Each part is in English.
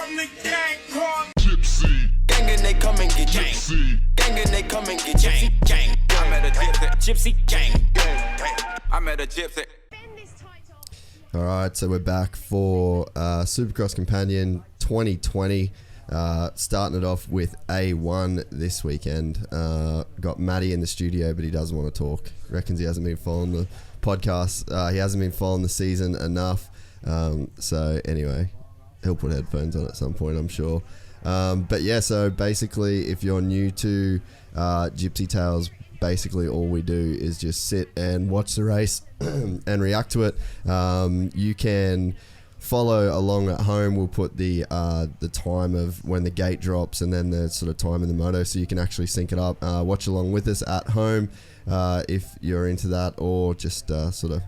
from the gang called Gypsy. Gang and they come and get Gypsy. Gang and they come and get Gypsy. Gang. I met a Gypsy. Gang. I met a Gypsy. All right, so we're back for Supercross Companion 2020. Starting it off with A1 this weekend. Got Matty in the studio, but he doesn't want to talk. Reckons he hasn't been following the podcast. He hasn't been following the season enough. So anyway, he'll put headphones on at some point, I'm sure. But yeah, so basically, if you're new to Gypsy Tales, basically all we do is just sit and watch the race and react to it. You can follow along at home. We'll put the time of when the gate drops and then the sort of time in the moto, so you can actually sync it up. Watch along with us at home if you're into that, or just sort of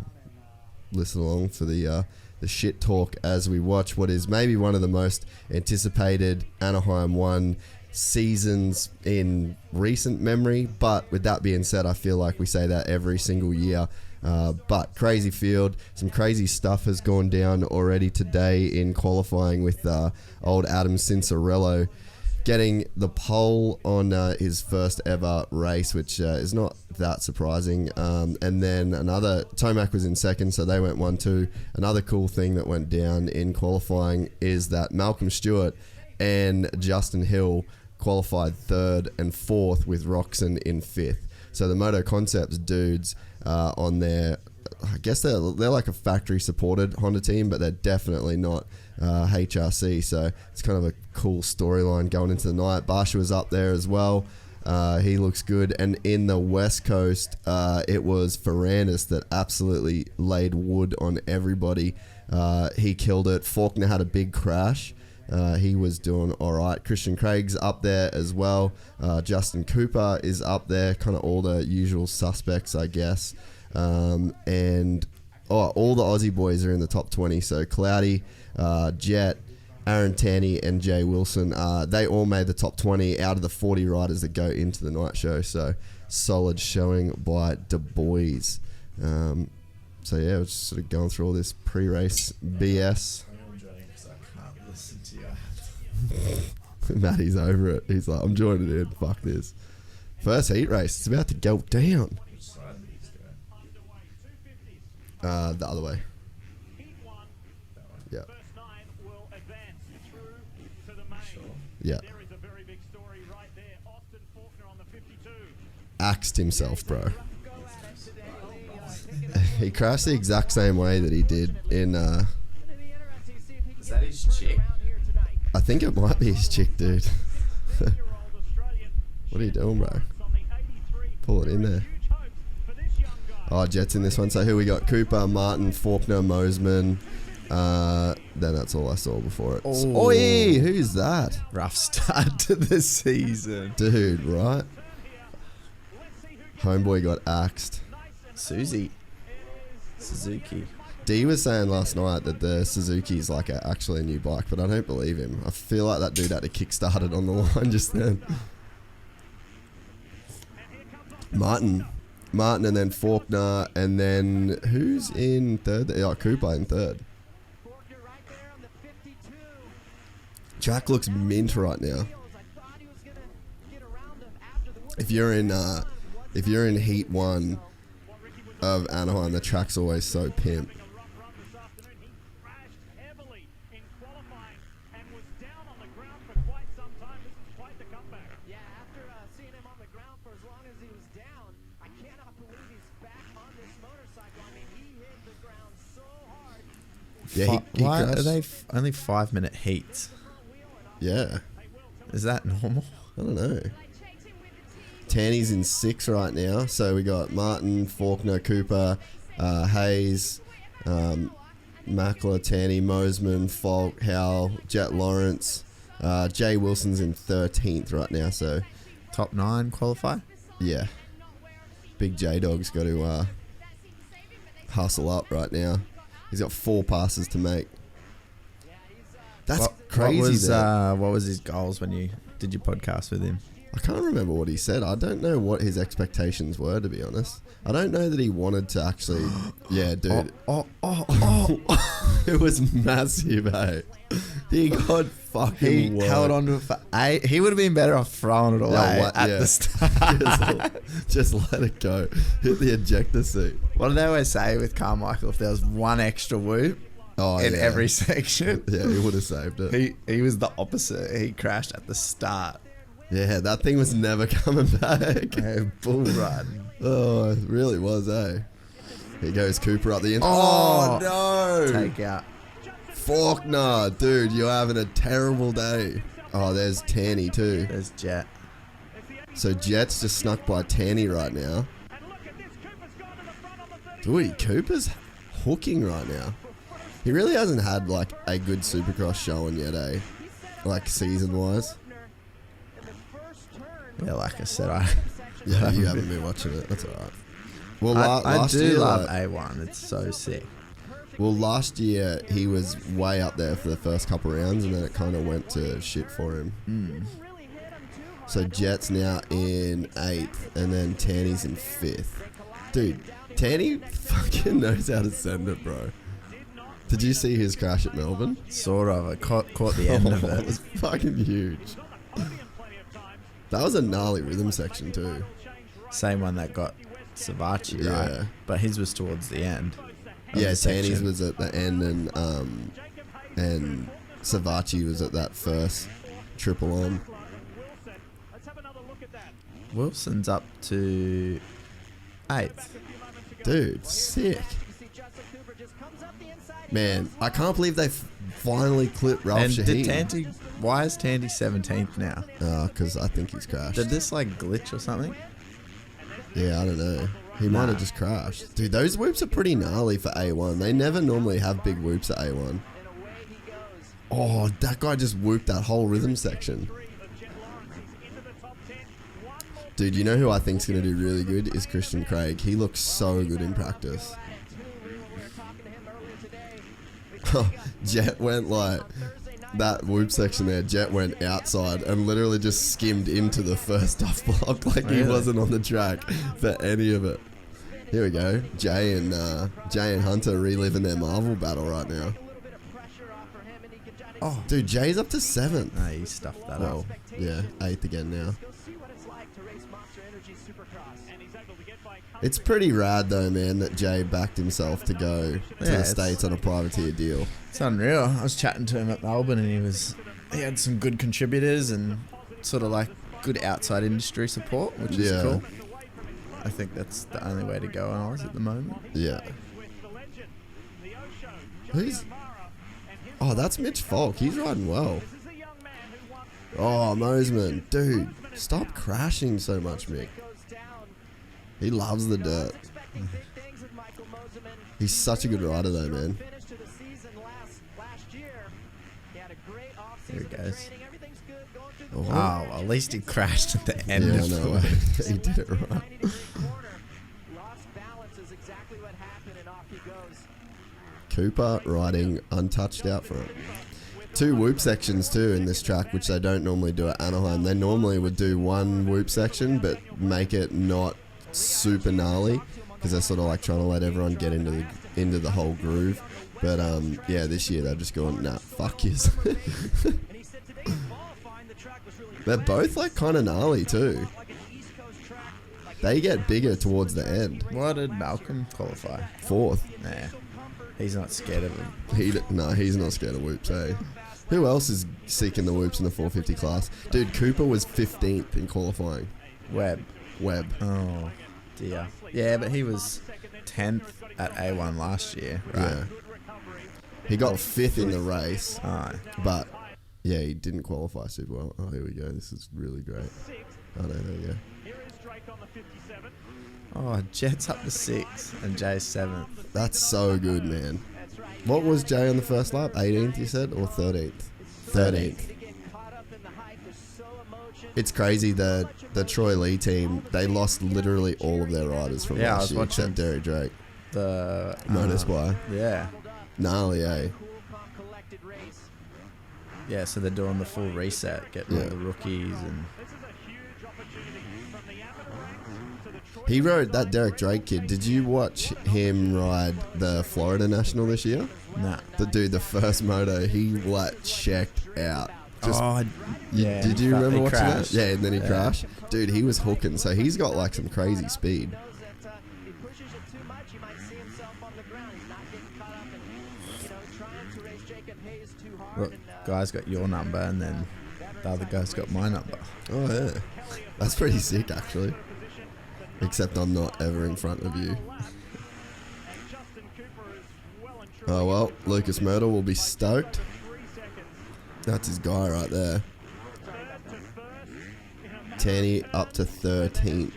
listen along for the shit talk as we watch what is maybe one of the most anticipated Anaheim 1 seasons in recent memory. But with that being said, I feel like we say that every single year. But crazy field, some crazy stuff has gone down already today in qualifying, with old Adam Cincerello getting the pole on his first ever race, which is not that surprising. And then another, Tomac was in second, so they went 1-2. Another cool thing that went down in qualifying is that Malcolm Stewart and Justin Hill qualified third and fourth, with Roxon in fifth. So the Moto Concepts dudes on their, I guess they're like a factory supported Honda team, but they're definitely not HRC. So it's kind of a cool storyline going into the night. Barsha was up there as well. He looks good. And in the West Coast, it was Ferrandis that absolutely laid wood on everybody. He killed it. Faulkner had a big crash. He was doing all right. Christian Craig's up there as well. Justin Cooper is up there. Kind of all the usual suspects, I guess. And all the Aussie boys are in the top 20. So Cloudy, Jet, Aaron Taney, and Jay Wilson, they all made the top 20 out of the 40 riders that go into the night show. So solid showing by Du Bois. So yeah, we're just sort of going through all this pre-race BS. Matty's over it. He's like, I'm joining in. Fuck this. First heat race. It's about to go down. The other way. Yeah. Yeah. Axed himself, bro. He crashed the exact same way that he did in... Is that his chick? I think it might be his chick, dude. What are you doing, bro? Pull it in there. Oh, Jet's in this one. So who we got? Cooper, Martin, Faulkner, Mosman. Then that's all I saw before it. Oh, Oi, who's that? Rough start to the season. Dude, right? Homeboy got axed. Suzuki. D was saying last night that the Suzuki is like actually a new bike, but I don't believe him. I feel like that dude had to kickstart it on the line just then. Martin, and then Faulkner, and then who's in third? Oh, Cooper in third. Track looks mint right now. If you're in Heat 1 of Anaheim, the track's always so pimp. Yeah, why are they only 5-minute heats? Yeah. Is that normal? I don't know. Tanny's in 6 right now. So we got Martin, Faulkner, Cooper, Hayes, Mackler, Tanny, Mosman, Falk, Howell, Jet Lawrence. Jay Wilson's in 13th right now. So top 9 qualify? Yeah. Big J-Dog's got to hustle up right now. He's got 4 passes to make. That's crazy. What was his goals when you did your podcast with him? I can't remember what he said. I don't know what his expectations were, to be honest. I don't know that he wanted to actually... Yeah, dude. Oh. It was massive, hey. He got fucking He held on to it for 8. He would have been better off throwing it away at the start. just let it go. Hit the ejector seat. What do they always say with Carmichael? If there was one extra whoop in every section, Yeah, he would have saved it. he was the opposite. He crashed at the start. Yeah, that thing was never coming back. Bull run. Oh, it really was, eh? Here goes Cooper up the end. Oh, no! Take out. Faulkner, dude, you're having a terrible day. Oh, there's Tanny too. There's Jet. So Jet's just snuck by Tanny right now. Dude, Cooper's hooking right now. He really hasn't had like a good Supercross showing yet, eh? Like season-wise. Yeah, like I said, You haven't been watching it. That's alright. Well, I last do year, love like, A1. It's so sick. well, last year he was way up there for the first couple rounds, and then it kind of went to shit for him. So Jet's now in 8th, and then Tanny's in 5th. Dude, Tanny fucking knows how to send it, bro. Did you see his crash at Melbourne? Sort of. I caught the end of It it. was fucking huge. That was a gnarly rhythm section too. Same one that got Savachi, Yeah. right? But his was towards the end. Yeah, the Tanny's section. was at the end, and Savachi was at that first triple on. Wilson's up to 8th. Dude, sick. Man, I can't believe they finally clipped Ralph And did Shaheen. Tanty? Why is Tanty 17th now? Because I think he's crashed. Did this like glitch or something? Yeah, I don't know. He might have just crashed. Dude, those whoops are pretty gnarly for A1. They never normally have big whoops at A1. Oh, that guy just whooped that whole rhythm section. Dude, you know who I think's going to do really good is Christian Craig. He looks so good in practice. Jet went like... That whoop section there, Jet went outside and literally just skimmed into the first off block like he wasn't on the track for any of it. Here we go. Jay and Hunter reliving their Marvel battle right now. Oh, dude, Jay's up to 7th. No, he stuffed that Well, up. yeah, 8th again now. It's pretty rad though, man, that Jay backed himself to go to the States on a privateer deal. It's unreal. I was chatting to him at Melbourne, and he had some good contributors and sort of like good outside industry support, which is cool. I think that's the only way to go in Oz at the moment. Yeah. Oh, that's Mitch Falk. He's riding well. Oh, Mosman. Dude, stop crashing so much, Mick. He loves the dirt. He's such a good rider though, man. There he goes. Oh, Oh, well, at least he crashed at the end yeah, of no the way. He did it right. Cooper riding untouched out front. 2 whoop sections too in this track, which they don't normally do at Anaheim. They normally would do 1 whoop section, but make it not super gnarly because they're sort of like trying to let everyone get into the whole groove. But yeah, this year they're just going, nah, fuck yous. They're both like kind of gnarly too. They get bigger towards the end. What did Malcolm qualify? 4th. Nah, he's not scared of him. He's not scared of whoops, eh? Who else is seeking the whoops in the 450 class? Dude, Cooper was 15th in qualifying. Webb. Oh, dear. Yeah, but he was 10th at A1 last year, right? Yeah. He got 5th in the race, Aye. but yeah, he didn't qualify super well. Oh, here we go. This is really great. Oh, no, there you go. Oh, Jet's up to 6th and Jay's 7th. That's so good, man. What was Jay on the first lap? 18th, you said? Or 13th? 13th. It's crazy that the Troy Lee team, they lost literally all of their riders from Yeah, I last was year, watching except Derek Drake. The Motorspy. Yeah. Gnarly, eh? Yeah, so they're doing the full reset, getting all the rookies and... He rode that Derek Drake kid. Did you watch him ride the Florida National this year? Nah. The first moto, he like checked out. Yeah. Did you remember watching crashed. that? Yeah, and then he crashed. Dude, he was hooking. So he's got like some crazy speed. Look, guy's got your number, and then the other guy's got my number. Oh yeah, that's pretty sick actually. Except I'm not ever in front of you. Oh well, Lucas Myrtle will be stoked. That's his guy right there. Tanny up to 13th.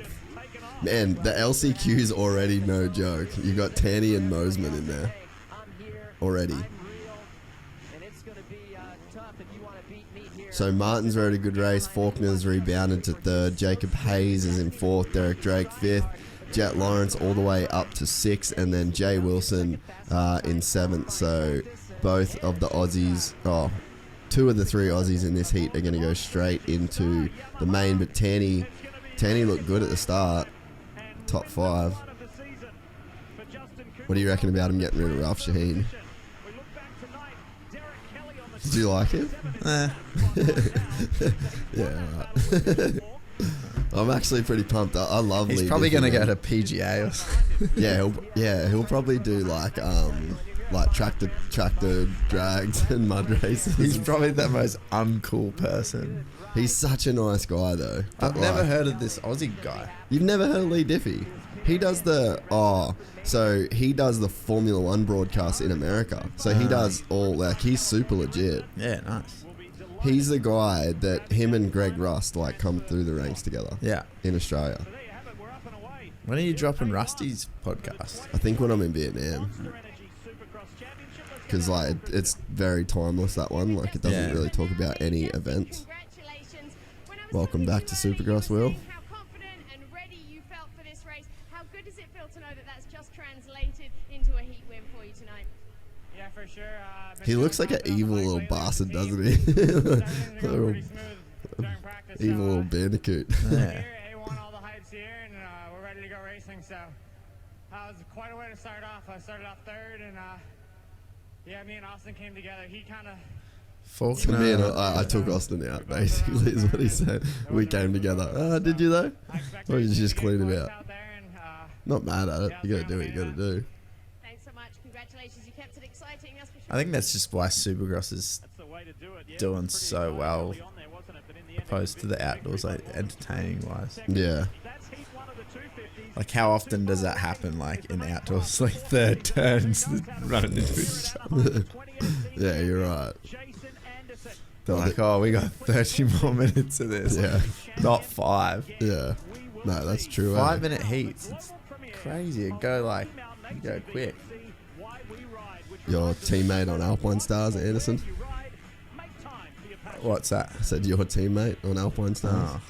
Man, the LCQ's already no joke. You got Tanny and Mosman in there already. So Martin's rode a good race. Faulkner's rebounded to 3rd. Jacob Hayes is in 4th. Derek Drake 5th. Jet Lawrence all the way up to 6th. And then Jay Wilson in 7th. So both of the Aussies, 2 of the 3 Aussies in this heat are going to go straight into the main. But Tanny looked good at the start. Top 5. What do you reckon about him getting rid of Ralph Shaheen? Did you like him? Yeah, right. I'm actually pretty pumped. I love He's Lee probably Diffie, going to man. go to PGA or something. He'll probably do like tractor drags and mud races. He's probably the most uncool person. He's such a nice guy though. I've never heard of this Aussie guy. You've never heard of Lee Diffie? He does the Formula One broadcast in America. So he does he's super legit. Yeah, nice. He's the guy that him and Greg Rust like come through the ranks together. Yeah. In Australia. When are you dropping Rusty's podcast? I think when I'm in Vietnam. Because like it's very timeless, that one. Like it doesn't really talk about any events. Welcome back to Supercross, Will. How confident and ready you felt for this race. How good does it feel to know that that's just translated into a heat win for you tonight? Yeah, for sure. He looks like an evil little bastard, doesn't he? Evil little bandicoot. Yeah. A1 all the hype's here, and we're ready to go racing. So it was quite a way to start off. I started off 3rd, and me and Austin came together. He kind of... Faulkner. Me and I took Austin out, basically, is what he said. We came together. Did you though? Or did you just clean him out? Not mad at it. You gotta do what you gotta do. Thanks so much. Congratulations. You kept it exciting. That's for sure. I think that's just why Supercross is doing so well opposed to the outdoors, like entertaining wise. Yeah. Like how often does that happen, like in outdoors, like 3rd turns running into each other? Yeah, you're right. They're like, oh, we got 30 more minutes of this. Yeah. Not 5. Yeah. No, that's true. 5-minute heats. It's crazy. You go quick. Your teammate on Alpine Stars, Anderson. What's that? I said your teammate on Alpine Stars. Oh.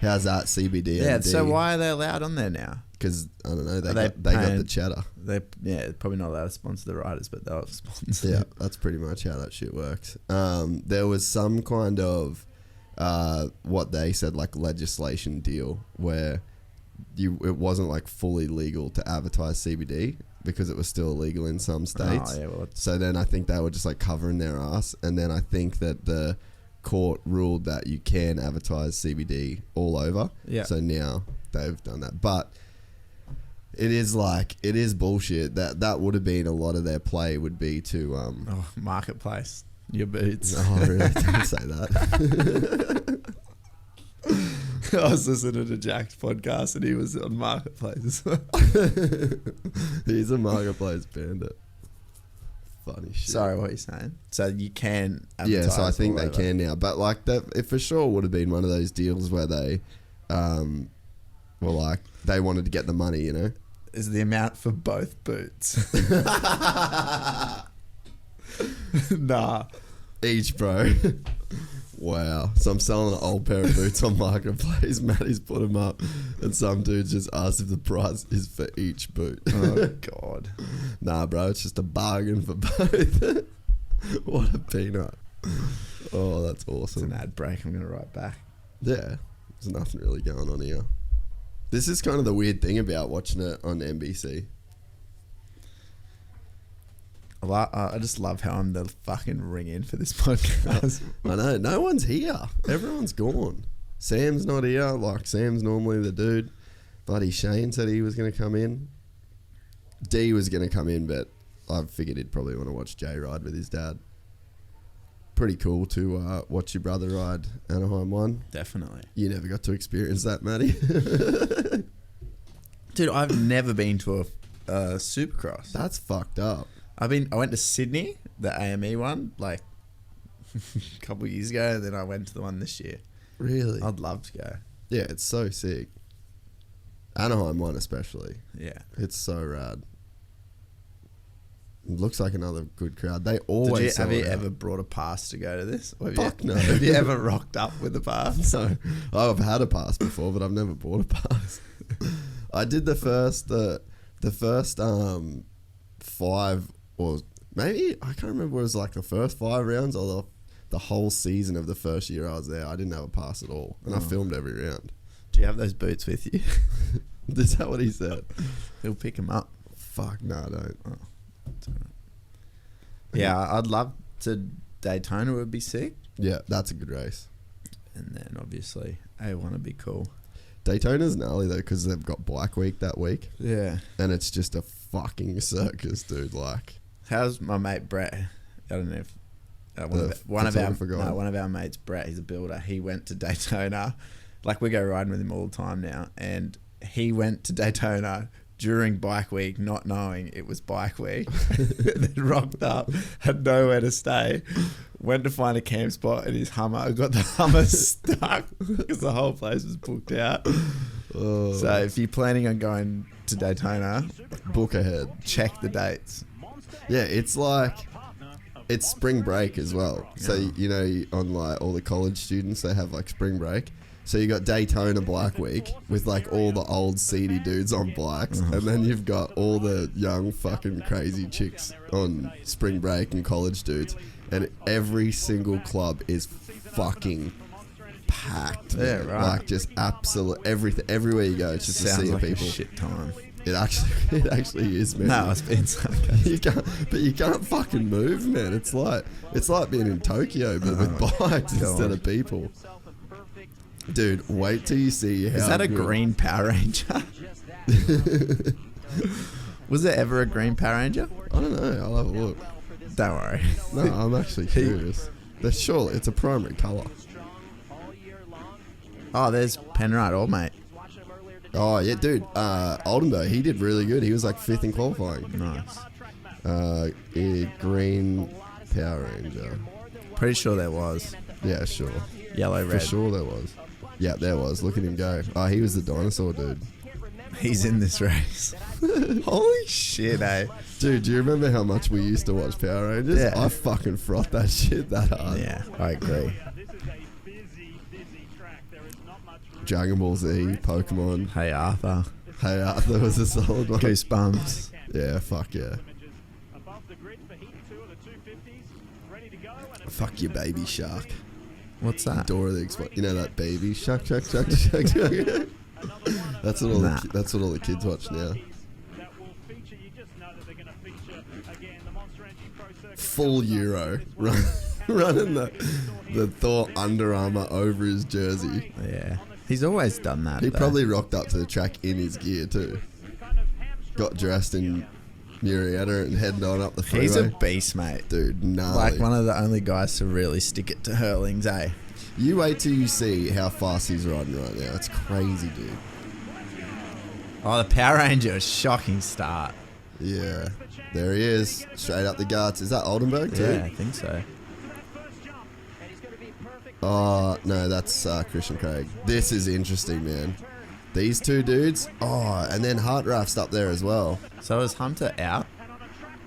How's that CBD? Yeah, so why are they allowed on there now? Because, I don't know, they got paying- the cheddar. They're probably not allowed to sponsor the riders, but they'll sponsor. Yeah, that's pretty much how that shit works. There was some kind of, what they said, like legislation deal where it wasn't like fully legal to advertise CBD because it was still illegal in some states. Oh, yeah, well, So then I think they were just like covering their ass. And then I think that the court ruled that you can advertise CBD all over. Yeah. So now they've done that. But it is bullshit. That would have been a lot of their play would be to marketplace, your boots. Oh, really? Don't say that. I was listening to Jack's podcast and he was on marketplace. He's a marketplace bandit. Funny shit. Sorry, what are you saying? So you can advertise. Yeah, so I think all they over. can now. But like that, it for sure would have been one of those deals where they, were like they wanted to get the money, you know. Is the amount for both boots? Nah. Each, bro. Wow. So I'm selling an old pair of boots on Marketplace. Matty's put them up, and some dude just asked if the price is for each boot. Oh God. Nah, bro, it's just a bargain for both. What a peanut. Oh, that's It's awesome. an ad break. I'm gonna write back. Yeah, there's nothing really going on here. This is kind of the weird thing about watching it on NBC. I just love how I'm the fucking ring-in for this podcast. I know. No one's here. Everyone's gone. Sam's not here. Like, Sam's normally the dude. Bloody Shane said he was going to come in. D was going to come in, but I figured he'd probably want to watch Jay ride with his dad. Pretty cool to watch your brother ride Anaheim 1. Definitely. You never got to experience that, Matty. Dude, I've never been to a Supercross. That's fucked up. I went to Sydney, the AME one, like a couple of years ago, and then I went to the one this year. Really? I'd love to go. Yeah, it's so sick. Anaheim 1 especially. Yeah. It's so rad. It looks like another good crowd. They always have you sell it out. ever brought a pass to go to this? Or Fuck no. Have you ever rocked up with a pass? No. I've had a pass before, but I've never bought a pass. I did the first 5, or maybe, I can't remember, it was like the first 5 rounds or the whole season of the first year I was there. I didn't have a pass at all, and I filmed every round. Do you have those boots with you? Is that what he said? He'll pick them up. Fuck, no, I don't. Oh, that's all right. Yeah, I'd love to. Daytona would be sick. Yeah, that's a good race. And then obviously A1 would be cool. Daytona's gnarly though, because they've got Bike Week that week. Yeah. And it's just a fucking circus, dude. Like, how's my mate Brett? I don't know if one of our mates, Brett, he's a builder. He went to Daytona. Like, we go riding with him all the time now, and he went to Daytona during Bike Week, not knowing it was Bike Week. Then rocked up, had nowhere to stay, went to find a camp spot in his Hummer, got the Hummer stuck because the whole place was booked out. oh, So if you're planning on going to Daytona, book ahead. check the dates. Yeah, it's like, it's spring break as well. So, you know, on like all the college students, they have like spring break. So you got Daytona Bike Week with like all the old seedy dudes on bikes, and then you've got all the young fucking crazy chicks on spring break and college dudes, and every single club is fucking packed. Yeah, man. right. Like, just absolute everything. Everywhere you go, it's just a Sounds sea of like people. a shit time. It actually is, man. No, it's been sarcastic. You can't fucking move, man. It's like being in Tokyo, but with bikes instead of people. Dude, wait till you see how. Is that a good- green Power Ranger? Was there ever a green Power Ranger? I don't know. I'll have a look. Don't worry. No, I'm actually curious. Surely it's a primary colour. Oh, there's Penrite, old mate. Oh yeah, dude. Oldenburg, he did really good. He was like 5th in qualifying. Nice. Green Power Ranger. Pretty sure there was. Yeah, sure. Yellow, For red. sure there was. Yeah, there was. Look at him go. Oh, he was the dinosaur dude. He's in this race. Holy shit, eh? Dude, do you remember how much we used to watch Power Rangers? Yeah. I fucking froth that shit that hard. Yeah, I agree. Dragon Ball Z, Pokemon. Hey, Arthur. Hey, Arthur was a solid one. Goosebumps. Yeah, fuck yeah. Fuck your baby shark. What's that? Dora the Explorer. You know that baby shark, shark, shark, shark, shark. That's what all Nah. that's what all the kids watch now. Full Euro, running the Thor Under Armour over his jersey. Yeah. He's always done that. He though. probably rocked up to the track in his gear too. Got dressed in Murrieta and heading on up the freeway. He's a beast, mate. Dude, gnarly. Like one of the only guys to really stick it to hurlings, eh? You wait till you see how fast he's riding right now. It's crazy, dude. Oh, the Power Ranger, shocking start. Yeah. There he is. Straight up the guts. Is that Oldenburg too? Yeah, I think so. Oh, no, that's Christian Craig. This is interesting, man. These two dudes. Oh, and then Hartraft's up there as well. So is Hunter out?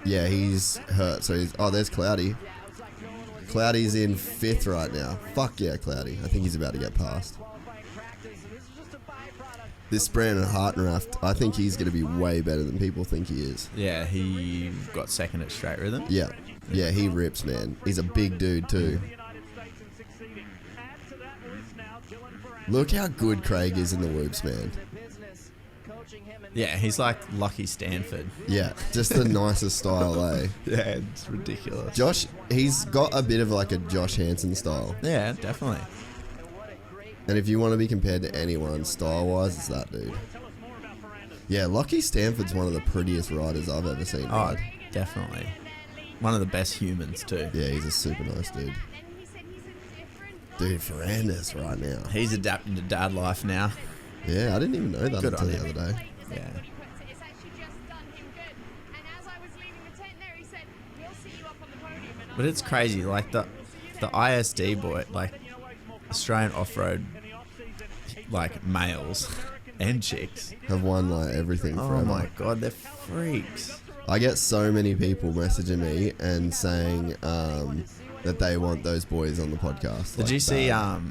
Yeah, he's hurt. So he's... Oh, there's Cloudy. Cloudy's in 5th right now. Fuck yeah, Cloudy. I think he's about to get past. This Brandon Hartraft, I think he's going to be way better than people think he is. Yeah, he got second at straight rhythm. Yeah. Yeah, he rips, man. He's a big dude too. Look how good Craig is in the whoops, man. Yeah, he's like Lucky Stanford. Yeah, just the nicest style, eh? Yeah, it's ridiculous. Josh, he's got a bit of like a Josh Hansen style. Yeah, definitely. And if you want to be compared to anyone style-wise, it's that dude. Yeah, Lucky Stanford's one of the prettiest riders I've ever seen. Oh, Ride. definitely. One of the best humans too. Yeah, he's a super nice dude. Dude, Ferrandis right now. He's adapting to dad life now. Yeah, I didn't even know that Good until on the him. other day. Yeah. It's actually just done him good. And as I was leaving the tent there, he said, "We'll see you up on the podium." And But it's crazy, like the ISD boy, like Australian off-road, like males and chicks. Have won like everything forever. Oh my god, they're freaks. I get so many people messaging me and saying that they want those boys on the podcast. Did like you see that.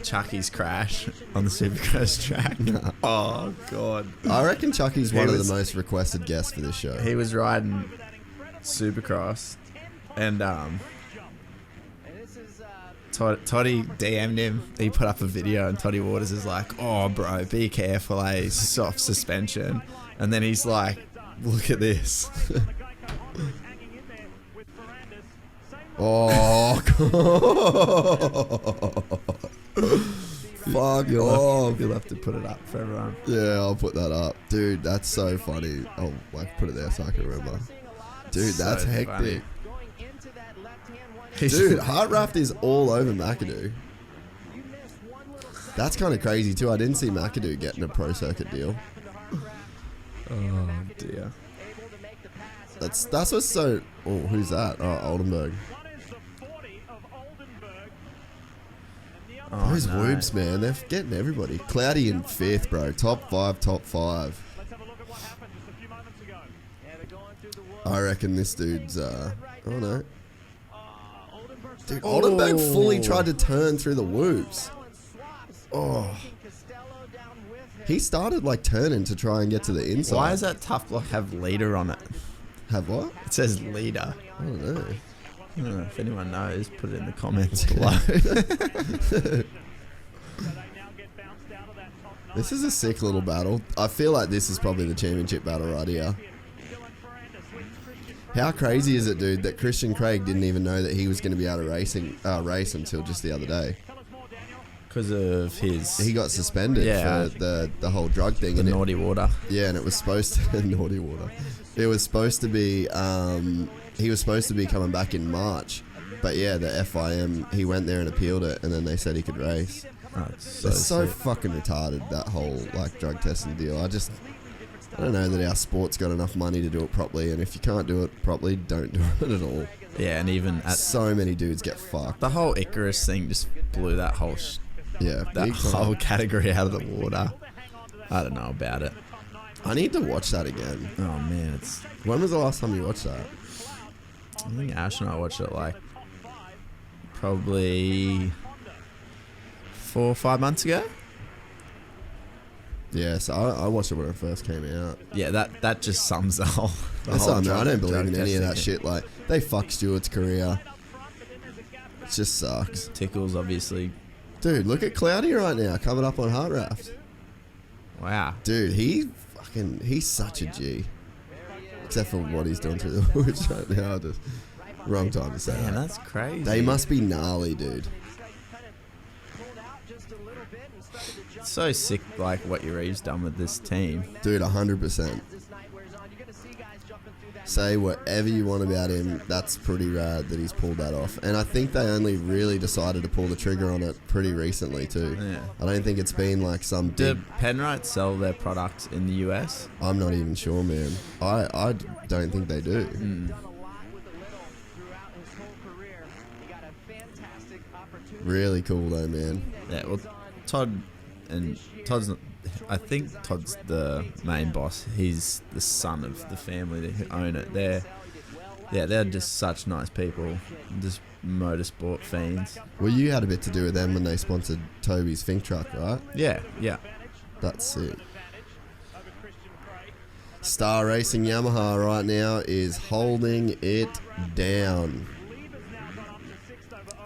Chucky's crash on the Supercross track? Nah. Oh god. I reckon Chucky's He one of was- the most requested guests for this show. He was riding Supercross and Toddy DM'd him. He put up a video and Toddy Waters is like, "Oh bro, be careful, soft suspension." And then he's like, "Look at this." Oh, fuck off. You'll have to put it up for everyone. Yeah, I'll put that up. Dude, that's so funny. I'll like put it there so I can remember. Dude, that's So hectic. funny. Dude, Heart Raft is all over McAdoo. That's kind of crazy too. I didn't see McAdoo getting a pro circuit deal. Oh dear. That's what's so. Oh, who's that? Oh, Oldenburg. Oh, Those no. whoops, man, they're getting everybody. Cloudy in 5th, bro. Top 5. I reckon this dude's. Oh no. Dude, Oldenburg fully tried to turn through the whoops. Oh. He started like turning to try and get to the inside. Why does that tough block have leader on it? Have what? It says leader. I don't know. I don't know if anyone knows, put it in the comments below. This is a sick little battle. I feel like this is probably the championship battle right here. How crazy is it, dude, that Christian Craig didn't even know that he was going to be able to race until just the other day? Because of his He got suspended Yeah. for the whole drug thing. the and naughty water. Yeah, and it was supposed to naughty water. It was supposed to be he was supposed to be coming back in March, but yeah, the FIM he went there and appealed it, and then they said he could race. Oh, it's so, It's so sick. fucking retarded, that whole like drug testing deal. I don't know that our sport's got enough money to do it properly, and if you can't do it properly, don't do it at all. Yeah, and even at So many dudes get fucked. the whole Icarus thing just blew that whole Yeah, that big time. whole category out of the water. I don't know about it. I need to watch that again. Oh man, it's. When was the last time you watched that? I think Ash and I watched it like probably 4 or 5 months ago. Yeah, so I watched it when it first came out. Yeah, that just sums the whole. The That's whole what I mean. I don't believe drug in any of that testing. shit. Like, they fucked Stewart's career. It just sucks. Tickles, obviously. Dude, look at Cloudy right now, coming up on Heart Raft. Wow. Dude, he's such a G. Except for what he's doing through the woods right now. Just wrong time to say Man, that. that's crazy. They must be gnarly, dude. It's so sick, like what Uri's done with this team. Dude, 100%. Say whatever you want about him, that's pretty rad that he's pulled that off. And I think they only really decided to pull the trigger on it pretty recently too. Yeah. I don't think it's been like some Do big... Penrite sell their products in the US? I'm not even sure, man. I don't think they do. Really cool though, man. Yeah, well, Todd's, I think Todd's the main boss. He's the son of the family who own it. They're just such nice people, just motorsport fiends. Well, you had a bit to do with them when they sponsored Toby's Fink truck, right? Yeah. That's sick. Star Racing Yamaha right now is holding it down.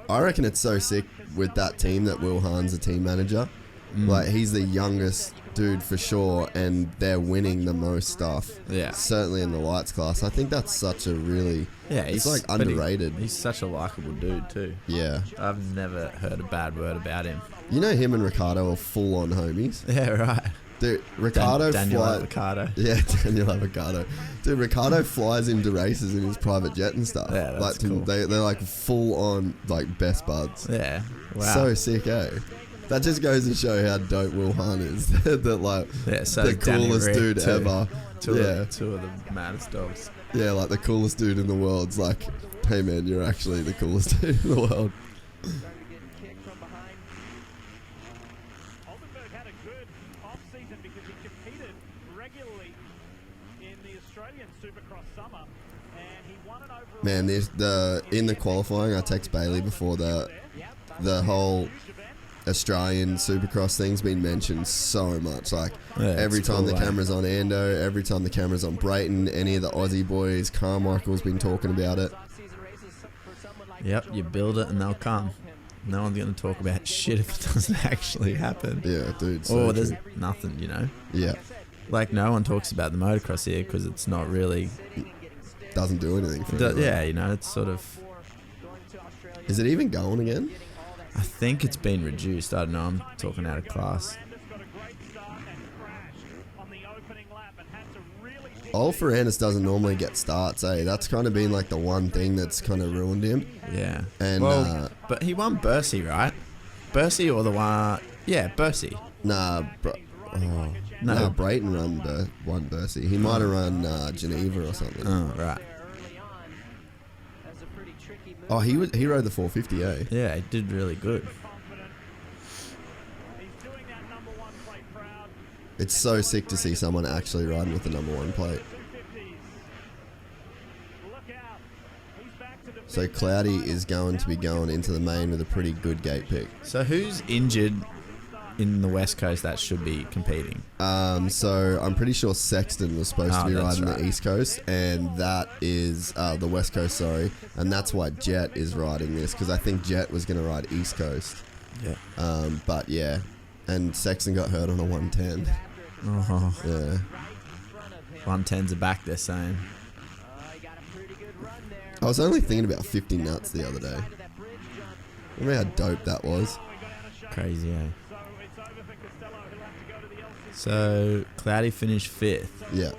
I reckon it's so sick with that team that Will Hahn's the team manager. Like, he's the youngest dude, for sure, and they're winning the most stuff. Yeah. Certainly in the lights class. I think that's such a really... Yeah, it's like underrated. He's such a likable dude too. Yeah. I've never heard a bad word about him. You know him and Ricardo are full-on homies? Yeah, right. Dude, Ricardo Daniel flies... Avocado. Yeah, Daniel Avocado. Dude, Ricardo flies into races in his private jet and stuff. Yeah, that's cool. They're like full-on, like, best buds. Yeah. Wow. So sick, eh? That just goes to show how dope Will Hunt is. That like so the coolest dude ever. Two of the maddest dogs. Yeah, like the coolest dude in the world's like, hey man, you're actually the coolest dude in the world. Oldenburg had a good off-season because he competed regularly in the Australian Supercross summer, and he won an overall. Man, in the qualifying, I text Bailey before the whole Australian Supercross thing's been mentioned so much. Like every time the camera's on Ando, every time the camera's on Brayton, any of the Aussie boys, Carmichael's been talking about it. Yep, you build it and they'll come. No one's going to talk about shit if it doesn't actually happen. Yeah, dude. So there's true. nothing, you know? Yeah. Like, no one talks about the motocross here because it's not really... Doesn't do anything for anyone. Yeah, you know, it's sort of... Is it even going again? I think it's been reduced. I don't know. I'm talking out of class. Old Ferrandis doesn't normally get starts, eh? That's kind of been like the one thing that's kind of ruined him. Yeah. And but he won Bercy, right? Bercy or the one... Yeah, Bercy. No. Brayton won Bercy. He might have run Geneva or something. Oh, right. Oh, he rode the 450, eh? Yeah, he did really good. It's so sick to see someone actually riding with the number 1 plate. So Cloudy is going to be going into the main with a pretty good gate pick. So who's injured in the West Coast that should be competing? So I'm pretty sure Sexton was supposed to be riding right. the East Coast, and that is the West Coast, sorry. And that's why Jet is riding this, because I think Jet was going to ride East Coast. Yeah. But yeah, and Sexton got hurt on a 110. Oh. Yeah. 110s are back, they're saying. I was only thinking about 50 nuts the other day. Remember how dope that was? Crazy, eh? So, Cloudy finished 5th. Yeah.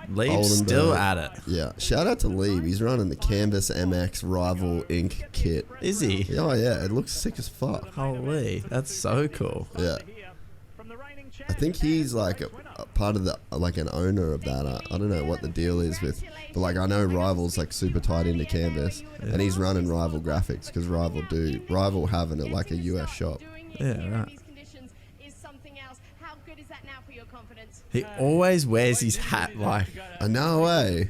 Lee's still at it. Yeah. Shout out to Lee. He's running the Canvas MX Rival Inc. kit. Is he? Oh, yeah. It looks sick as fuck. Holy, that's so cool. Yeah. I think he's like a part of the, like an owner of that. I don't know what the deal is with, but like I know Rival's like super tied into Canvas, and he's running Rival graphics because Rival having it like a US shop. Yeah, right. He always wears his hat like... I know, eh?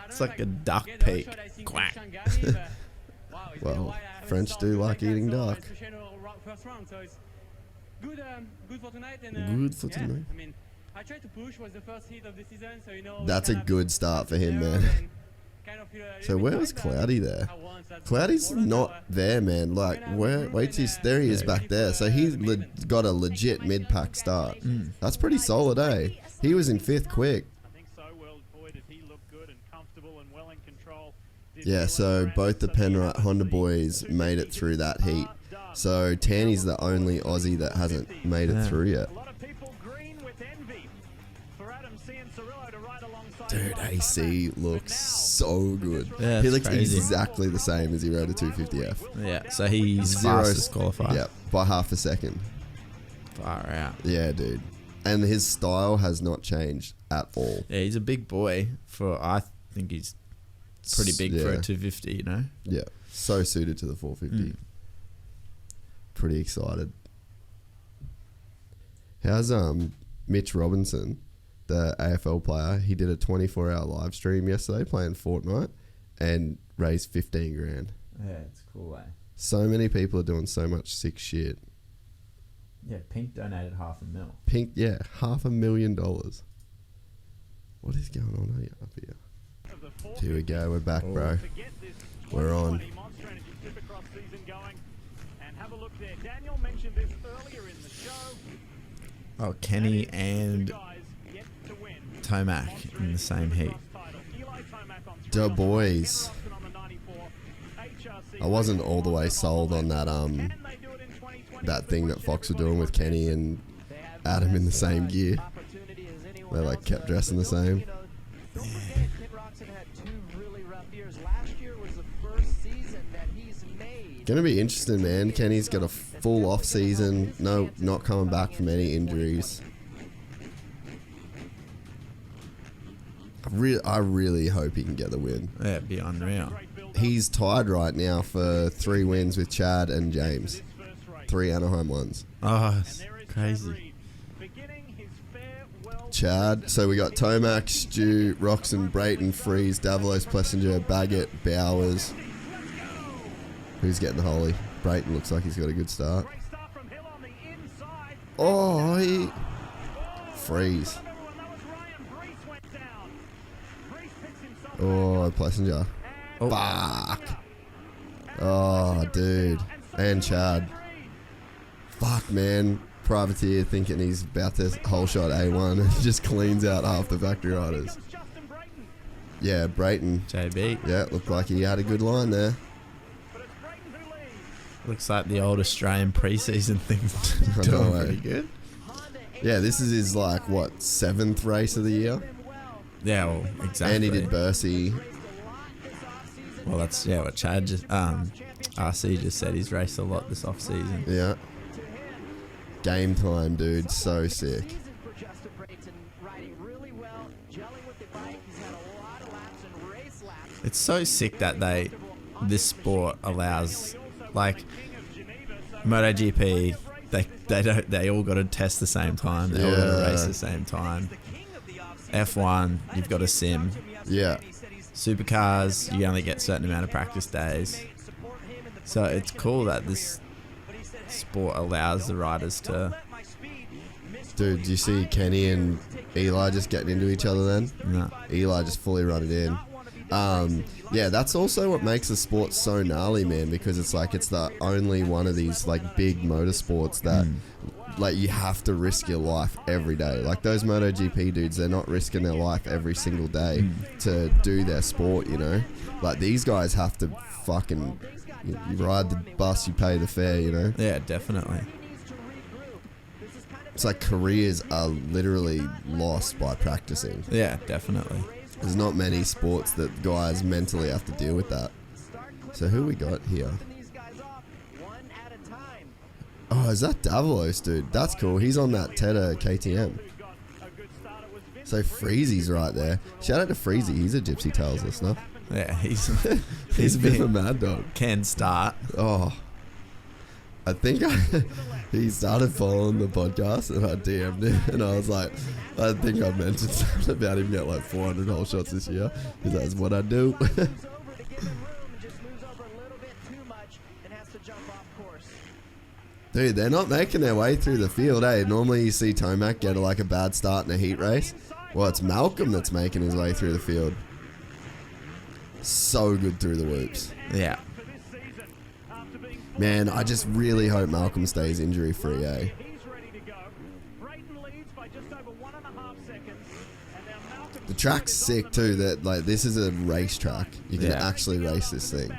It's like a duck peak. Quack. Well, French do like eating duck. Good for tonight. Good for tonight. I mean, I tried to push. Was the first heat of the season, so you know. That's a good start for him, man. So where was Cloudy there? Cloudy's not there, man. Like, wait till there he is back there. So he's got a legit mid-pack start. That's pretty solid, eh? He was in 5th quick. Yeah, so both the Penrite Honda boys made it through that heat. So Tanny's the only Aussie that hasn't made it through yet. Dude, AC looks so good. Yeah, he looks crazy. exactly the same as he rode a 250F. Yeah, so he's fastest qualified. Yeah, by half a second. Far out. Yeah, dude. And his style has not changed at all. Yeah, he's a big boy I think he's pretty big for a 250, you know? Yeah, so suited to the 450. Pretty excited. How's Mitch Robinson, the AFL player? He did a 24-hour live stream yesterday playing Fortnite and raised 15 grand. Yeah, it's cool, eh? So many people are doing so much sick shit. Yeah, Pink donated $500,000. Pink, yeah, $500,000. What is going on up here? Here we go, we're back, bro. We're on. Oh, Kenny and Tomac in the same heat. Da boys. I wasn't all the way sold on that that thing that Fox were doing with Kenny and Adam in the same gear. They like kept dressing the same. Gonna be interesting, man. Kenny's got a full off season. No, not coming back from any injuries. I really hope he can get the win. Yeah, it'd be unreal. He's tied right now for 3 wins with Chad and James. 3 Anaheim ones. Oh, it's crazy. Chad. So we got Tomac, Stu, Roxon, Brayton, Freeze, Davalos, Plessinger, Baggett, Bowers. Who's getting the holy? Brayton looks like he's got a good start. Oh, Freeze. Oh, Plessinger. Oh. Fuck. Oh, dude. And Chad. Fuck, man. Privateer thinking he's about to whole shot A1 and just cleans out half the factory riders. Yeah, Brayton. JB. Yeah, looked like he had a good line there. Looks like the old Australian preseason thing. Doing pretty good. Yeah, this is his, like, what, 7th race of the year? Yeah, well, exactly. And he did Bercy. Well, that's what Chad just RC just said. He's raced a lot this off season. Yeah. Game time, dude. So sick. It's so sick that this sport allows, like, MotoGP. They all got to test the same time. They all got to race the same time. F1, you've got a sim. Yeah. Supercars, you only get a certain amount of practice days. So it's cool that this sport allows the riders to... Dude, do you see Kenny and Eli just getting into each other then? No. Eli just fully run it in. Yeah, that's also what makes the sport so gnarly, man, because it's like it's the only one of these like big motorsports that like you have to risk your life every day. Like those MotoGP dudes, they're not risking their life every single day to do their sport, you know? Like these guys have to fucking you ride the bus, you pay the fare, you know? Yeah, definitely. It's like careers are literally lost by practicing. Yeah, definitely. There's not many sports that guys mentally have to deal with that. So who we got here? Oh, is that Davalos, dude? That's cool. He's on that Teta KTM. So Freezy's right there. Shout out to Freezy. He's a Gypsy Tales listener. Yeah, he's a bit of a mad dog. Can start. Oh. I think he started following the podcast and I DM'd him and I was like, I think I mentioned something about him getting like 400 whole shots this year because that's what I do. Dude, they're not making their way through the field, eh? Normally you see Tomac get like a bad start in a heat race. Well, it's Malcolm that's making his way through the field. So good through the whoops. Yeah. Man, I just really hope Malcolm stays injury free, eh? The track's sick too. That like this is a race track. You can actually race this thing.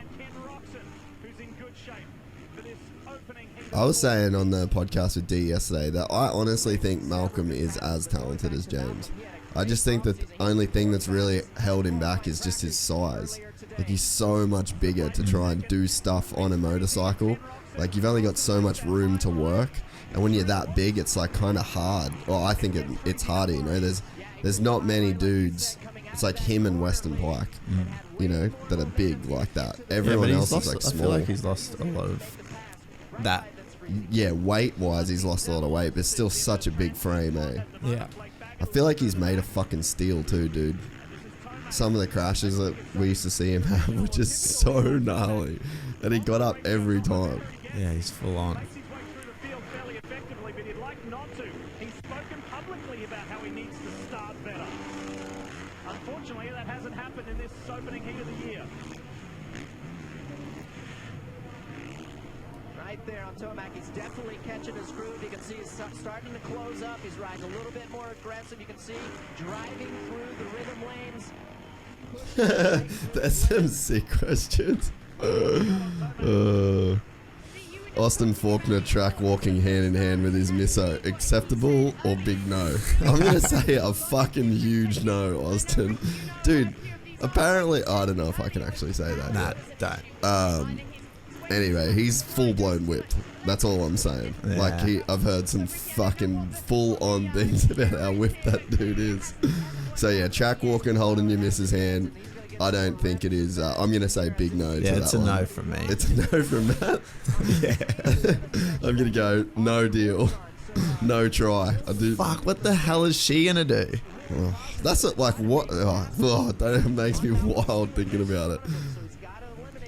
I was saying on the podcast with D yesterday that I honestly think Malcolm is as talented as James. I just think that the only thing that's really held him back is just his size. Like he's so much bigger to try and do stuff on a motorcycle. Like you've only got so much room to work, and when you're that big, it's like kind of hard. Well, I think it's harder. You know, there's not many dudes. It's like him and Weston Pike, you know, that are big like that. Everyone else is like small. I feel like he's lost a lot of that. Yeah, weight-wise, he's lost a lot of weight, but still such a big frame, eh? Yeah. I feel like he's made of fucking steel too, dude. Some of the crashes that we used to see him have were just so gnarly, and he got up every time. Yeah, he's full on. Unfortunately, that hasn't happened in this opening heat of the year. right there on Tomac. He's definitely catching his groove. You can see he's starting to close up. He's riding a little bit more aggressive. You can see driving through the rhythm lanes. That's some sick questions. Austin Faulkner track walking hand in hand with his misso. Acceptable or big no? I'm going to say a fucking huge no, Austin. Dude, apparently, I don't know if I can actually say that. Nah, don't. Anyway, he's full-blown whipped. That's all I'm saying. Yeah. Like, I've heard some fucking full-on things about how whipped that dude is. So, yeah, track walking, holding your missus' hand. I don't think it is. I'm going to say big no to that one. Yeah, it's a no from me. It's a no from Matt? Yeah. I'm going to go, no deal. No try. Fuck, what the hell is she going to do? Oh, that's it, like, what? That makes me wild thinking about it.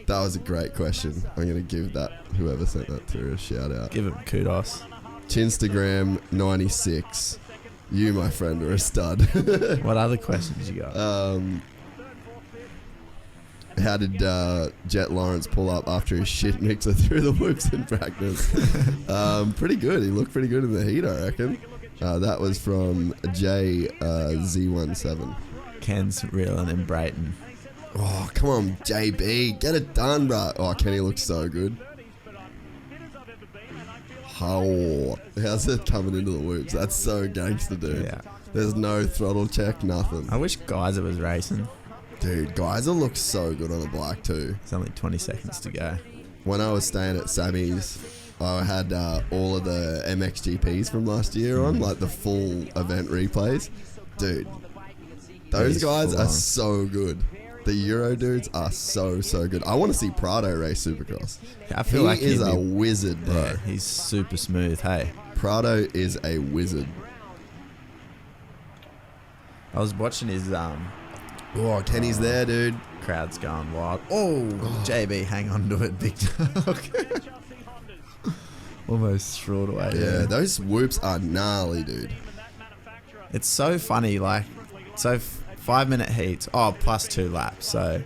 That was a great question. I'm going to give that, whoever sent that through, a shout out. Give him kudos. Chinstagram 96. You, my friend, are a stud. What other questions you got? How did Jet Lawrence pull up after his shit mixer through the whoops in practice? Pretty good. He looked pretty good in the heat, I reckon. That was from Z17. Ken's reeling in Brayton. Oh, come on, JB. Get it done, bro. Oh, Kenny looks so good. Oh, how's it coming into the whoops? That's so gangster, dude. Yeah. There's no throttle check, nothing. I wish Geyser was racing. Dude, Geyser looks so good on the bike too. It's only 20 seconds to go. When I was staying at Sammy's, I had all of the MXGPs from last year on, like the full event replays. Dude, those guys are so good. The Euro dudes are so good. I want to see Prado race Supercross. I feel like he is a wizard, bro. Yeah, he's super smooth, hey. Prado is a wizard. I was watching his Oh, Kenny's there, dude. crowd's going wild. Oh, JB, hang on to it, big dog. Almost threw it away. Yeah, those whoops are gnarly, dude. It's so funny, like, so 5-minute heats. Oh, plus 2 laps, so.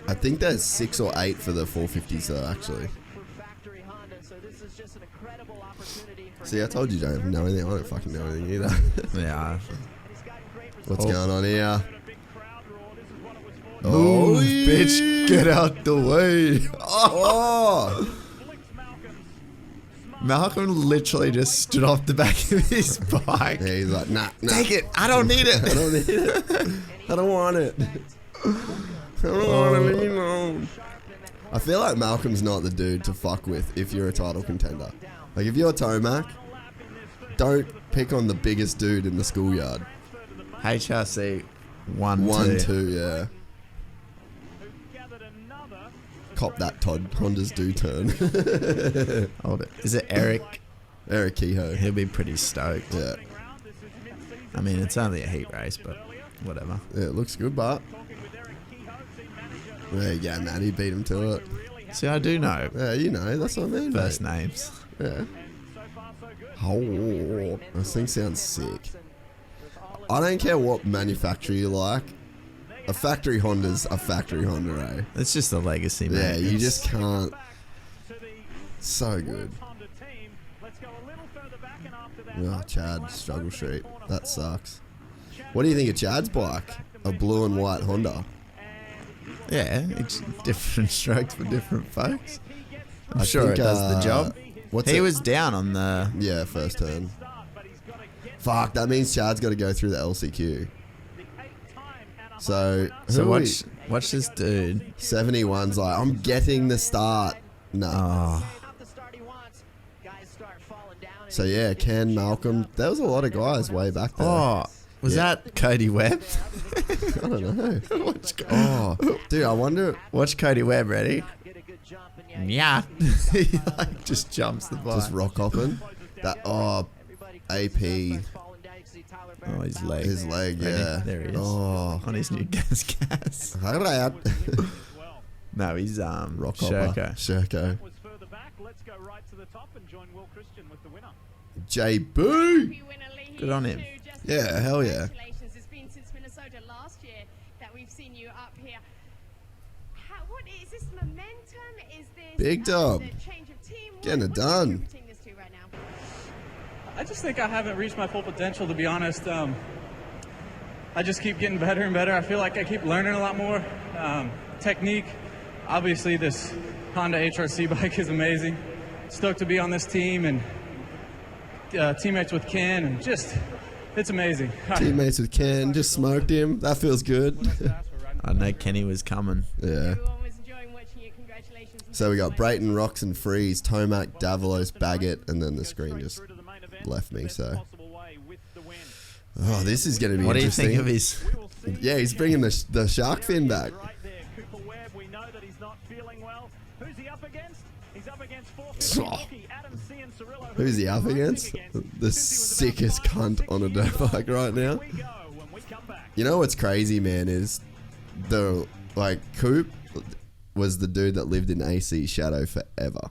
I think there's 6 or 8 for the 450s though, actually. See, I told you you don't know anything. I don't fucking know anything either. Yeah. What's going on here? Move, bitch, get out the way. Oh! Malcolm literally just stood off the back of his bike. Yeah, he's like, nah. Take it. I don't need it. I don't need it. I don't want it. I don't want it anymore. I feel like Malcolm's not the dude to fuck with if you're a title contender. Like, if you're Tomac, don't pick on the biggest dude in the schoolyard. HRC 1, 2, yeah. Cop that, Todd. Hondas do turn. Hold it. Is it Eric? Eric Kehoe. He'll be pretty stoked. Yeah. I mean, it's only a heat race, but whatever. Yeah, it looks good, but... There you go, Matty. Beat him to it. See, I do know. Yeah, you know. That's what I mean, First mate. names. Yeah. Oh, this thing sounds sick. I don't care what manufacturer you like. A factory Honda's a factory Honda, eh? It's just a legacy, man. Yeah, you just can't. So good. Oh, Chad, struggle street. That sucks. What do you think of Chad's bike? A blue and white Honda. Yeah, it's different strokes for different folks. I'm I sure think, it does the job. He was down on the... Yeah, first turn. Fuck, that means Chad's got to go through the LCQ. So watch this dude. 71's like, I'm getting the start. Nah. Oh, So yeah, Ken, Malcolm, there was a lot of guys way back there. oh was that Cody Webb? I don't know. Oh, Dude, I wonder. watch Cody Webb, ready? Yeah. He like just jumps the bike. Just rock hopping. That AP. Oh, his leg. His leg, Ready? yeah. There he is. Oh. On his new gas. Alright. No, he's Rock Sherko. Sherko. Was further back. Let's go right to the top and join Will Christian with the winner. JB. Good on him. Yeah, hell yeah. Congratulations. It's been since Minnesota last year that we've seen you up here. What is this momentum? Is this Big dub. the change of team? Getting it What are you done. attributing this to right now? I just think I haven't reached my full potential, to be honest. I just keep getting better and better. I feel like I keep learning a lot more. Technique. Obviously, this Honda HRC bike is amazing. Stoked to be on this team and teammates with Ken, and just, it's amazing. Teammates with Ken, just smoked him. That feels good. I know Kenny was coming. Yeah. Everyone was enjoying watching you. Congratulations. So we got Brayton, Roxon, Freeze, Tomac, Davalos, Baggett, and then the screen just left me. So, oh, this is going to be What do you interesting. think of his? Yeah, he's bringing the shark fin back. Right there, Cooper Webb, we know that he's not feeling well. Who's he up against? He's up against Oh. Who's he up against? The sickest cunt on a dirt bike right now. You know what's crazy, man, is Coop was the dude that lived in AC shadow forever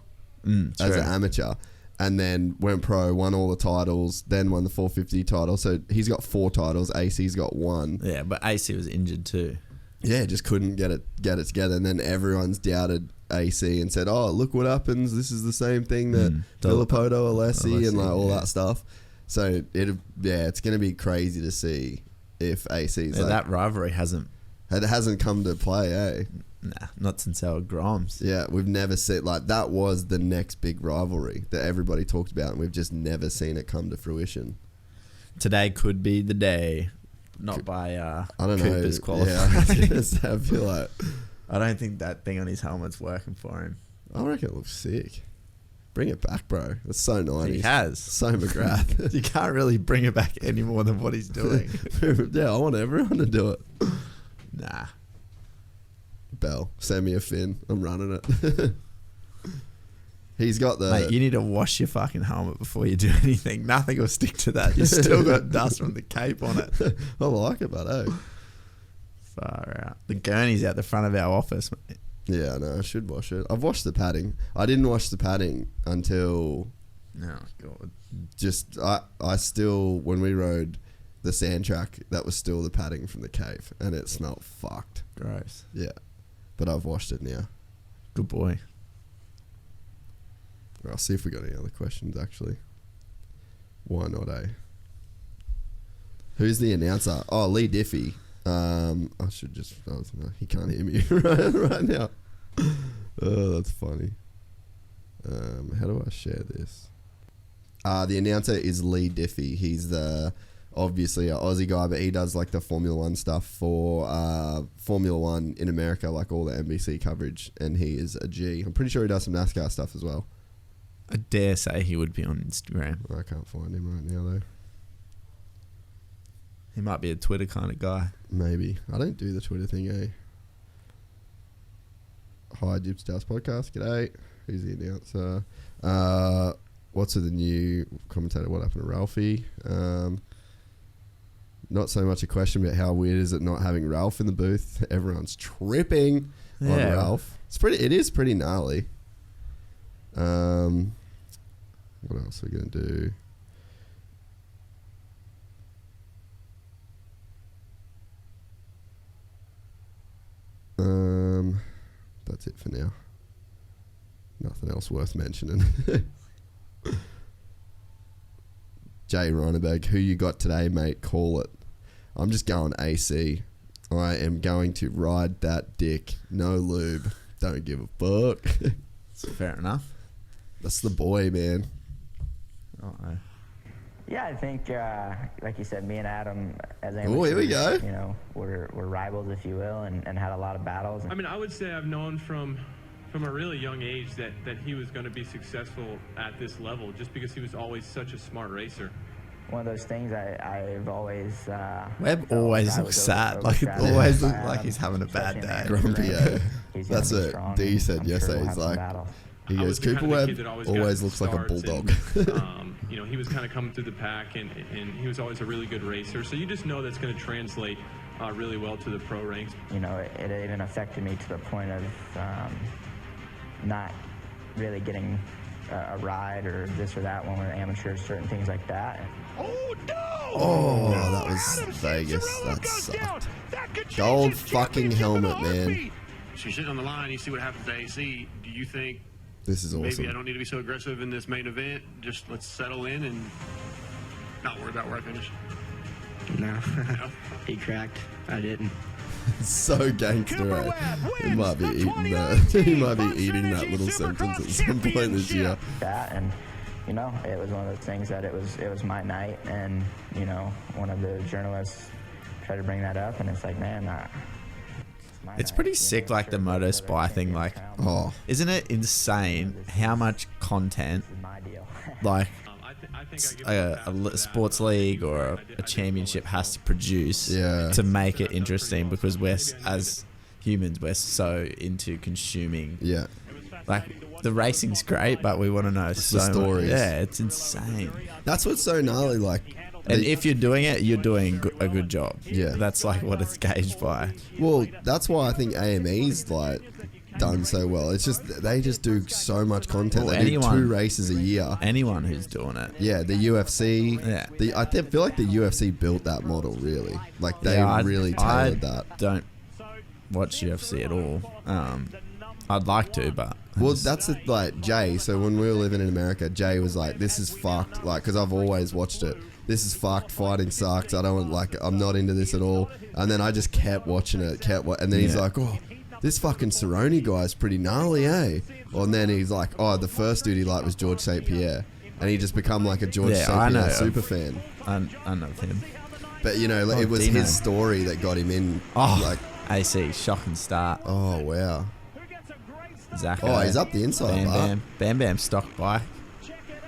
as an amateur, and then went pro, won all the titles, then won the 450 title. So he's got 4 titles. AC's got 1. Yeah, but AC was injured too. Yeah, just couldn't get it together, and then everyone's doubted AC and said, "Oh, look what happens. This is the same thing that Filippo, Alessi, and like all that stuff." So it's going to be crazy to see if AC's that rivalry hasn't come to play, eh? Nah, not since our Grimes. Yeah, we've never seen that was the next big rivalry that everybody talked about, and we've just never seen it come to fruition. Today could be the day. Not by I don't Cooper's know. qualifying. Yeah, I feel like I don't think that thing on his helmet's working for him. I reckon it looks sick. Bring it back, bro. That's so 90s. He has. So McGrath. You can't really bring it back any more than what he's doing. Yeah, I want everyone to do it. Nah. Bell, send me a fin. I'm running it. He's got the... Mate, you need to wash your fucking helmet before you do anything. Nothing will stick to that. You still got dust from the cape on it. I like it, but oh. Far out. The gurney's out the front of our office, mate. Yeah, no, I should wash it. I've washed the padding. I didn't wash the padding until... Oh, God. Just, I still, when we rode the sand track, that was still the padding from the cave, and it smelled fucked. Gross. Yeah. But I've washed it now. Good boy. I'll see if we got any other questions, actually. Why not, eh? Who's the announcer? Oh, Lee Diffie. I should just... no, he can't hear me right now. Oh, that's funny. How do I share this? The announcer is Lee Diffie. He's obviously an Aussie guy, but he does like the Formula 1 stuff for Formula 1 in America, like all the NBC coverage, and he is a G. I'm pretty sure he does some NASCAR stuff as well. I dare say he would be on Instagram. I can't find him right now, though. He might be a Twitter kind of guy. Maybe. I don't do the Twitter thing, eh? Hi, Gypsy Tales Podcast. G'day. Who's the announcer? What's with the new commentator? What happened to Ralphie? Not so much a question, but how weird is it not having Ralph in the booth? Everyone's tripping on Ralph. It is pretty gnarly. What else are we going to do? That's it for now. Nothing else worth mentioning. Jay Reinberg, who you got today, mate? Call it. I'm just going AC. I am going to ride that dick. No lube. Don't give a fuck. Fair enough. That's the boy, man. Uh-oh. Yeah, I think, like you said, me and Adam, as Oh, here we go. you know, we're rivals, if you will, and had a lot of battles. I mean, I would say I've known from a really young age that he was going to be successful at this level, just because he was always such a smart racer. One of those things I've always... Webb always looks sad. Like, it always looks like he's having a bad day. Grumpy, eh? That's what what D said yesterday. He's like, he goes, Cooper Webb always looks like a bulldog. You know, he was kind of coming through the pack, and he was always a really good racer. So you just know that's going to translate really well to the pro ranks. You know, it even affected me to the point of not really getting a ride or this or that when we're amateurs, certain things like that. Oh, no! Oh, that was Vegas. That sucked. Gold fucking helmet, man. So you're sitting on the line, you see what happens to AC. Do you think this is awesome? Maybe I don't need to be so aggressive in this main event. Just let's settle in and not worry about where I finish. No. He cracked. I didn't. So gangster, eh? He might be eating that. He might be eating that little sentence at some point this year. That, and you know, it was one of those things that it was my night, and you know, one of the journalists tried to bring that up, and it's like, man, it's pretty sick, like the Moto Spy thing. Like, isn't it insane how much content, like a sports league or a championship has to produce to make it interesting? Because as humans, we're so into consuming. Yeah. Like, the racing's great, but we want to know the stories. Yeah, it's insane. That's what's so gnarly. Like, and if you're doing it, you're doing a good job. Yeah. That's like what it's gauged by. Well, that's why I think AME's like done so well. It's just they just do so much content. Well, they do 2 races a year. Anyone who's doing it. Yeah, the UFC. Yeah. I feel like the UFC built that model really. Like they really tailored that. I don't watch UFC at all. I'd like to, but well, that's it, like Jay. So when we were living in America, Jay was like, "This is fucked." Like, because I've always watched it. This is fucked. Fighting sucks. I don't like. I'm not into this at all. And then I just kept watching it. And then he's like, "Oh, this fucking Cerrone guy's pretty gnarly, eh?" And then he's like, "Oh, the first dude he liked was George St. Pierre," and he just become like a George St. Pierre super fan. I know him. But you know, it was his story that got him in. Like AC, shocking start. Oh wow. Zach. Oh, he's up the inside. Bam Bam stock bike.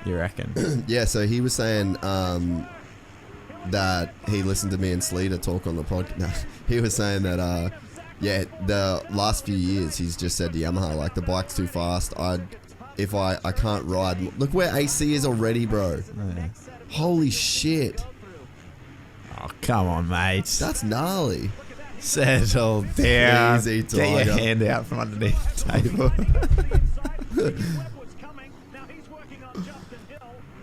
You reckon? Yeah, so he was saying that he listened to me and Sleater talk on the podcast. No, he was saying that, the last few years he's just said to Yamaha, like, the bike's too fast. I can't ride. Look where AC is already, bro. Yeah. Holy shit. Oh, come on, mate. That's gnarly. Settle down. Easy, Get your hand out from underneath the table.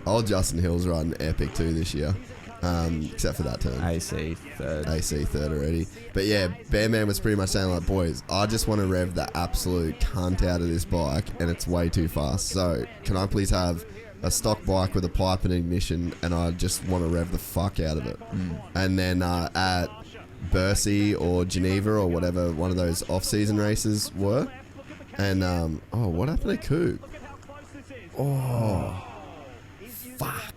Old Justin Hill's riding epic too this year, except for that turn. AC third already. But yeah, Bam Bam was pretty much saying like, boys, I just want to rev the absolute cunt out of this bike, and it's way too fast. So can I please have a stock bike with a pipe and ignition, and I just want to rev the fuck out of it. And then at Bercy or Geneva or whatever one of those off-season races were, and what happened to Coop? Oh, fuck.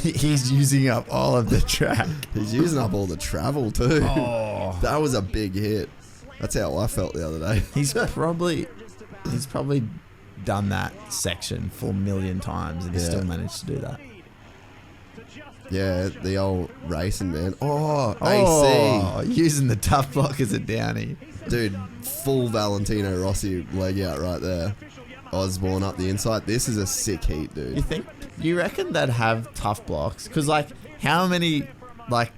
He's using up all of the track. He's using up all the travel too. Oh, that was a big hit. That's how I felt the other day. He's probably done that section 4 million times, and he still managed to do that. Yeah, the old racing, man. AC. Using the tough block as a downy. Dude, full Valentino Rossi leg out right there. Osborne up the inside. This is a sick heat, dude. You reckon they'd have tough blocks? Because, like, how many, like...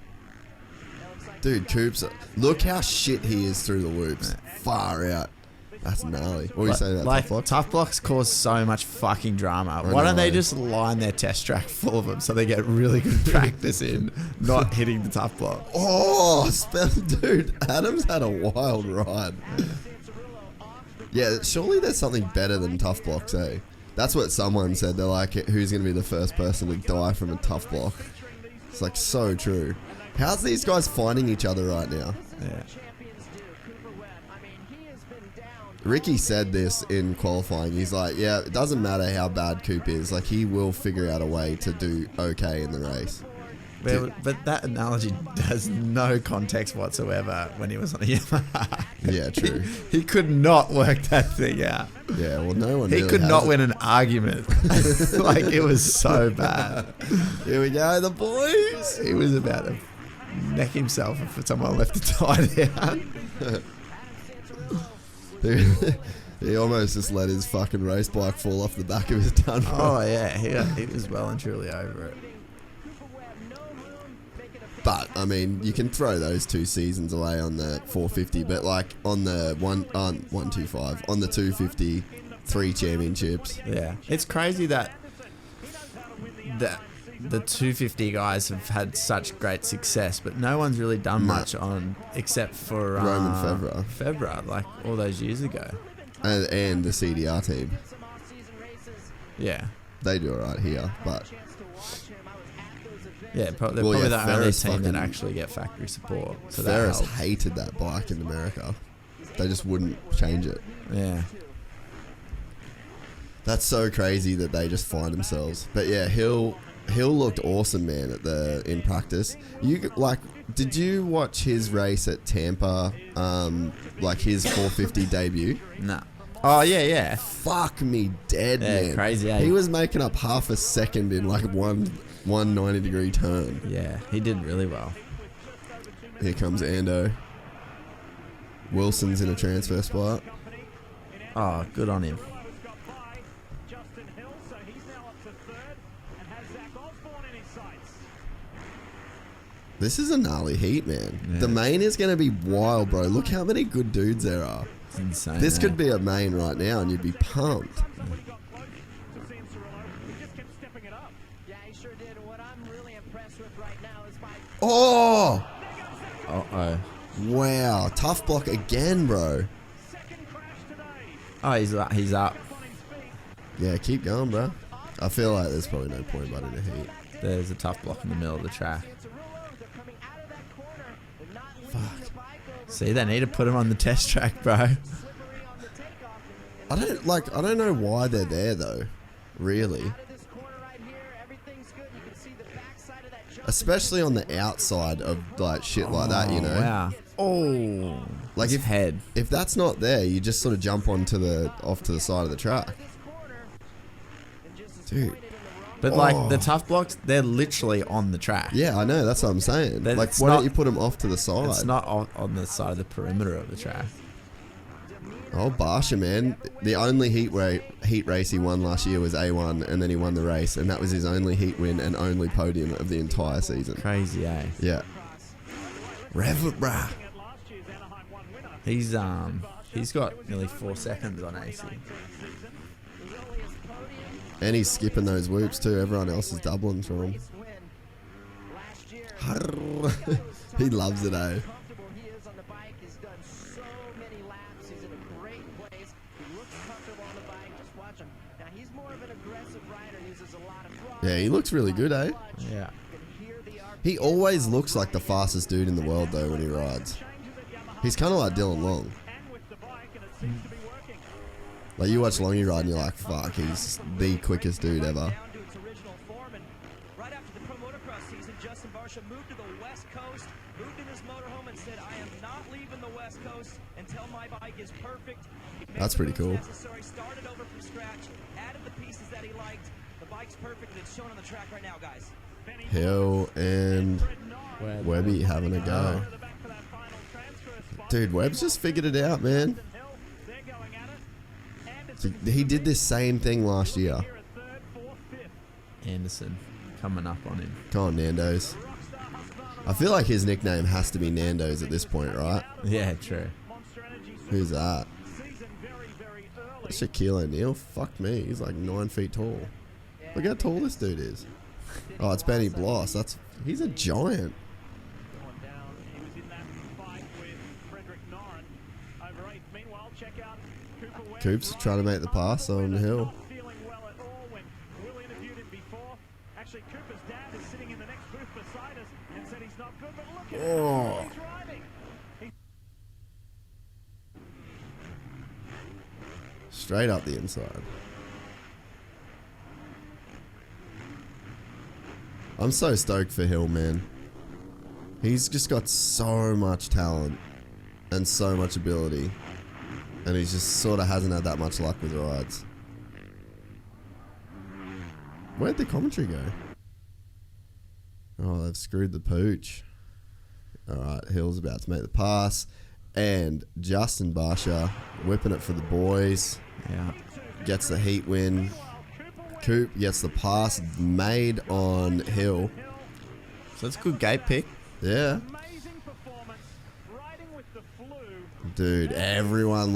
Dude, Coops, look how shit he is through the whoops. Far out. That's gnarly. What are you saying about tough blocks? Tough blocks cause so much fucking drama. Why don't they just line their test track full of them so they get really good practice in not hitting the tough block? Oh, dude, Adams had a wild ride. Yeah, surely there's something better than tough blocks, eh? That's what someone said. They're like, who's going to be the first person to die from a tough block? It's like so true. How's these guys finding each other right now? Yeah. Ricky said this in qualifying. He's like, yeah, it doesn't matter how bad Coop is. Like, he will figure out a way to do okay in the race. But that analogy has no context whatsoever when he was on a Yamaha. Yeah, true. He could not work that thing out. Yeah, well, no one He really could has not it. win an argument. Like, it was so bad. Here we go, the boys. He was about to neck himself if someone left a tie down. He almost just let his fucking race bike fall off the back of his tunnel. Oh, yeah. He was well and truly over it. But, I mean, you can throw those 2 seasons away on the 450, but, like, on the 125, on the 250, 3 championships. Yeah. It's crazy that the 250 guys have had such great success, but no one's really done much on except for Roman Febvre, like all those years ago. And the CDR team. Yeah. They do alright here, but... Yeah, they're probably the only team that actually get factory support. So Ferris hated that bike in America. They just wouldn't change it. Yeah. That's so crazy that they just find themselves. But yeah, Hill looked awesome, man, in practice. Did you watch his race at Tampa? Like his 450 debut? Nah. Oh yeah. Fuck me dead, man. Crazy. Eh? He was making up half a second in like one 90-degree turn. Yeah, he did really well. Here comes Ando. Wilson's in a transfer spot. Oh, good on him. This is a gnarly heat, man. Yeah. The main is going to be wild, bro. Look how many good dudes there are. It's insane. This could be a main right now, and you'd be pumped. Oh! Uh-oh. Wow. Tough block again, bro. Oh, he's up. Yeah, keep going, bro. I feel like there's probably no point about in a heat. There's a tough block in the middle of the track. Fuck. See, they need to put him on the test track, bro. I don't know why they're there though. Really. Especially on the outside of like shit like that, you know. Wow. Oh. Like if that's not there, you just sort of jump off to the side of the track. Dude. But like the tough blocks, they're literally on the track. Yeah, I know. That's what I'm saying. Like, why don't you put them off to the side? It's not on the side of the perimeter of the track. Oh, Barsha, man. The only heat race he won last year was A1, and then he won the race, and that was his only heat win and only podium of the entire season. Crazy, eh? Yeah. Rev it, brah. He's got nearly 4 seconds on AC. And he's skipping those whoops too. Everyone else is doubling for him. He loves it, eh? Yeah, he looks really good, eh? Yeah. He always looks like the fastest dude in the world, though, when he rides. He's kind of like Dylan Long. Like, you watch Longy ride and you're like, fuck, he's the quickest dude ever. Right after the pro motocross season, Justin Barsha moved to the West Coast, moved in his motorhome and said, I am not leaving the West Coast until my bike is perfect. That's pretty cool. Started over from scratch, added the pieces that he liked. The bike's perfect and it's shown on the track right now, guys. Hill and Webby having a go. Dude, Webb's just figured it out, man. He did this same thing last year. Anderson coming up on him. Come on, Nando's. I feel like his nickname has to be Nando's at this point, right? Yeah, true. Who's that? Shaquille O'Neal? Fuck me. He's like 9 feet tall. Look how tall this dude is. Oh, it's Benny Bloss. He's a giant. Coops trying to make the pass on the hill. Oh. Straight up the inside. I'm so stoked for Hill, man. He's just got so much talent and so much ability. And he just sort of hasn't had that much luck with rides. Where'd the commentary go? Oh, they've screwed the pooch. Alright, Hill's about to make the pass. And Justin Barsha whipping it for the boys. Yeah. Gets the heat win. Coop gets the pass made on Hill. So that's a good gate pick. Yeah. Dude, everyone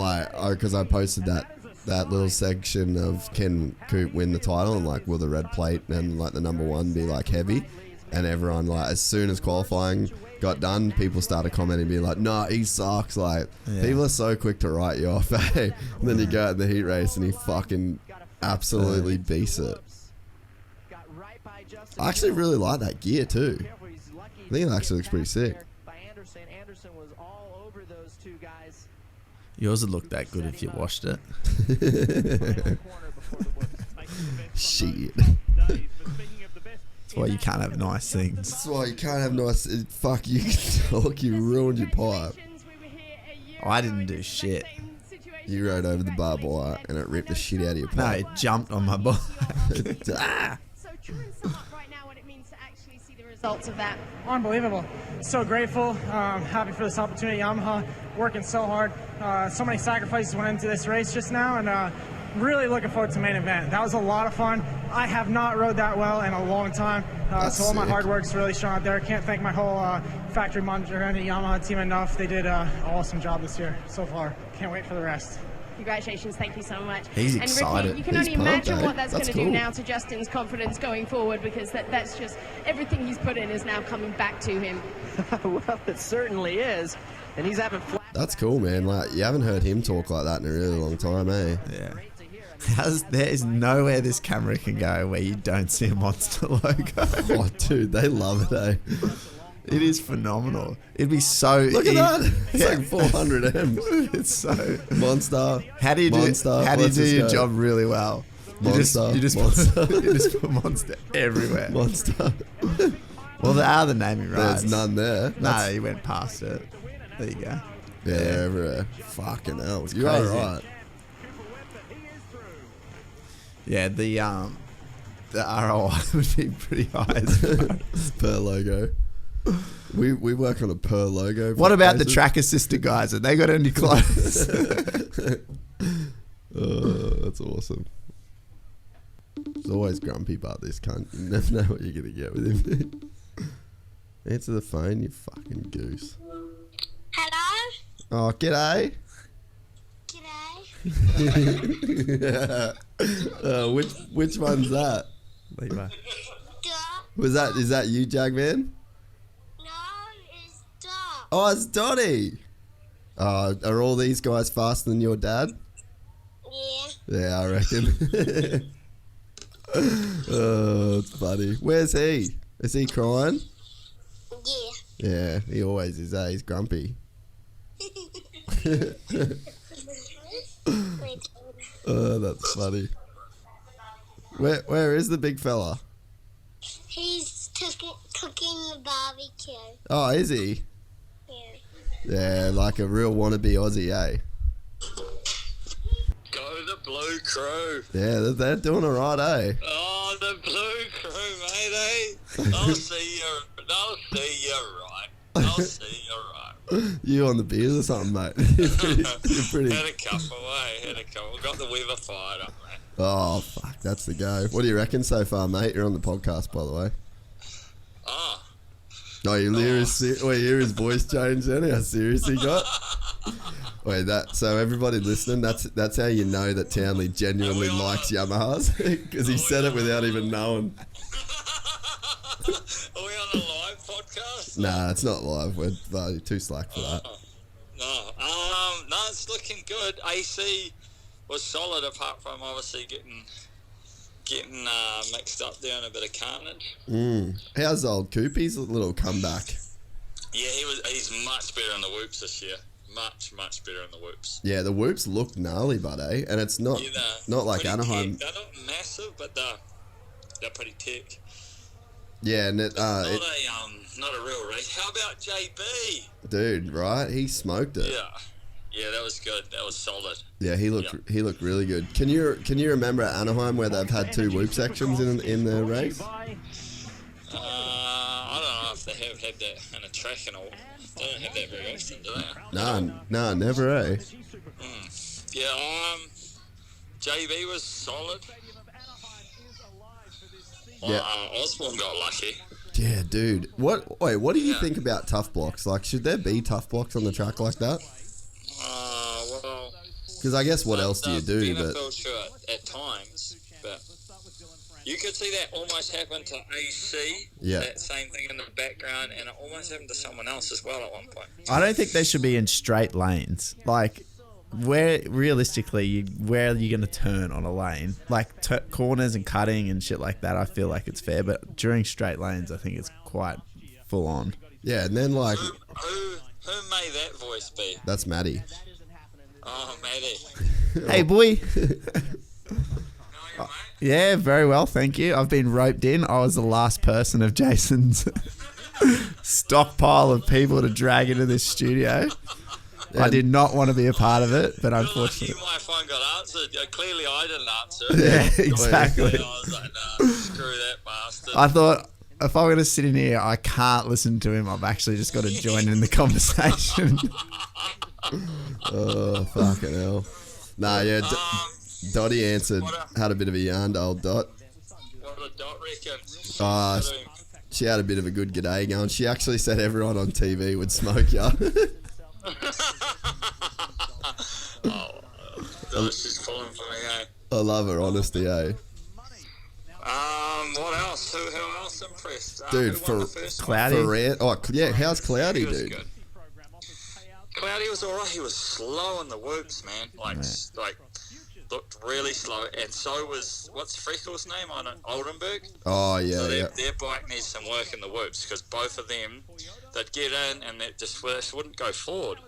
because I posted that that little section of can Coop win the title and like will the red plate and like the number one be like heavy, and everyone like as soon as qualifying got done, people started commenting being like, nah, he sucks. Like people are so quick to write you off, eh? And then you go out in the heat race and he fucking absolutely beats it. I actually really like that gear too. I think it actually looks pretty sick. Yours would look that good if you washed it. Shit. That's why you can't have nice things. That's why you can't have nice... Fuck, you talk, you ruined your pipe. I didn't do shit. You rode over the barbed wire and it ripped the shit out of your pipe. No, it jumped on my bike. Ah! Results of that. Unbelievable. So grateful, happy for this opportunity. Yamaha working so hard. So many sacrifices went into this race just now, and really looking forward to the main event. That was a lot of fun. I have not rode that well in a long time, so all my hard work's really shown out there. I can't thank my whole factory manager and the Yamaha team enough. They did an awesome job this year so far. Can't wait for the rest. Congratulations, thank you so much. He's and excited. Ricky, you can only imagine what that's going to do now to Justin's confidence going forward, because that's just everything he's put in is now coming back to him. Well, it certainly is, and he's having flat. That's cool, man. Like, you haven't heard him talk like that in a really long time, eh? Yeah. There is nowhere this camera can go where you don't see a Monster logo. Oh, dude, they love it, eh? It is phenomenal. It'd be so... Look at that. It's like 400 M's. It's so... Monster. How do you do your job really well? Monster. You just put Monster everywhere. Monster. Well, there are the naming rights. There's none there. No, he went past it. There you go. Yeah, everywhere. Fucking hell. You are right. Yeah, the ROI would be pretty high per logo. We work on a per logo. What about the track assister guys? Have they got any clothes? That's awesome. He's always grumpy about this cunt. You never know what you're going to get with him. Answer the phone, you fucking goose. Hello? Oh, g'day. G'day. Which one's that? Is that you, Jagman? Oh, it's Donnie. Are all these guys faster than your dad? Yeah. Yeah, I reckon. Oh, it's funny. Where's he? Is he crying? Yeah. Yeah, he always is. He's grumpy. Oh, that's funny. Where is the big fella? He's cooking the barbecue. Oh, is he? Yeah. Yeah, like a real wannabe Aussie, eh? Go the Blue Crew. Yeah, they're doing alright, eh? Oh, the Blue Crew, mate, eh? I'll see you right. I'll see you right. You on the beers or something, mate? You're pretty... Had a couple, eh? Had a couple. Got the weather fired up, mate. Oh, fuck, that's the go. What do you reckon so far, mate? You're on the podcast, by the way. Ah. Oh, you hear his voice change then? How serious he got? Wait, so everybody listening, that's how you know that Townley genuinely likes Yamahas, because he said it without even knowing. Are we on a live podcast? Nah, it's not live. We're too slack for that. No, it's looking good. AC was solid, apart from obviously getting mixed up there in a bit of carnage. How's old Coopy's little comeback? Yeah, he's much better in the whoops this year. Much better in the whoops. Yeah, the whoops look gnarly, bud, eh? And it's not like Anaheim. They're not massive, but they're pretty thick. Yeah, and not a real race. How about JB? Dude, right? He smoked it. Yeah, that was good. That was solid. Yeah, he looked really good. Can you remember at Anaheim where they've had two whoop sections in the race? I don't know if they have had that in a track they don't have that very often, do they? Nah, never, eh? Yeah, JB was solid. Yeah. Osborne got lucky. Yeah, dude. What do you think about tough blocks? Like, should there be tough blocks on the track like that? Well, Because I guess what else do you do? But NFL shirt at times, but you could see that almost happen to AC. Yeah. That same thing in the background, and it almost happened to someone else as well at one point. I don't think they should be in straight lanes. Like, where realistically, where are you going to turn on a lane? Like corners and cutting and shit like that, I feel like it's fair. But during straight lanes, I think it's quite full on. Yeah, and then like... Who may that voice be? That's Matty. Oh, Matty. Hey, boy. Yeah, very well, thank you. I've been roped in. I was the last person of Jason's stockpile of people to drag into this studio. I did not want to be a part of it, but unfortunately... My phone got answered. Clearly, I didn't answer it. Yeah, exactly. I was like, nah, screw that bastard. I thought, if I'm going to sit in here, I can't listen to him. I've actually just got to join in the conversation. Oh, fucking hell. Nah, yeah, Dottie answered, had a bit of a yarn to old Dot. What did Dot reckon? She had a bit of a good g'day going. She actually said everyone on TV would smoke ya. She's falling for me, eh? I love her honesty, eh? What else? Who else impressed? Dude, for Cloudy. Yeah, how's Cloudy, dude? Good. Cloudy was alright. He was slow in the whoops, man. Like looked really slow. And so was, what's Freckles' name on it? Oldenburg? Oh, yeah, so yeah. Their bike needs some work in the whoops because both of them, they'd get in and they just wouldn't go forward.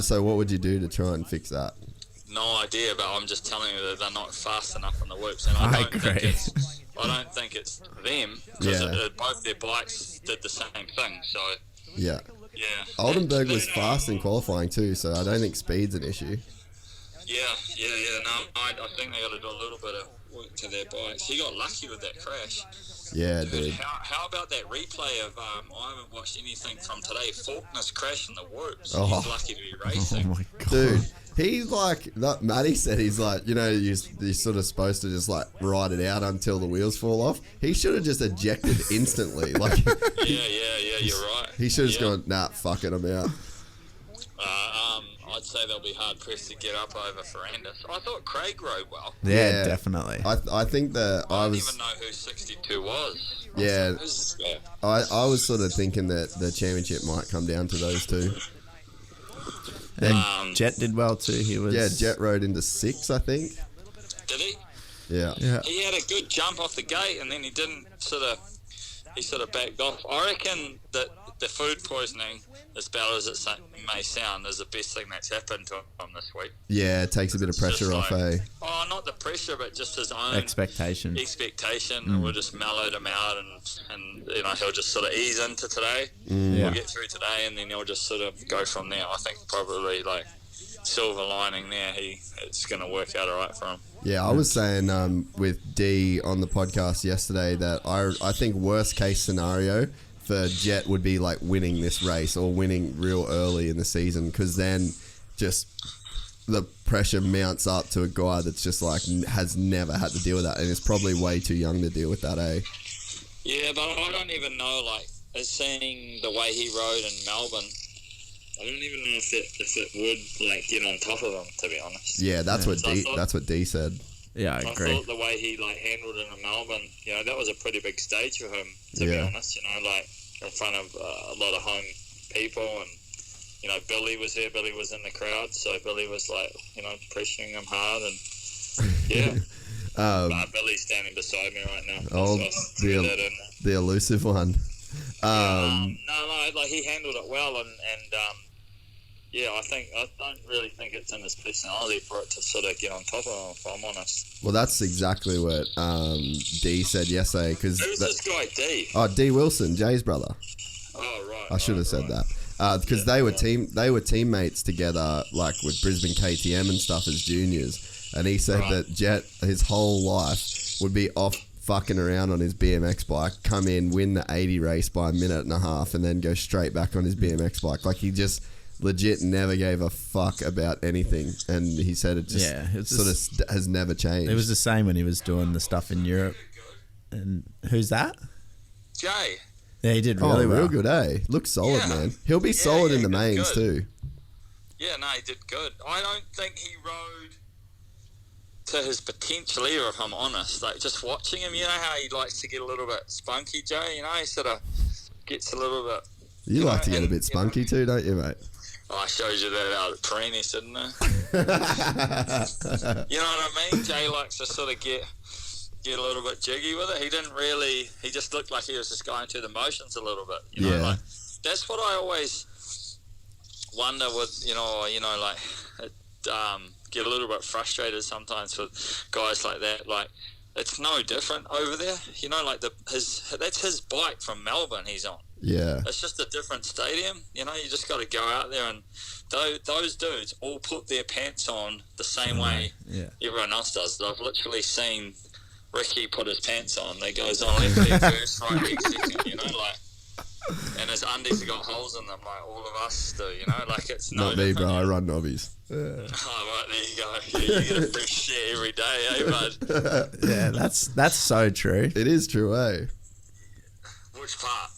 So what would you do to try and fix that? No idea, but I'm just telling you that they're not fast enough on the whoops, and I don't think it's them because both their bikes did the same thing. So yeah. Oldenburg was fast in qualifying too, so I don't think speed's an issue. Yeah. No, I think they got to do a little bit of work to their bikes. He got lucky with that crash. Yeah, dude. How about that replay of I haven't watched anything from today. Faulkner's crash in the whoops. Oh. He's lucky to be racing. Oh my god, dude. He's like, Matty said he's like, you're sort of supposed to just like ride it out until the wheels fall off. He should have just ejected instantly. Like, yeah, you're right. He should have just gone, nah, fuck it, I'm out. I'd say they'll be hard pressed to get up over Ferrandis. I thought Craig rode well. Yeah, definitely. I think that I didn't even know who 62 was. Yeah, I was sort of thinking that the championship might come down to those two. And Jet did well too. Jet rode into 6, I think. Did he? Yeah. He had a good jump off the gate, and then he sort of backed off. I reckon that the food poisoning, as bad as it may sound, is the best thing that's happened to him this week. Yeah, it takes a bit of pressure off, eh? Oh, not the pressure, but just his own expectation. And we'll just mellowed him out, and he'll just sort of ease into today. We'll get through today, and then he'll just sort of go from there. I think probably like silver lining there, it's going to work out all right for him. Yeah, I was saying with D on the podcast yesterday that I think worst case scenario for Jet would be like winning this race or winning real early in the season, because then just the pressure mounts up to a guy that's just like has never had to deal with that, and is probably way too young to deal with that, eh? Yeah, but I don't even know, like, seeing the way he rode in Melbourne, I don't even know if it would like get on top of him, to be honest. Yeah, that's what D said. Yeah, I agree. I thought the way he like handled it in Melbourne, that was a pretty big stage for him, to be honest. Like in front of a lot of home people, and Billy was there. Billy was in the crowd, so Billy was like pressuring him hard, and Billy's standing beside me right now. Oh, the elusive one. No, like he handled it well, and I don't really think it's in his personality for it to sort of get on top of him, if I'm honest. Well, that's exactly what D said yesterday. Who's this guy, D? Oh, D Wilson, Jay's brother. Oh, right. I should have said that. Because they were teammates together, like with Brisbane KTM and stuff as juniors. And he said that Jet, his whole life, would be off fucking around on his BMX bike, come in, win the 80 race by a minute and a half, and then go straight back on his BMX bike. Like, he just legit never gave a fuck about anything, and he said it just has never changed. It was the same when he was doing the stuff in Europe. And who's that? Jay. Yeah, he did really well. Real good, eh? Looks solid, man. He'll be solid in the mains too. Yeah, no, he did good. I don't think he rode to his potential either, if I'm honest. Like, just watching him, you know how he likes to get a little bit spunky, Jay? You know, he sort of gets a little bit... You like to get a bit spunky too, don't you, mate? Oh, I showed you that out at Perennis, didn't I? You know what I mean? Jay likes to sort of get a little bit jiggy with it. He didn't really... He just looked like he was just going through the motions a little bit. You know, like, that's what I always wonder with, you know, like... get a little bit frustrated sometimes with guys like that. Like, it's no different over there. You know, like that's his bike from Melbourne he's on. Yeah. It's just a different stadium. You know, you just got to go out there, and those dudes all put their pants on the same way everyone else does. I've literally seen Ricky put his pants on. They goes on left leg first, right leg second, you know, like, and his undies have got holes in them like all of us do, you know, like it's no Not me, bro. I run nobbies. Oh, right, there you go. Yeah, you get a fresh shit every day, eh, bud? Yeah, that's so true. It is true, eh? Which part?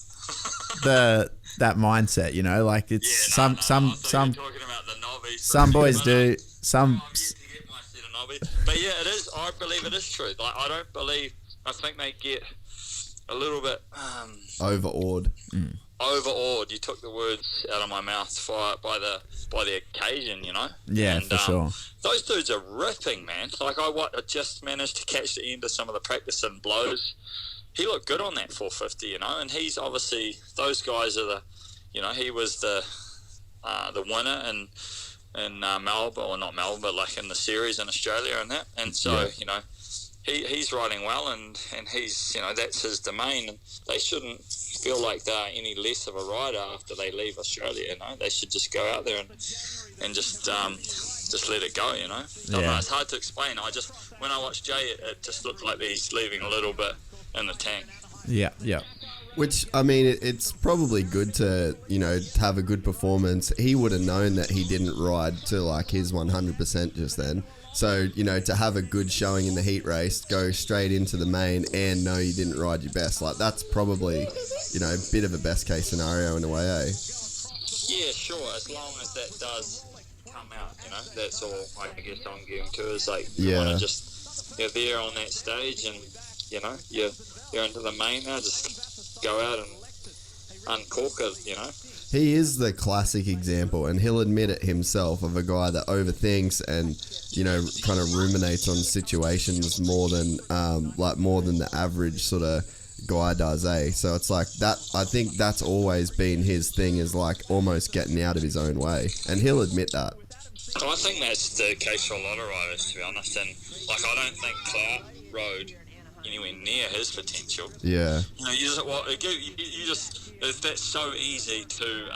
that mindset, you know, like it's some talking about the nobbies. Some boys do some. But yeah, it is. I believe it is true. Like, I think they get a little bit overawed. Overawed. You took the words out of my mouth by the occasion, you know. Yeah, for sure. Those dudes are ripping, man. Like, I just managed to catch the end of some of the practice and blows. He looked good on that 450, you know, and he's obviously, those guys are the, you know, he was the winner in Melbourne, or not Melbourne, but like in the series in Australia and that, and so you know. He's riding well, and he's, you know, that's his domain, and they shouldn't feel like they're any less of a rider after they leave Australia, you know. They should just go out there and just let it go, you know. I don't know, it's hard to explain. When I watch Jay, it just looked like he's leaving a little bit in the tank. Yeah. Which, I mean, it's probably good to, you know, have a good performance. He would have known that he didn't ride to like his 100% just then. So, you know, to have a good showing in the heat race, go straight into the main and know you didn't ride your best, like, that's probably, you know, a bit of a best case scenario in a way, eh? Yeah, sure, as long as that does come out, you know, that's all I guess I'm getting to, is like, you want to just, you're there on that stage and, you know, you're into the main now, just go out and uncork it, you know. He is the classic example, and he'll admit it himself, of a guy that overthinks and, you know, kind of ruminates on situations more than the average sort of guy does, eh? So it's like that. I think that's always been his thing, is like almost getting out of his own way, and he'll admit that. Well, I think that's the case for a lot of riders, to be honest. And like, I don't think Clout rode anywhere near his potential. Yeah. You know, you just that's so easy to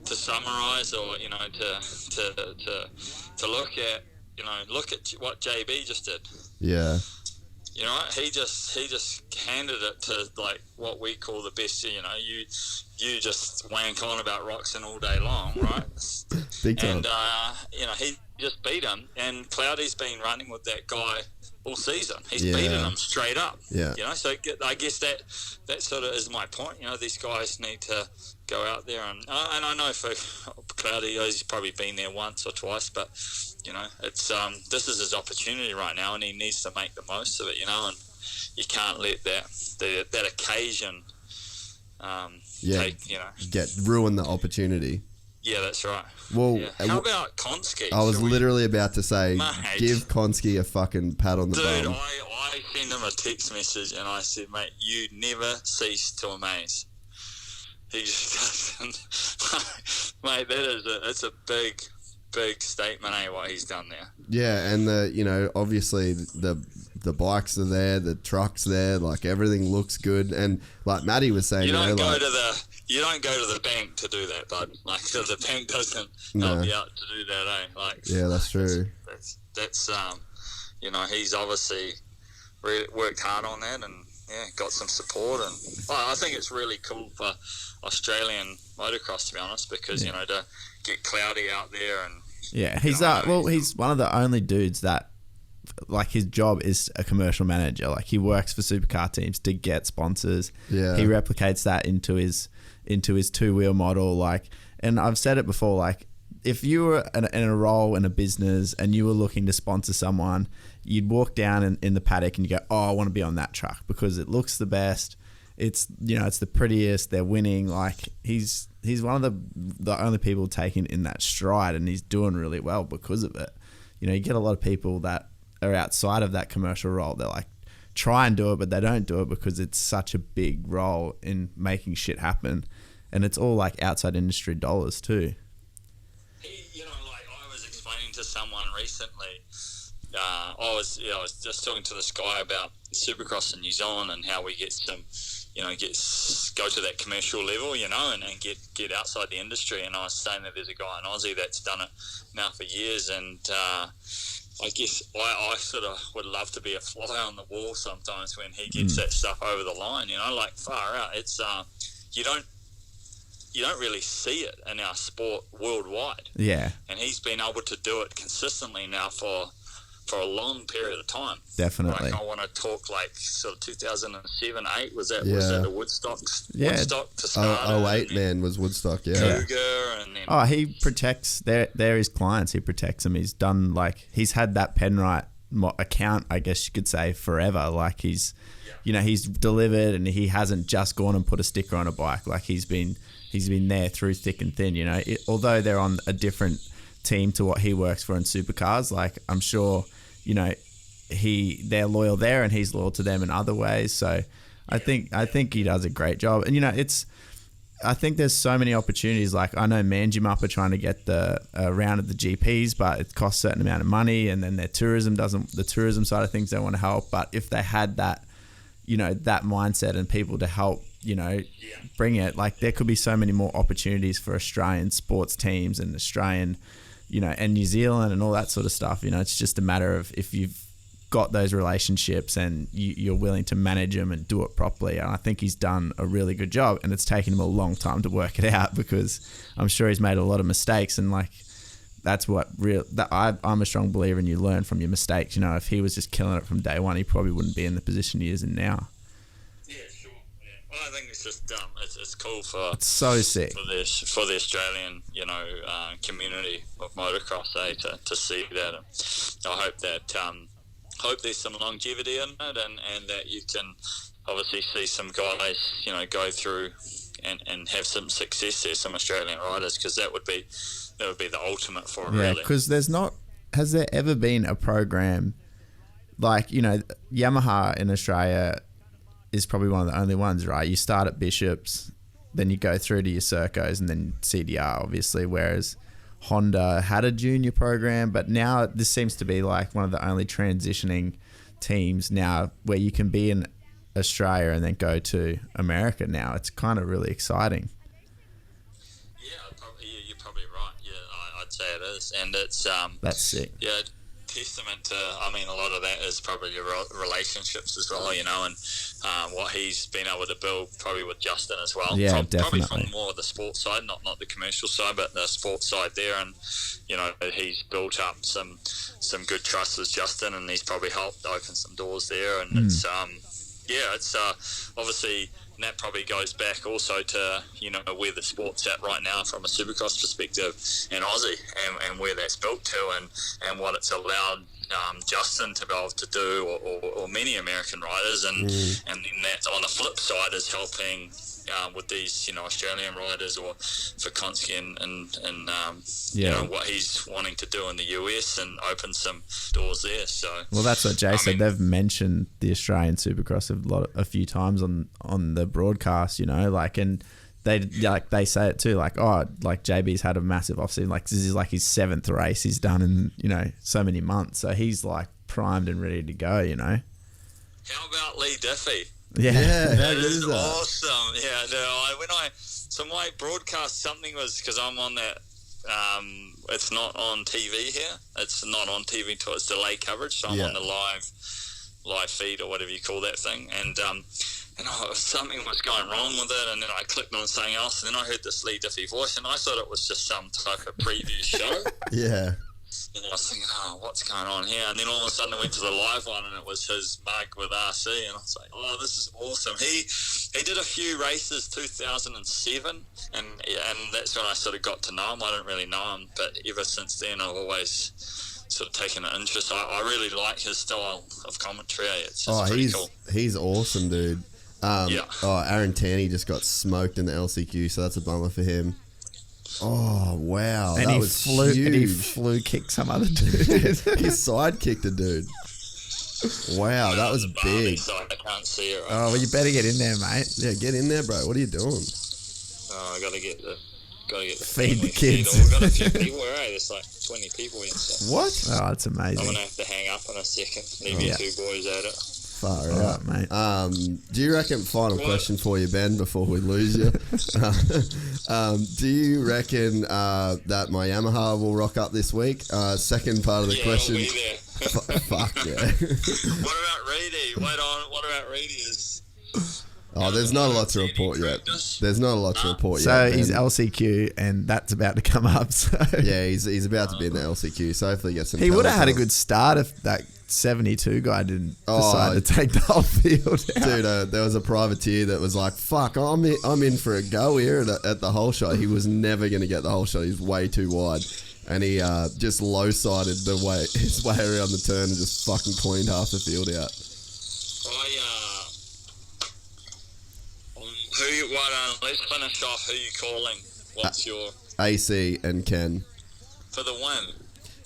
summarize, or, you know, to look at, you know, look at what JB just did. Yeah. You know, he just handed it to like what we call the best. You know, you just wank on about Roxon all day long, right? Big time. And you know, he just beat him. And Cloudy's been running with that guy all season. He's beaten him straight up. Yeah. You know, so I guess that sort of is my point. You know, these guys need to go out there and I know for Cloudy, he's probably been there once or twice, but you know, it's this is his opportunity right now, and he needs to make the most of it. You know, and you can't let that occasion ruin the opportunity. Yeah, that's right. Well, how about Konski? I was literally about to say, give Konski a fucking pat on the bum. Dude, I sent him a text message and I said, mate, you never cease to amaze. He just doesn't. Mate, it's a big statement, what he's done there. Yeah, and obviously the bikes are there, the truck's there, like everything looks good, and like Matty was saying, you don't go to the bank to do that, bud. Like, the bank doesn't help you out to do that, eh? Like, yeah, that's true. That's he's obviously really worked hard on that, and got some support, and I think it's really cool for Australian motocross, to be honest, because to get Cloudy out there, and he's he's one of the only dudes that, like, his job is a commercial manager. Like, he works for supercar teams to get sponsors. Yeah, he replicates that into his two-wheel model. Like, and I've said it before, like, if you were in a role in a business and you were looking to sponsor someone, you'd walk down in the paddock and you go, oh, I want to be on that truck because it looks the best. It's, it's the prettiest. They're winning. Like he's one of the only people taking in that stride, and he's doing really well because of it. You get a lot of people that are outside of that commercial role. They're like, try and do it, but they don't do it because it's such a big role in making shit happen. And it's all like outside industry dollars too. I was explaining to someone recently, I was just talking to this guy about Supercross in New Zealand and how we get some, go to that commercial level, and get outside the industry. And I was saying that there's a guy in Aussie that's done it now for years, and I guess I sort of would love to be a fly on the wall sometimes when he gets that stuff over the line, like far out. It's you don't really see it in our sport worldwide. Yeah. And he's been able to do it consistently now for a long period of time. Definitely. Like I want to talk like sort of 2007, 8. Was that the Woodstock? Yeah. Woodstock to start. 08 man was Woodstock. Yeah. Cougar and then. He protects. They're his clients. He protects them. He's done he's had that Penrite account, I guess you could say, forever. Like he's delivered, and he hasn't just gone and put a sticker on a bike. Like he's been there through thick and thin. Although they're on a different team to what he works for in Supercars, like I'm sure, they're loyal there and he's loyal to them in other ways. So I think he does a great job. And I think there's so many opportunities. Like I know Manjimup are trying to get the round of the GPs, but it costs a certain amount of money, and then the tourism side of things don't want to help. But if they had that, that mindset and people to help, bring it, like there could be so many more opportunities for Australian sports teams and Australian, and New Zealand and all that sort of stuff. It's just a matter of if you've got those relationships and you're willing to manage them and do it properly. And I think he's done a really good job, and it's taken him a long time to work it out because I'm sure he's made a lot of mistakes, and that's what I'm a strong believer in. You learn from your mistakes. If he was just killing it from day one, he probably wouldn't be in the position he is in now. Yeah, sure. Yeah. Well, I think it's just it's cool for it's so sick for the Australian community of motocross to see that. And I hope that there's some longevity in it, and that you can obviously see some guys go through and have some success there, some Australian riders, because that would be the ultimate for it. Yeah, really. because has there ever been a program like Yamaha in Australia is probably one of the only ones, right? You start at Bishops, then you go through to your Circos, and then CDR, obviously, whereas Honda had a junior program, but now this seems to be like one of the only transitioning teams now where you can be in Australia and then go to America now. It's kind of really exciting. Yeah, you're probably right. Yeah, I'd say it is. And it's... that's sick. Yeah, testament to, a lot of that is probably your relationships as well, and what he's been able to build probably with Justin as well. Yeah, definitely. Probably from more of the sports side, not the commercial side, but the sports side there. And, he's built up some good trust with Justin, and he's probably helped open some doors there. And it's obviously... And that probably goes back also to, where the sport's at right now from a Supercross perspective in Aussie, and where that's built to, and what it's allowed Justin to be able to do, or many American riders, and then that on the flip side is helping with these Australian riders, or for Konski and what he's wanting to do in the US and open some doors there. So well, that's what Jay said. They've mentioned the Australian Supercross a few times on the broadcast, and they say it too, JB's had a massive offseason. This is like his 7th race he's done in so many months, so he's primed and ready to go. How about Lee Diffie? Yeah, that is awesome. Yeah, so my broadcast, something was, because I'm on that, it's not on TV here. It's not on TV until it's delay coverage, so I'm on the live feed, or whatever you call that thing, and something was going wrong with it, and then I clicked on something else, and then I heard this Lee Diffie voice, and I thought it was just some type of preview show. Yeah. And I was thinking, what's going on here? And then all of a sudden I went to the live one and it was his mug with RC, and I was like, oh, this is awesome. He did a few races 2007, and that's when I sort of got to know him. I didn't really know him, but ever since then I've always sort of taken an interest. I really like his style of commentary. It's pretty cool. He's awesome, dude. Aaron Taney just got smoked in the LCQ, so that's a bummer for him. Oh, wow. And that was huge. And he flew kicked some other dude. He side kicked a dude. Wow, that was big. I can't see it. Right? Oh, well, you better get in there, mate. Yeah, get in there, bro. What are you doing? Oh, I gotta get the feed the kids. We've got a few people. There's like 20 people in. So what? Oh, that's amazing. I'm gonna have to hang up in a second. Leave you two boys at it. Far out, mate. Do you reckon, final question for you, Ben, before we lose you. Do you reckon that my Yamaha will rock up this week? Second part of the question. I'll be there. Fuck yeah. What about Reedy? What about Reedy? There's not a lot to report yet. There's not a lot to report yet. So he's LCQ, and that's about to come up. So yeah, he's about to be in the LCQ. So hopefully he gets some. He would have had a good start if that 72 guy didn't decide to take the whole field out. Dude, there was a privateer that was like, "Fuck, I'm in for a go here at the whole shot." He was never going to get the whole shot. He's way too wide, and he just low-sided his way around the turn and just fucking cleaned half the field out. Let's finish off. Who you calling? What's your AC and Ken for the win?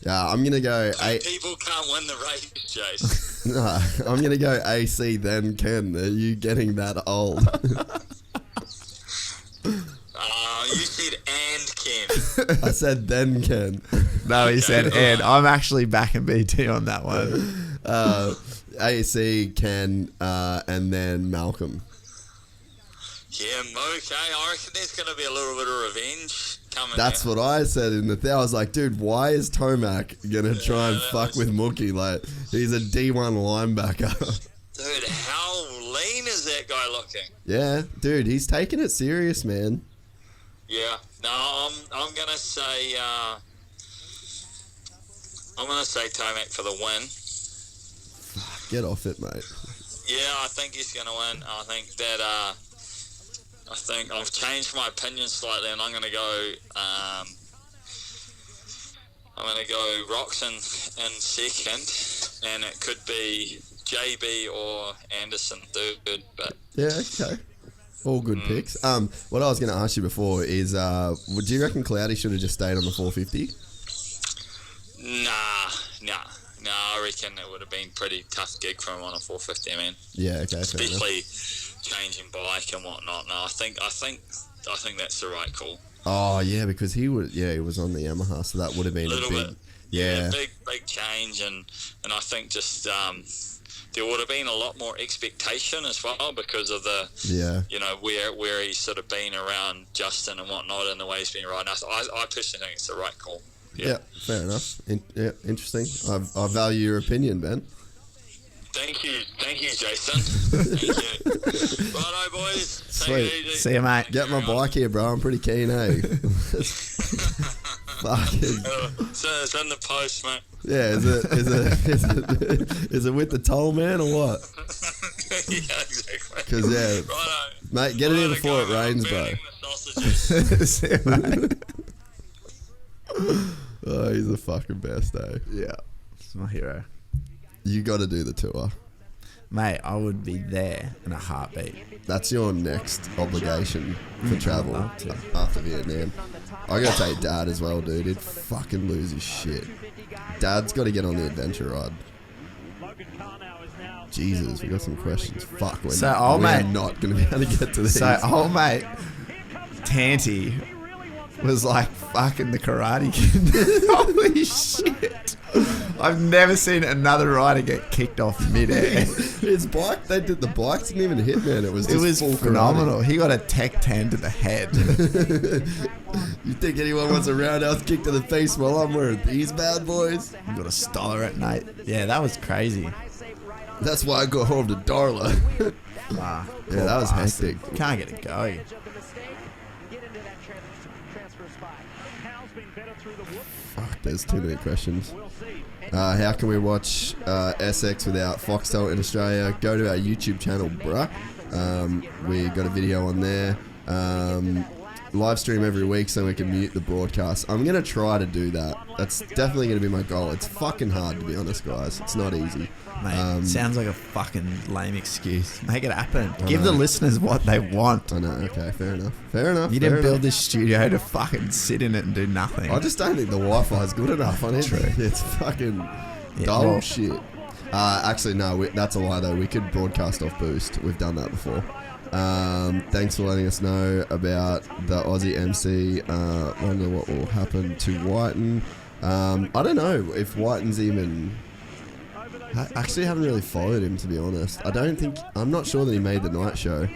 Yeah, I'm gonna go. People can't win the race, Jason. No, I'm gonna go AC then Ken. Are you getting that old? You said and Ken. I said then Ken. No, he said and. I'm actually backing BT on that one. AC, Ken, and then Malcolm. Yeah, okay. I reckon there's going to be a little bit of revenge coming. That's what I said in the thing. I was like, dude, why is Tomac going to try and fuck with Mookie? Like, he's a D1 linebacker. Dude, how lean is that guy looking? Yeah, dude, he's taking it serious, man. Yeah. No, I'm going to say Tomac for the win. Get off it, mate. Yeah, I think he's going to win. I think that I think I've changed my opinion slightly, and I'm going to go. I'm going to go Roxon in second, and it could be JB or Anderson third. But yeah, okay, all good picks. What I was going to ask you before is, would you reckon Cloudy should have just stayed on the 450? Nah. I reckon it would have been pretty tough gig for him on a 450. I mean, yeah, okay, especially changing bike and whatnot. No, I think that's the right call. Oh yeah, because he was on the Yamaha, so that would have been a big, big change, and I think just there would have been a lot more expectation as well because of the where he's sort of been around Justin and whatnot and the way he's been riding. I personally think it's the right call. Yeah, fair enough. Interesting. I value your opinion, Ben. Thank you, Jason. Thank you. Righto, boys. Sweet. Take it easy. See you, mate. Get my bike here, bro. I'm pretty keen, eh? Fucking. So it's in the post, mate. Yeah, is it with the toll man or what? Yeah, exactly. Because Righto. Mate, get it in before it rains, bro. See you, mate. Oh, he's the fucking best, eh? Yeah, he's my hero. You got to do the tour. Mate, I would be there in a heartbeat. That's your next obligation for travel after Vietnam. I got to take Dad as well, dude. He'd fucking lose his shit. Dad's got to get on the adventure ride. Jesus, we got some questions. Fuck, we're not going to be able to get to this. So, old mate, Tanty was like fucking the Karate Kid. Holy shit. I've never seen another rider get kicked off midair. His bike, the bike didn't even hit, man. It was full phenomenal. karate. He got a Tech 10 to the head. You think anyone wants a roundhouse kick to the face while I'm wearing these bad boys? You got a stoller at night. Yeah, that was crazy. That's why I go home to Darla. Yeah, that was hectic. Can't get it going. Fuck, there's too many questions. How can we watch SX without Foxtel in Australia? Go to our YouTube channel, bruh. We got a video on there. Live stream every week so we can mute the broadcast. I'm going to try to do that. That's definitely going to be my goal. It's fucking hard, to be honest, guys. It's not easy. Mate, sounds like a fucking lame excuse. Make it happen. Give the listeners what they want. I know. Okay, fair enough. Fair enough. You didn't build this studio to fucking sit in it and do nothing. I just don't think the Wi-Fi is good enough on it. It's fucking dull shit. Actually, no, that's a lie, though. We could broadcast off Boost. We've done that before. Thanks for letting us know about the Aussie MC. Wonder what will happen to Whiten. I don't know if Whiten's even... I actually haven't really followed him, to be honest. I'm not sure that he made the night show.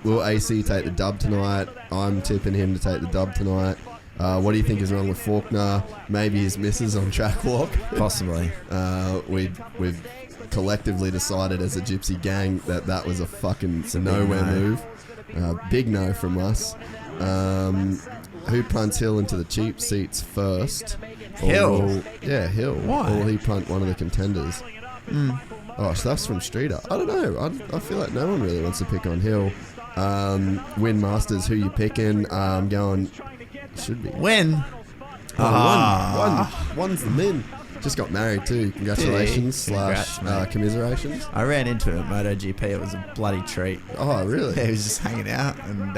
Will AC take the dub tonight? I'm tipping him to take the dub tonight. What do you think is wrong with Faulkner? Maybe his misses on track walk. Possibly. We've collectively decided as a Gypsy gang that was a fucking nowhere move. Big no from us. Who punts Hill into the cheap seats first? Hill? Hill. Why? Or will he punt one of the contenders? Oh, so that's from Streeter. I don't know. I feel like no one really wants to pick on Hill. Win Masters, who you picking? Going... Should be. When? One's the min. Just got married tw. Congratulations. Congrats, Commiserations. I ran into him at MotoGP. It was a bloody treat. Oh, really? Yeah, he was just hanging out and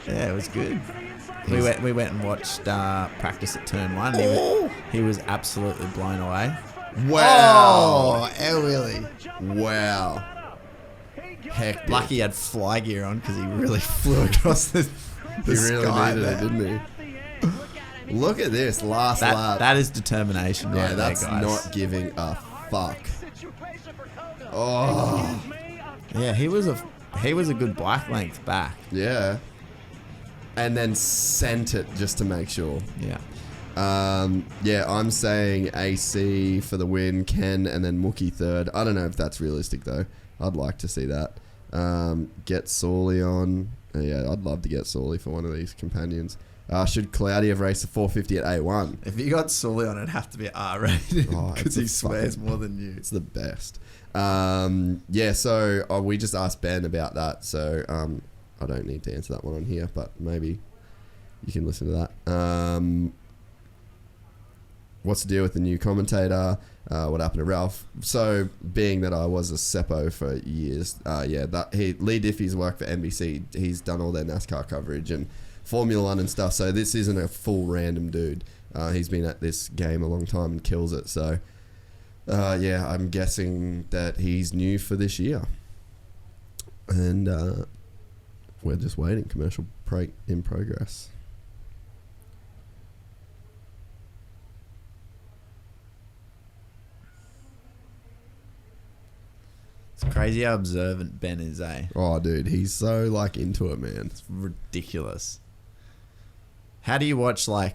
it was good. We went and watched practice at turn 1. He was absolutely blown away. Wow. Oh, really? Wow. Heck, lucky he had fly gear on because he really flew across the He really sky needed it, didn't he? Look at this lap. That is determination, right? Yeah, that's there, guys. not giving a fuck. Oh, yeah, he was a good bike length back. Yeah, and then sent it just to make sure. Yeah. I'm saying AC for the win, Ken, and then Mookie third. I don't know if that's realistic though. I'd like to see that. Get Sawley on. Yeah, I'd love to get Sawley for one of these companions. Should Cloudy have raced a 450 at A1? If you got Sully on, it'd have to be R rated because he swears more than you. It's the best. So we just asked Ben about that, so I don't need to answer that one on here, but maybe you can listen to that. What's the deal with the new commentator? What happened to Ralph? So, being that I was a Seppo for years, Lee Diffie's worked for NBC. He's done all their NASCAR coverage and Formula 1 and stuff, so this isn't a full random dude. He's been at this game a long time and kills it, so I'm guessing that he's new for this year. And we're just waiting. Commercial break in progress. It's crazy how observant Ben is, eh? Oh, dude, he's so, into it, man. It's ridiculous. How do you watch, 4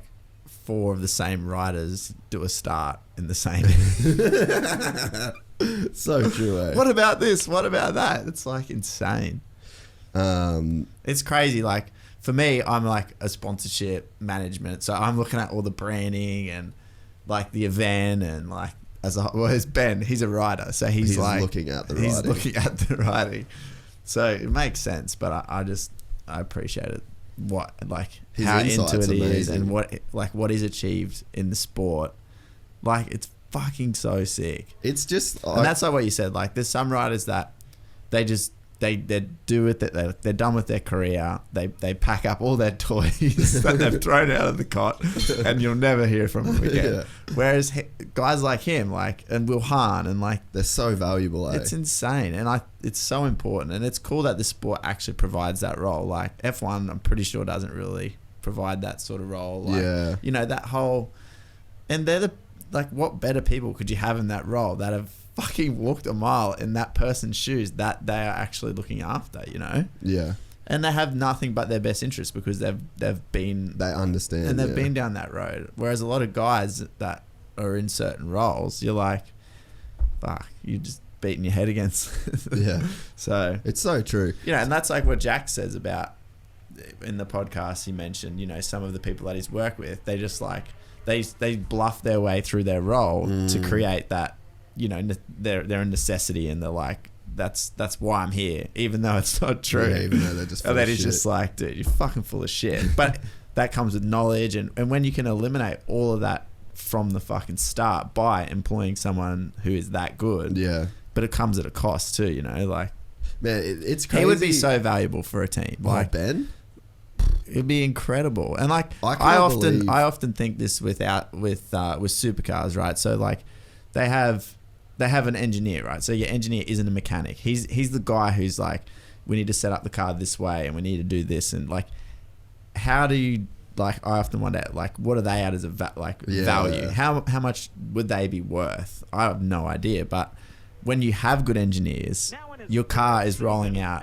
of the same riders do a start in the same... So true, eh? What about this? What about that? It's, insane. It's crazy. For me, I'm, a sponsorship management. So I'm looking at all the branding and, the event and, whereas Ben, he's a rider, so he's looking at the riding. He's looking at the riding, so it makes sense. But I appreciate it. What His how into it he is, amazing. and what he's achieved in the sport. It's fucking so sick. It's just, and that's what you said. There's some riders that they just they do it. That they're done with their career. They pack up all their toys that they've thrown out of the cot, and you'll never hear from them again. Yeah. Whereas guys like him, and Will Hahn, and they're so valuable. It's insane, and it's so important, and it's cool that the sport actually provides that role. F1, I'm pretty sure doesn't really provide that sort of role. That whole, and they're the what better people could you have in that role that have fucking walked a mile in that person's shoes that they are actually looking after, Yeah. And they have nothing but their best interests because they understand and they've been down that road. Whereas a lot of guys that are in certain roles, you're fuck, you're just beating your head against. Yeah. So it's so true. And that's what Jack says about in the podcast he mentioned, you know, some of the people that he's worked with, they just like they bluff their way through their role to create that, you know, they're a necessity, and they're like, that's why I'm here, even though it's not true. Yeah, even though they're just full and then of he's shit. just like, dude, you're fucking full of shit. But that comes with knowledge, and when you can eliminate all of that from the fucking start by employing someone who is that good. Yeah. But it comes at a cost too, you know, like, man, it's crazy. He would be so valuable for a team. Like Ben? It'd be incredible. And like I often think this with supercars, right? So like they have an engineer, right? So your engineer isn't a mechanic. He's the guy who's like, we need to set up the car this way and we need to do this, and like, how do you, like, I often wonder, like, what are they at as a value? How much would they be worth? I have no idea. But when you have good engineers, your car is rolling out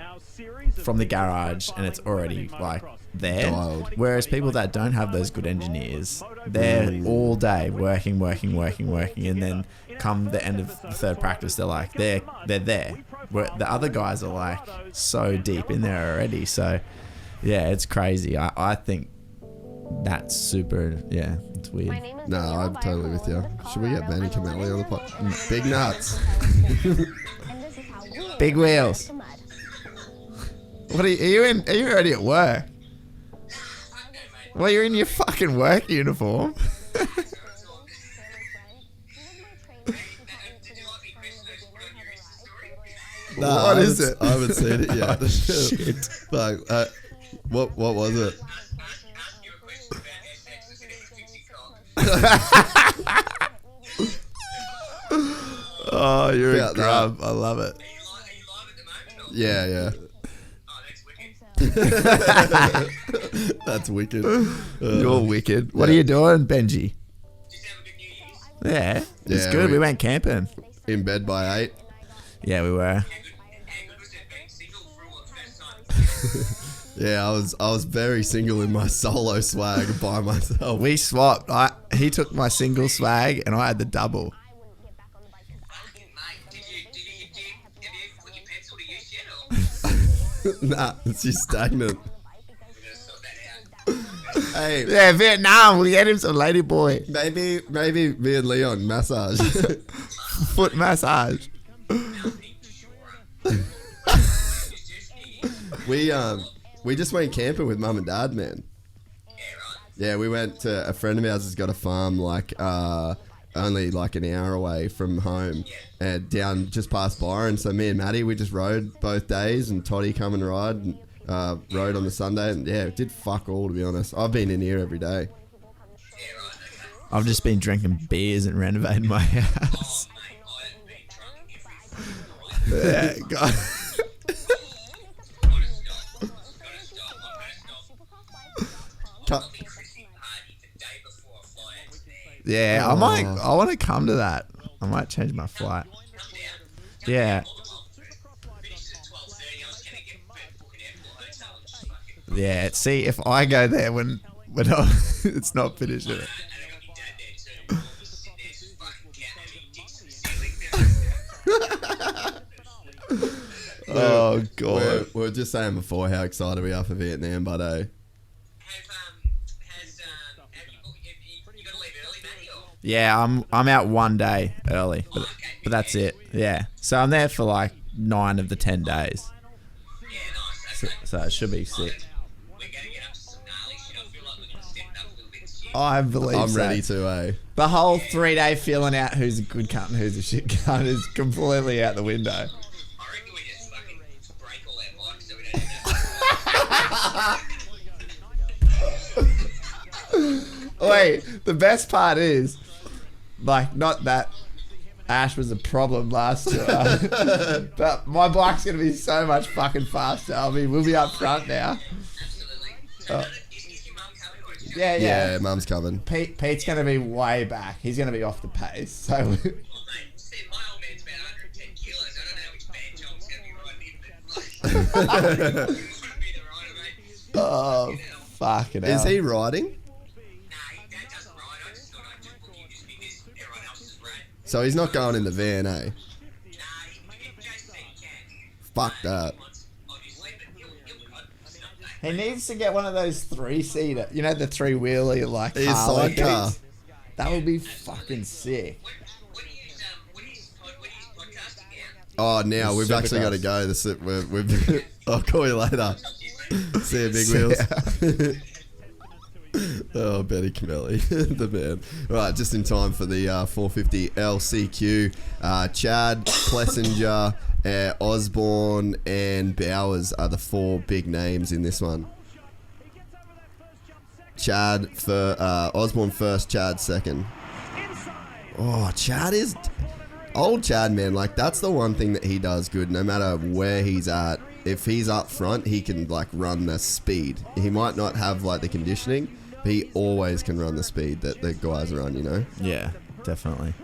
from the garage and it's already like there. Dialed. Whereas people that don't have those good engineers, they're all day working, and then come the end of the third practice, they're like, they're there. Where the other guys are like so deep in there already. So yeah, it's crazy. I think that's super. Yeah, it's weird. No, I'm totally with you. Should we get Matty Macalpine on the pod? Big nuts. Big wheels. What are you in? Are you already at work? Well, you're in your fucking work uniform. No, what is it? I haven't seen it yet. Shit. Fuck. What was it? Oh, you're About a grub. I love it. Yeah. That's wicked. You're wicked. What are you doing, Benji? Yeah, it's good. We went camping. In bed by 8. Yeah, we were. Yeah, I was very single in my solo swag by myself. We swapped. He took my single swag and I had the double. Nah, it's just stagnant. Hey, yeah, Vietnam. We get him some lady boy. Maybe me and Leon massage. Foot massage. We just went camping with mum and dad, man. Yeah, we went to a friend of ours has got a farm like only like an hour away from home, and down just past Byron. So me and Matty, we just rode both days, and Toddy come and ride, and rode on the Sunday, and yeah, it did fuck all, to be honest. I've been in here every day. I've just been drinking beers and renovating my house. Yeah, God. Yeah, I want to come to that. I might change my flight. Yeah. Yeah, see, if I go there when it's not finished. Oh, God. We were just saying before how excited we are for Vietnam, but yeah, I'm out one day early, but that's it. Yeah, so I'm there for like 9 of the 10 days. So it should be sick. I believe I'm so. ready to, The whole 3-day filling out who's a good cunt and who's a shit cunt is completely out the window. Wait, the best part is, like, not that Ash was a problem last year, but my bike's going to be so much fucking faster. I mean, we'll be up front now. Yeah. Yeah, Mum's coming. Pete's going to be way back. He's going to be off the pace. So. Oh, fucking hell. Is he riding? So he's not going in the van, eh? Fuck that. He needs to get one of those 3-seater. You know, the 3-wheeler, like, His Harley sidecar. things? That would be fucking sick. Oh, now we've actually got to go. We've I'll call you later. See you, Big Wheels. Oh, Betty Camelli, the man. All right, just in time for the 450 LCQ. Chad, Plessinger, Osborne, and Bowers are the 4 big names in this one. Chad for Osborne first, Chad second. Oh, Chad is old Chad, man. Like, that's the one thing that he does good. No matter where he's at, if he's up front, he can like run the speed. He might not have like the conditioning, but he always can run the speed that the guys run. You know? Yeah, definitely.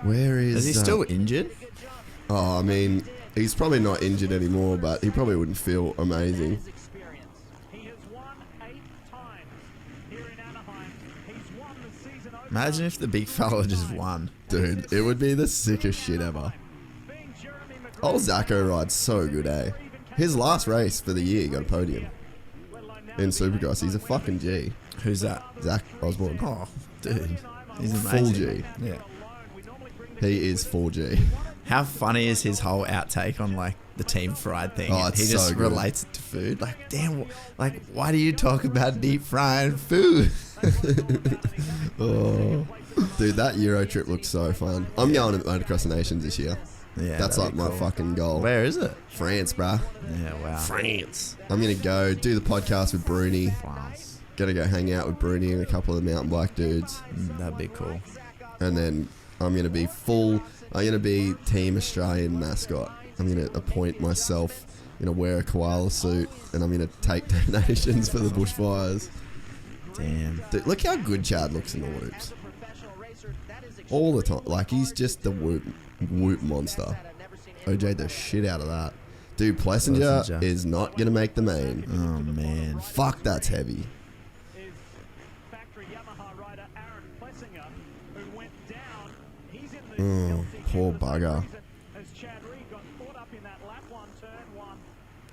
Where is he still injured? Oh, I mean, he's probably not injured anymore, but he probably wouldn't feel amazing. Imagine if the big fella just won. Dude, it would be the sickest shit ever. Old Zacho rides so good, eh? His last race for the year, he got a podium. In Supercross, he's a fucking G. Who's that? Zach Osborne. Oh, dude. He's amazing. Full G. Yeah. He is full G. How funny is his whole outtake on, like, the team fried thing? Oh, it's he just so good. relates it to food. Like, damn, like, why do you talk about deep frying food? Oh, dude, that Euro trip looks so fun. I'm going to Motocross the Nations this year. Yeah, that's like my fucking goal. Where is it? France, bruh. Yeah, wow. France. I'm gonna go do the podcast with Bruni. France. Gonna go hang out with Bruni and a couple of the mountain bike dudes. That'd be cool. And then I'm gonna be Team Australian mascot. I'm gonna appoint myself. I'm gonna wear a koala suit and I'm gonna take donations for the bushfires. Damn. Dude, look how good Chad looks in the whoops. All the time. Like, he's just the whoop monster. OJ the shit out of that. Dude, Plessinger is not going to make the main. Oh, man. Fuck, that's heavy. Oh, poor bugger.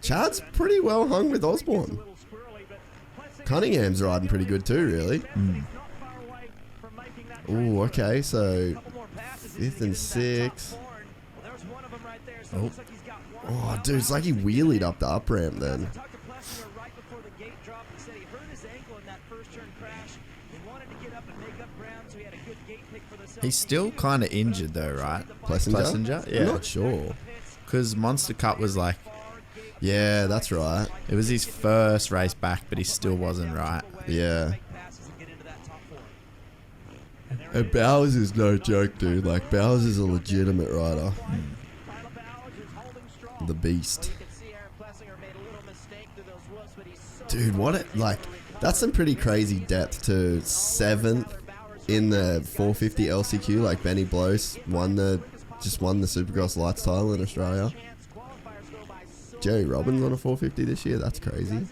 Chad's pretty well hung with Osborne. Cunningham's riding pretty good too, really. Oh, okay, so 5th and 6th. Oh, dude, it's like he wheelied up the up ramp then. He's still kind of injured though, right? Plessinger? Yeah. I'm not sure. Because Monster Cup was like... Yeah, that's right. It was his first race back, but he still wasn't right. Yeah. And Bowers is no joke, dude. Like, Bowers is a legitimate rider. The beast. Dude, that's some pretty crazy depth to 7th in the 450 LCQ. Like, Benny Blows won the Supercross Lights title in Australia. Jerry Robbins on a 450 this year. That's crazy.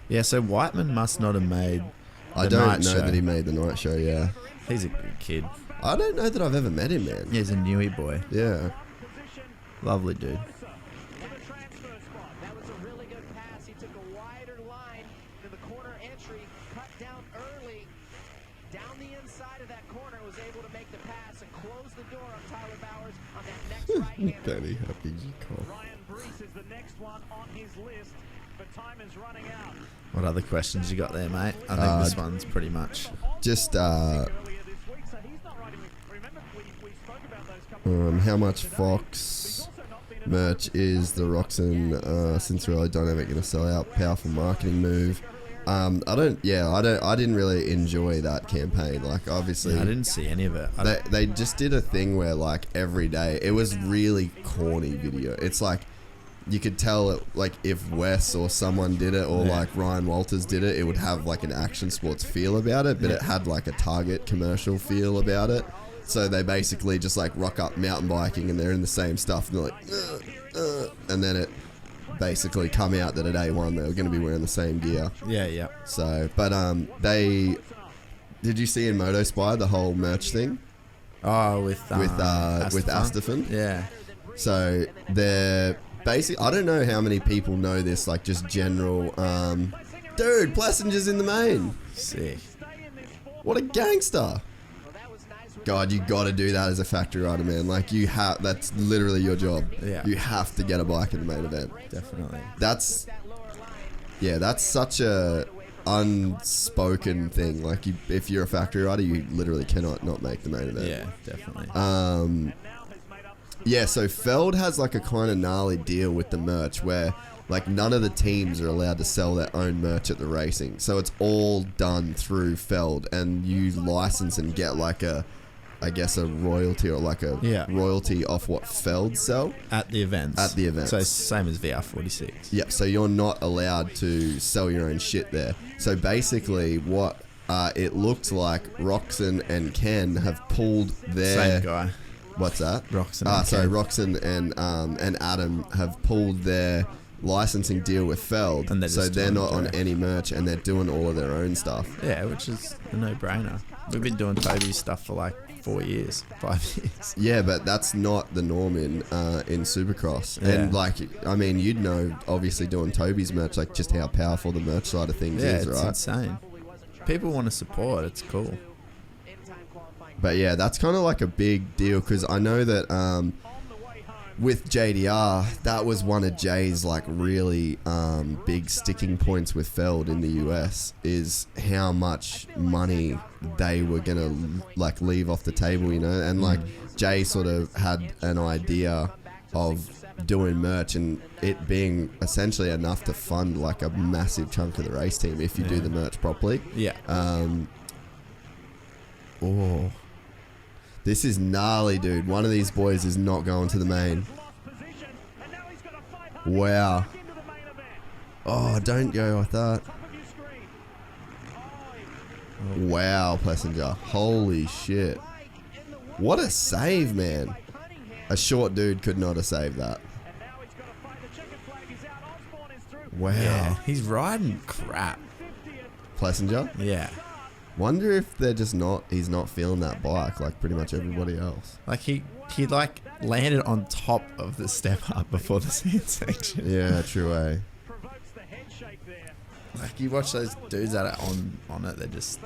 Yeah, so Whiteman must not have made I don't know that he made the night show, yeah. He's a good kid. I don't know that I've ever met him, man. He's a newie boy. Yeah. Lovely dude. Danny Happy call. What other questions you got there, mate? I think this one's pretty much just how much Fox merch is the Roxon Cincerelli Dynamic going to sell out? Powerful marketing move. I didn't really enjoy that campaign. Like, obviously, I didn't see any of it. They just did a thing where, like, every day it was really corny video. It's like you could tell it, like, if Wes or someone did it, or like Ryan Walters did it, it would have like an action sports feel about it, but it had like a Target commercial feel about it. So they basically just like rock up mountain biking and they're in the same stuff and they're like, and then it basically come out that at A1 they were going to be wearing the same gear. Yeah. So, but did you see in Moto Spy the whole merch thing? Oh, with Astafin. Yeah. So they're basically, I don't know how many people know this, like just general. Dude, Plessinger's in the main. Sick. What a gangster. God, you got to do that as a factory rider, man. Like that's literally your job. Yeah. You have to get a bike in the main event. Definitely. That's such a unspoken thing. Like if you're a factory rider, you literally cannot not make the main event. Yeah, definitely. Yeah, so Feld has like a kind of gnarly deal with the merch where like none of the teams are allowed to sell their own merch at the racing. So it's all done through Feld, and you license and get like a royalty or like a royalty off what Feld sell at the events. So it's same as VR46. Yeah, so you're not allowed to sell your own shit there. So basically what it looks like Roxon and Ken have pulled their... Same guy. What's that? Roxon and Adam have pulled their licensing deal with Feld, and they're not on any merch, and they're doing all of their own stuff. Yeah, which is a no-brainer. We've been doing Toby's stuff for like 5 years. Yeah, but that's not the norm in Supercross. Yeah. And like, I mean, you'd know, obviously doing Toby's merch, like just how powerful the merch side of things is, right? Yeah, it's insane. People want to support. It's cool. But yeah, that's kind of like a big deal, because I know that with JDR, that was one of Jay's like really big sticking points with Feld in the US, is how much money they were gonna like leave off the table, you know. And like Jay sort of had an idea of doing merch and it being essentially enough to fund like a massive chunk of the race team if you do the merch properly. Yeah. This is gnarly, dude. One of these boys is not going to the main. Wow. Oh, don't go like that. Wow, Plessinger. Holy shit. What a save, man. A short dude could not have saved that. Wow. Yeah, he's riding crap. Plessinger? Yeah. Wonder if they're just he's not feeling that bike like pretty much everybody else. Like he like landed on top of the step up before the sand section. Yeah, true, eh? Like you watch those dudes that are on it, they're just...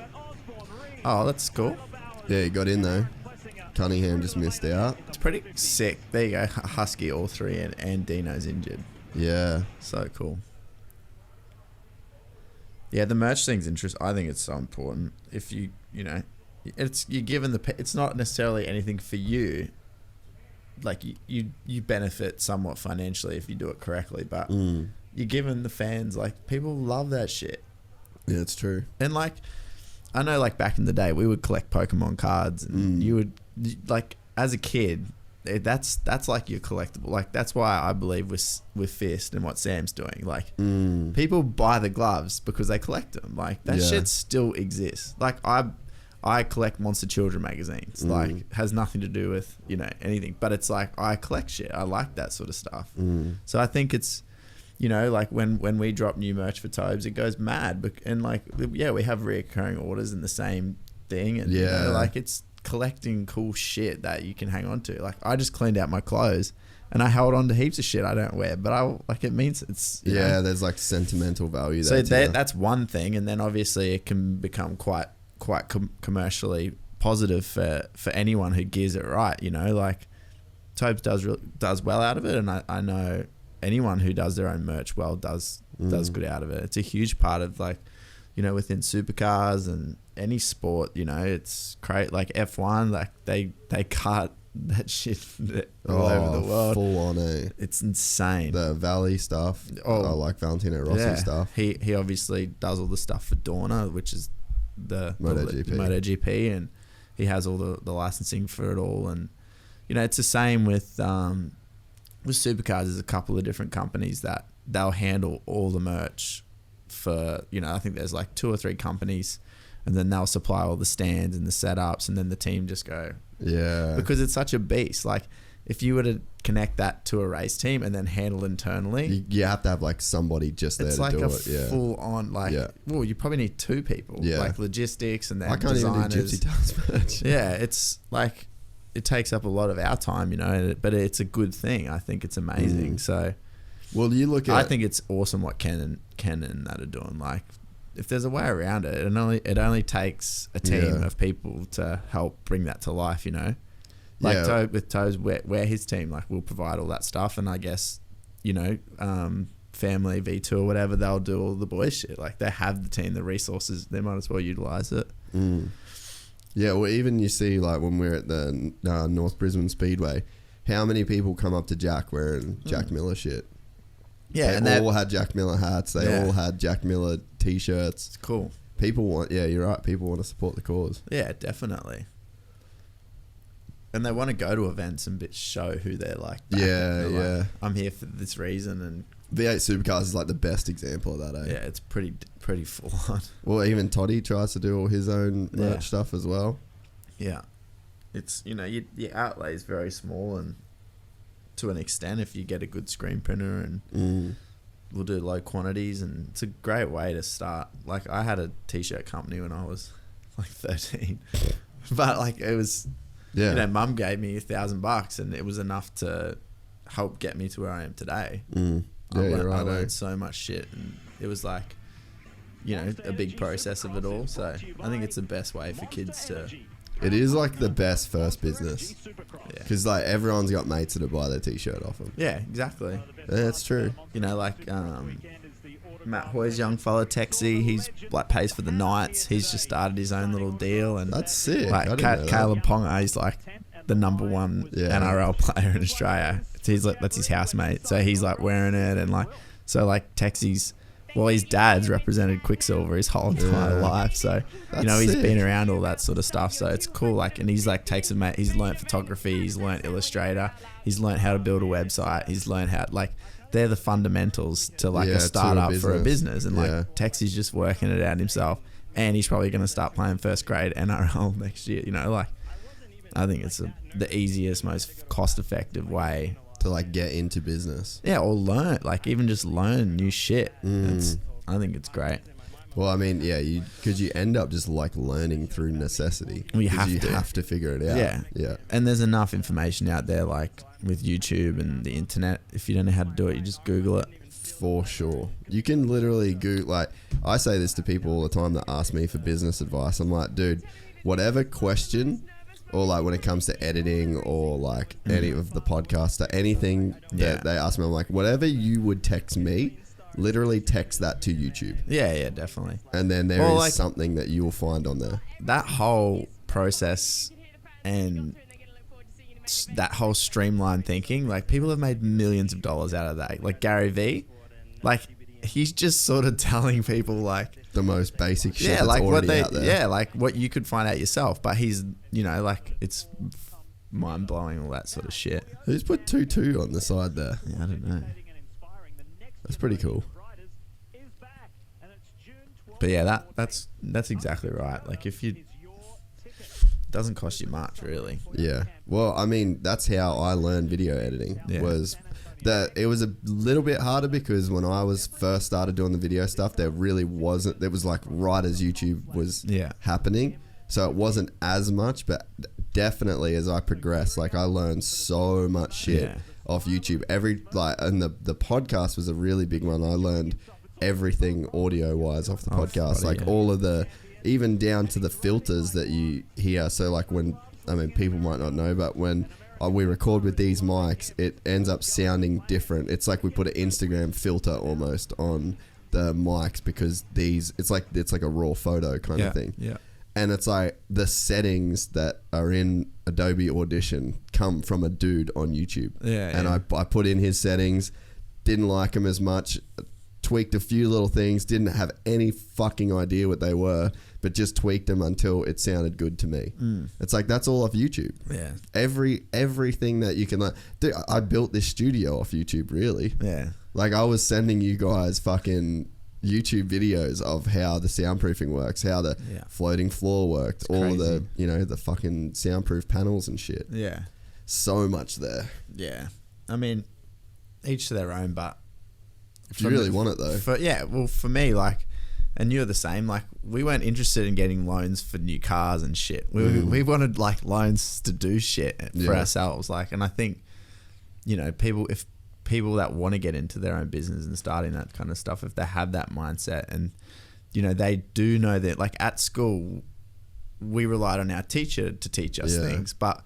Oh, that's cool. Yeah, he got in though. Cunningham just missed out. It's pretty sick. There you go. Husky all three and Dino's injured. Yeah. So cool. Yeah, the merch thing's interesting. I think it's so important. If you're given it's not necessarily anything for you. Like you benefit somewhat financially if you do it correctly, but you're giving the fans, like, people love that shit. Yeah, it's true. And like, I know, like back in the day, we would collect Pokemon cards, and you would, like, as a kid, that's like your collectible. Like, that's why I believe with Fist and what Sam's doing. Like, people buy the gloves because they collect them. Like, that shit still exists. Like, I collect Monster Children magazines. Like, has nothing to do with, anything. But it's like, I collect shit. I like that sort of stuff. So I think it's, like when we drop new merch for Tobes, it goes mad. And like, yeah, we have reoccurring orders in the same thing. And like, it's collecting cool shit that you can hang on to. Like, I just cleaned out my clothes and I held on to heaps of shit I don't wear, but it means it's, there's like sentimental value there. So that's one thing. And then obviously it can become quite commercially positive for anyone who gears it right. Like Tobes does well out of it, and I know anyone who does their own merch well does good out of it. It's a huge part of, like, within supercars and any sport. It's great. Like F1, like they cut that shit all over the world. Full on, eh? It's insane. The Valley stuff. I like Valentino Rossi stuff. He obviously does all the stuff for Dorna, which is the MotoGP, and he has all the licensing for it all. And it's the same with supercars. There's a couple of different companies that they'll handle all the merch for, I think there's like 2 or 3 companies, and then they'll supply all the stands and the setups, and then the team just go, because it's such a beast. Like, if you were to connect that to a race team and then handle internally, you have to have like somebody just there to do it. It's full on, like, well, you probably need 2 people, like logistics and then I can't designers. even do Gypsy Tales merch. Yeah, it's like, it takes up a lot of our time, you know, but it's a good thing. I think it's amazing. So, well, you look at. I think it's awesome what Ken and that are doing. Like, if there's a way around it, it only takes a team of people to help bring that to life, you know. Like with Toes, we're his team. Like, we'll provide all that stuff, and I guess, you know, Family, V2 or whatever, they'll do all the boys shit. Like, they have the team, the resources, they might as well utilize it. Yeah, well, even you see, like, when we're at the North Brisbane Speedway, how many people come up to Jack wearing Jack Miller shit? Yeah, they all had Jack Miller hats. They all had Jack Miller T-shirts. It's cool. People want, you're right. People want to support the cause. Yeah, definitely. And they want to go to events and show who they're like. They're like, I'm here for this reason. And V8 Supercars is like the best example of that, eh? Yeah, it's pretty full on. Well, even Toddy tries to do all his own merch stuff as well. Yeah. It's, you know, your outlay is very small, and to an extent, if you get a good screen printer, and we'll do low quantities, and it's a great way to start. Like, I had a t-shirt company when I was like 13, but like, it was, you know, Mum gave me $1,000, and it was enough to help get me to where I am today. I learned so much shit, and it was like, you know, a big process of it all. So I think it's the best way for kids to. It is like the best first business, because like everyone's got mates that buy their t-shirt off them. Yeah, exactly. Yeah, that's true. You know, like Matt Hoy's young fella Texie, he's like pays for the Knights. He's just started his own little deal, and that's sick. Like Caleb Ponga, he's like the number one NRL player in Australia. He's like, that's his housemate, so he's like wearing it, and like, so like Texie's. Well, his dad's represented Quicksilver his whole entire life, so you know he's been around all that sort of stuff. So it's cool. Like, and he's like he's learnt photography, he's learnt Illustrator, he's learnt how to build a website, he's learnt how they're the fundamentals to like a startup for a business, and like Texie's just working it out himself, and he's probably going to start playing first grade NRL next year. You know, like I think it's the easiest, most cost effective way to like get into business. Yeah, or learn, like even just learn new shit. I think it's great. Well, I mean, because you end up just like learning through necessity. Well, you have to figure it out. Yeah. And there's enough information out there, like with YouTube and the internet. If you don't know how to do it, you just Google it. For sure. You can literally Google, like, I say this to people all the time that ask me for business advice. I'm like, dude, whatever question, or like when it comes to editing or like any of the podcasts or anything that they ask me, I'm like, whatever you would text me, literally text that to YouTube. Yeah, definitely. And then there is like, something that you will find on there. That whole process and that whole streamlined thinking, like people have made millions of dollars out of that. Like Gary Vee, like he's just sort of telling people like the most basic shit that's like already out there. Yeah, like what you could find out yourself, but he's, you know, like it's mind blowing, all that sort of shit. Who's put 2-2 on the side there? Yeah, I don't know. That's pretty cool. But yeah, that's exactly right. Like if you, it doesn't cost you much really. Yeah. Well, I mean, that's how I learned video editing. Was that it was a little bit harder because when I was first started doing the video stuff, there really wasn't. There was like right as YouTube was happening, so it wasn't as much. But definitely as I progressed, like I learned so much shit off YouTube. And the podcast was a really big one. I learned everything audio wise off the podcast, like all of the, even down to the filters that you hear. So like when, I mean, people might not know, but when we record with these mics, it ends up sounding different. It's like we put an Instagram filter almost on the mics because it's like a raw photo kind of thing. Yeah. And it's like the settings that are in Adobe Audition come from a dude on YouTube. And I put in his settings, didn't like them as much, tweaked a few little things, didn't have any fucking idea what they were, but just tweaked them until it sounded good to me. It's like, that's all off YouTube. Yeah. Everything that you can learn. Dude, I built this studio off YouTube, really. Yeah. Like I was sending you guys fucking YouTube videos of how the soundproofing works, how the floating floor worked, all of the, you know, the fucking soundproof panels and shit. Yeah. So much there. Yeah. I mean, each to their own, but if you really want it though. Well, for me, like, And you're the same. Like, we weren't interested in getting loans for new cars and shit. We wanted like loans to do shit for ourselves. Like, and I think, you know, people that want to get into their own business and starting that kind of stuff, if they have that mindset and, you know, they do know that, like, at school, we relied on our teacher to teach us things. But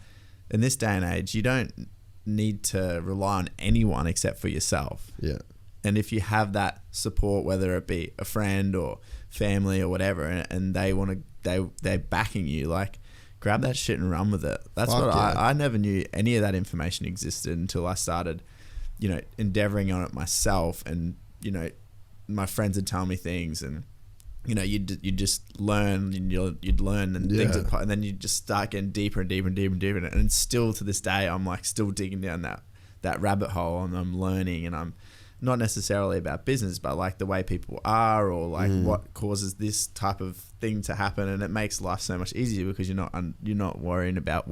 in this day and age, you don't need to rely on anyone except for yourself. Yeah. And if you have that support, whether it be a friend or family or whatever, and they're backing you, like, grab that shit and run with it. That's what I never knew any of that information existed until I started, you know, endeavoring on it myself. And, you know, my friends would tell me things, and, you know, you just learn, and you'd learn, and things, and then you just start getting deeper and deeper and deeper and deeper. And still to this day, I'm like still digging down that rabbit hole, and I'm learning, and I'm not necessarily about business, but like the way people are, or like what causes this type of thing to happen. And it makes life so much easier because you're not worrying about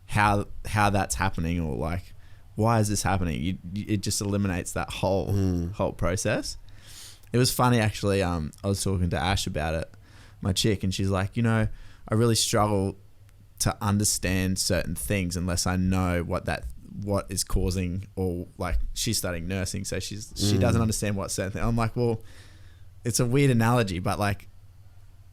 how that's happening, or like, why is this happening? It just eliminates that whole process. It was funny, actually. I was talking to Ash about it, my chick, and she's like, you know, I really struggle to understand certain things unless I know what is causing, or like, she's studying nursing, so she doesn't understand what certain thing. I'm like, well, it's a weird analogy, but like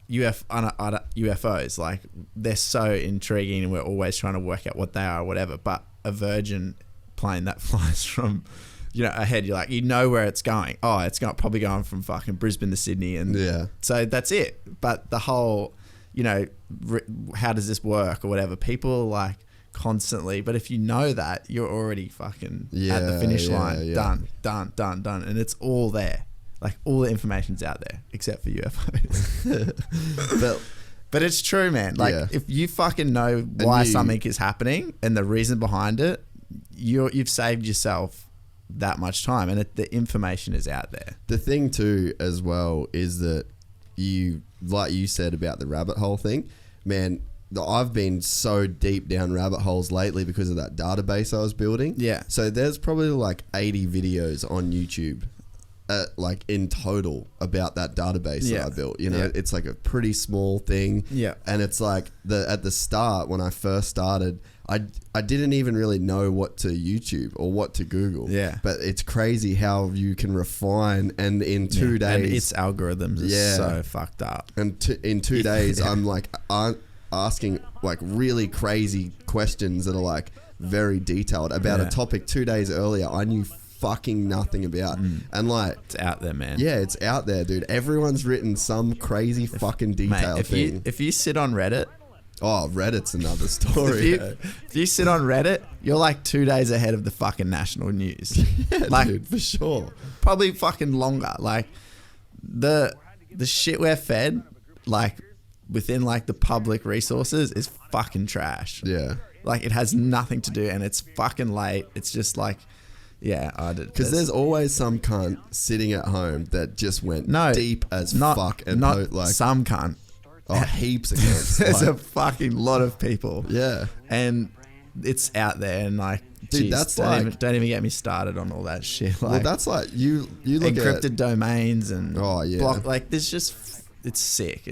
UFOs, like, they're so intriguing, and we're always trying to work out what they are or whatever. But a Virgin plane that flies from, you know, ahead, you're like, you know where it's going. Oh, it's probably going from fucking Brisbane to Sydney, and so that's it. But the whole, you know, how does this work or whatever, people are like constantly, but if you know that, you're already fucking at the finish line. Done, and it's all there. Like, all the information's out there except for UFOs. But it's true, man. Like, if you fucking know why something is happening and the reason behind it, you've saved yourself that much time, and the information is out there. The thing too, as well, is that like you said about the rabbit hole thing, man, I've been so deep down rabbit holes lately because of that database I was building. Yeah. So there's probably like 80 videos on YouTube, like in total, about that database that I built. You know, it's like a pretty small thing. Yeah. And it's like at the start, when I first started, I didn't even really know what to YouTube or what to Google. Yeah. But it's crazy how you can refine, and in 2 days, and its algorithms are so fucked up. And in 2 days, I'm like asking like really crazy questions that are like very detailed about a topic 2 days earlier I knew fucking nothing about. And like, it's out there, man. Yeah, it's out there, dude. Everyone's written some crazy fucking detailed thing. If you sit on Reddit, Reddit's another story. If you sit on Reddit, you're like 2 days ahead of the fucking national news. Like, dude, for sure. Probably fucking longer. Like, the shit we're fed, like, within like the public resources is fucking trash. Yeah. Like, it has nothing to do, and it's fucking late. It's just like, because there's always some cunt sitting at home that just went deep as fuck, and like some cunt. Oh, heaps of cunts. There's a fucking lot of people. Yeah. And it's out there, and like, dude, geez, that's don't even get me started on all that shit. Like, well, that's like you look encrypted at domains and block, like, there's just, it's sick.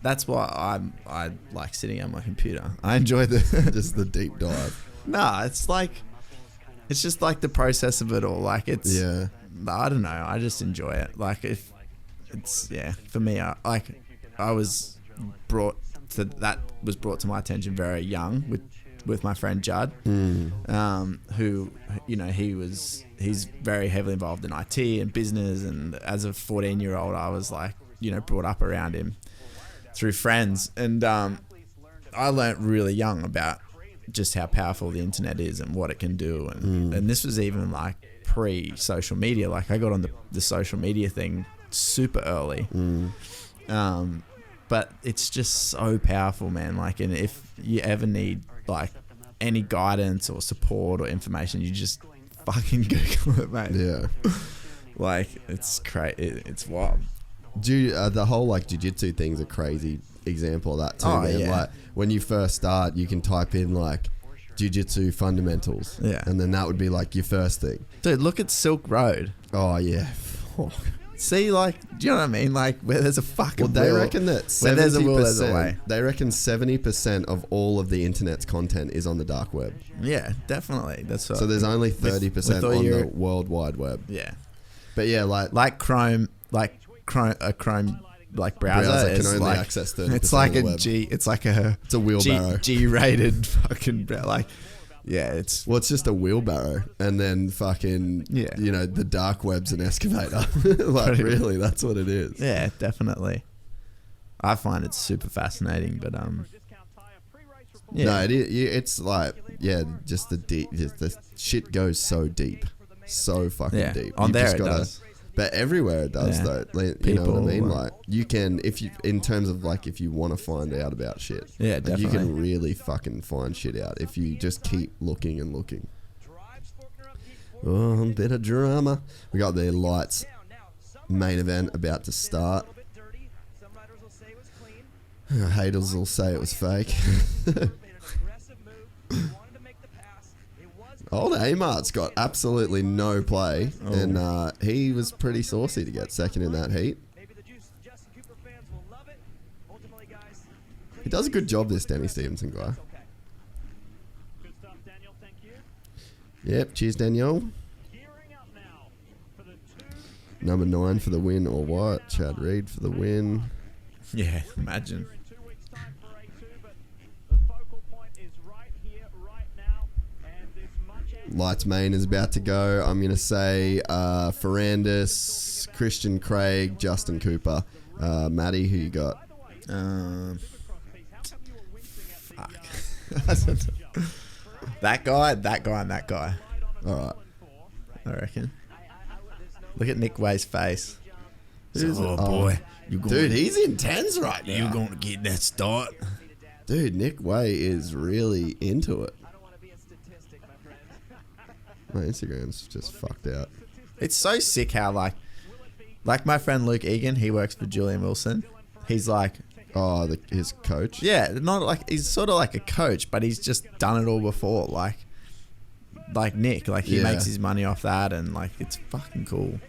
That's why I like sitting at my computer. I enjoy just the deep dive. Nah, it's just like the process of it all. Like, it's I don't know. I just enjoy it. Like, for me, I was brought to my attention very young with my friend Judd, who, you know, he's very heavily involved in IT and business, and as a 14-year-old, I was like, you know, brought up around him through friends, and I learnt really young about just how powerful the internet is and what it can do, and this was even like pre-social media. Like, I got on the social media thing super early. But it's just so powerful, man. Like, and if you ever need like any guidance or support or information, you just fucking Google it, mate. Yeah. Like, it's crazy. It's wild. The whole like jiu-jitsu thing's a crazy example of that too, man. Yeah. Like, when you first start, you can type in like jiu-jitsu fundamentals. Yeah. And then that would be like your first thing. Dude, look at Silk Road. Oh, yeah. See, like, do you know what I mean? Like, where there's a fucking Well, they will, reckon that 70%, where there's a will, there's a way. They reckon 70% of all of the internet's content is on the dark web. Yeah, definitely. That's what, so there's only 30% on the World Wide Web. Yeah, but yeah, like Chrome, a Chrome like browser can is only like, access 30%. It's like of the a web. G. It's like a. It's a wheelbarrow. G-rated fucking like. Yeah, it's just a wheelbarrow, and then fucking you know, the dark web's an excavator. Like really, that's what it is. Yeah, definitely. I find it super fascinating, but yeah. No, it's like just the shit goes so deep, so fucking deep. On there it does. But everywhere it does though. You know what I mean? Like you can, in terms of like if you want to find out about shit, yeah, definitely. You can really fucking find shit out if you just keep looking and looking. Oh, a bit of drama. We got the lights main event about to start. Haters will say it was fake. Old Amart's got absolutely no play, and he was pretty saucy to get second in that heat. He does a good job, this Denny Stevenson guy. Yep, cheers Danielle. Number 9 for the win, or what? Chad Reed for the win. Yeah, imagine. Lights main is about to go. I'm going to say Ferrandis, Christian Craig, Justin Cooper. Matty, who you got? Fuck. That guy, and that guy. All right. I reckon. Look at Nick Way's face. Oh, boy. Dude, he's intense right now. You're going to get that start. Dude, Nick Way is really into it. My Instagram's just fucked out. It's so sick how like my friend Luke Egan, he works for Julian Wilson. He's like, his coach. Yeah, not like he's sort of like a coach, but he's just done it all before. Like Nick, like he makes his money off that, and like it's fucking cool.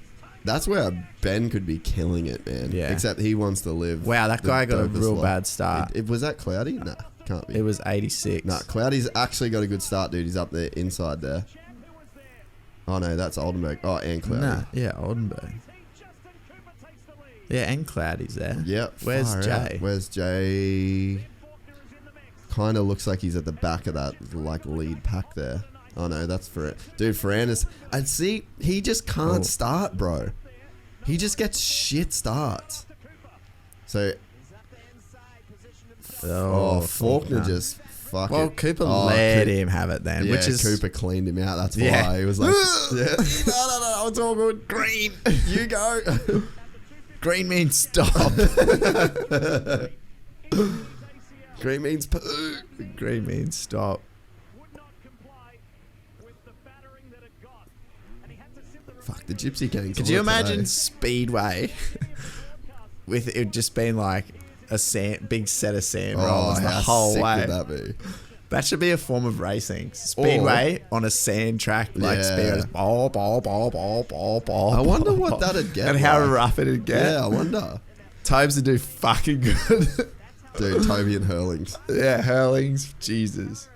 That's where Ben could be killing it, man. Yeah. Except he wants to live. Wow, that guy got a real bad start. Was that Cloudy? Nah, can't be. It was 86. Nah, Cloudy's actually got a good start, dude. He's up there inside there. Oh no, that's Oldenburg. Oh, and Cloudy. Nah, yeah, Oldenburg. Yeah, and Cloudy's there. Yep. Where's Jay? Where's Jay? Kind of looks like he's at the back of that like lead pack there. Oh no, that's for it. Dude, Ferrandis. I'd see he just can't start, bro. He just gets shit starts. So Faulkner just fucking. Well, Cooper let him have it then, which is Cooper cleaned him out. That's why he was like, no, it's all good. Green, you go. Green means stop. Green means poo. Green means stop. Fuck, the Gypsy Gang. Could you imagine Speedway with it just being like a big set of sand rolls the whole way? Would that be? That should be a form of racing. Speedway on a sand track like Speedway. Ball. I wonder what that'd get. And how rough it'd get. Yeah, I wonder. Tobes would do fucking good. Dude, Toby and Hurlings. Yeah, Hurlings. Jesus.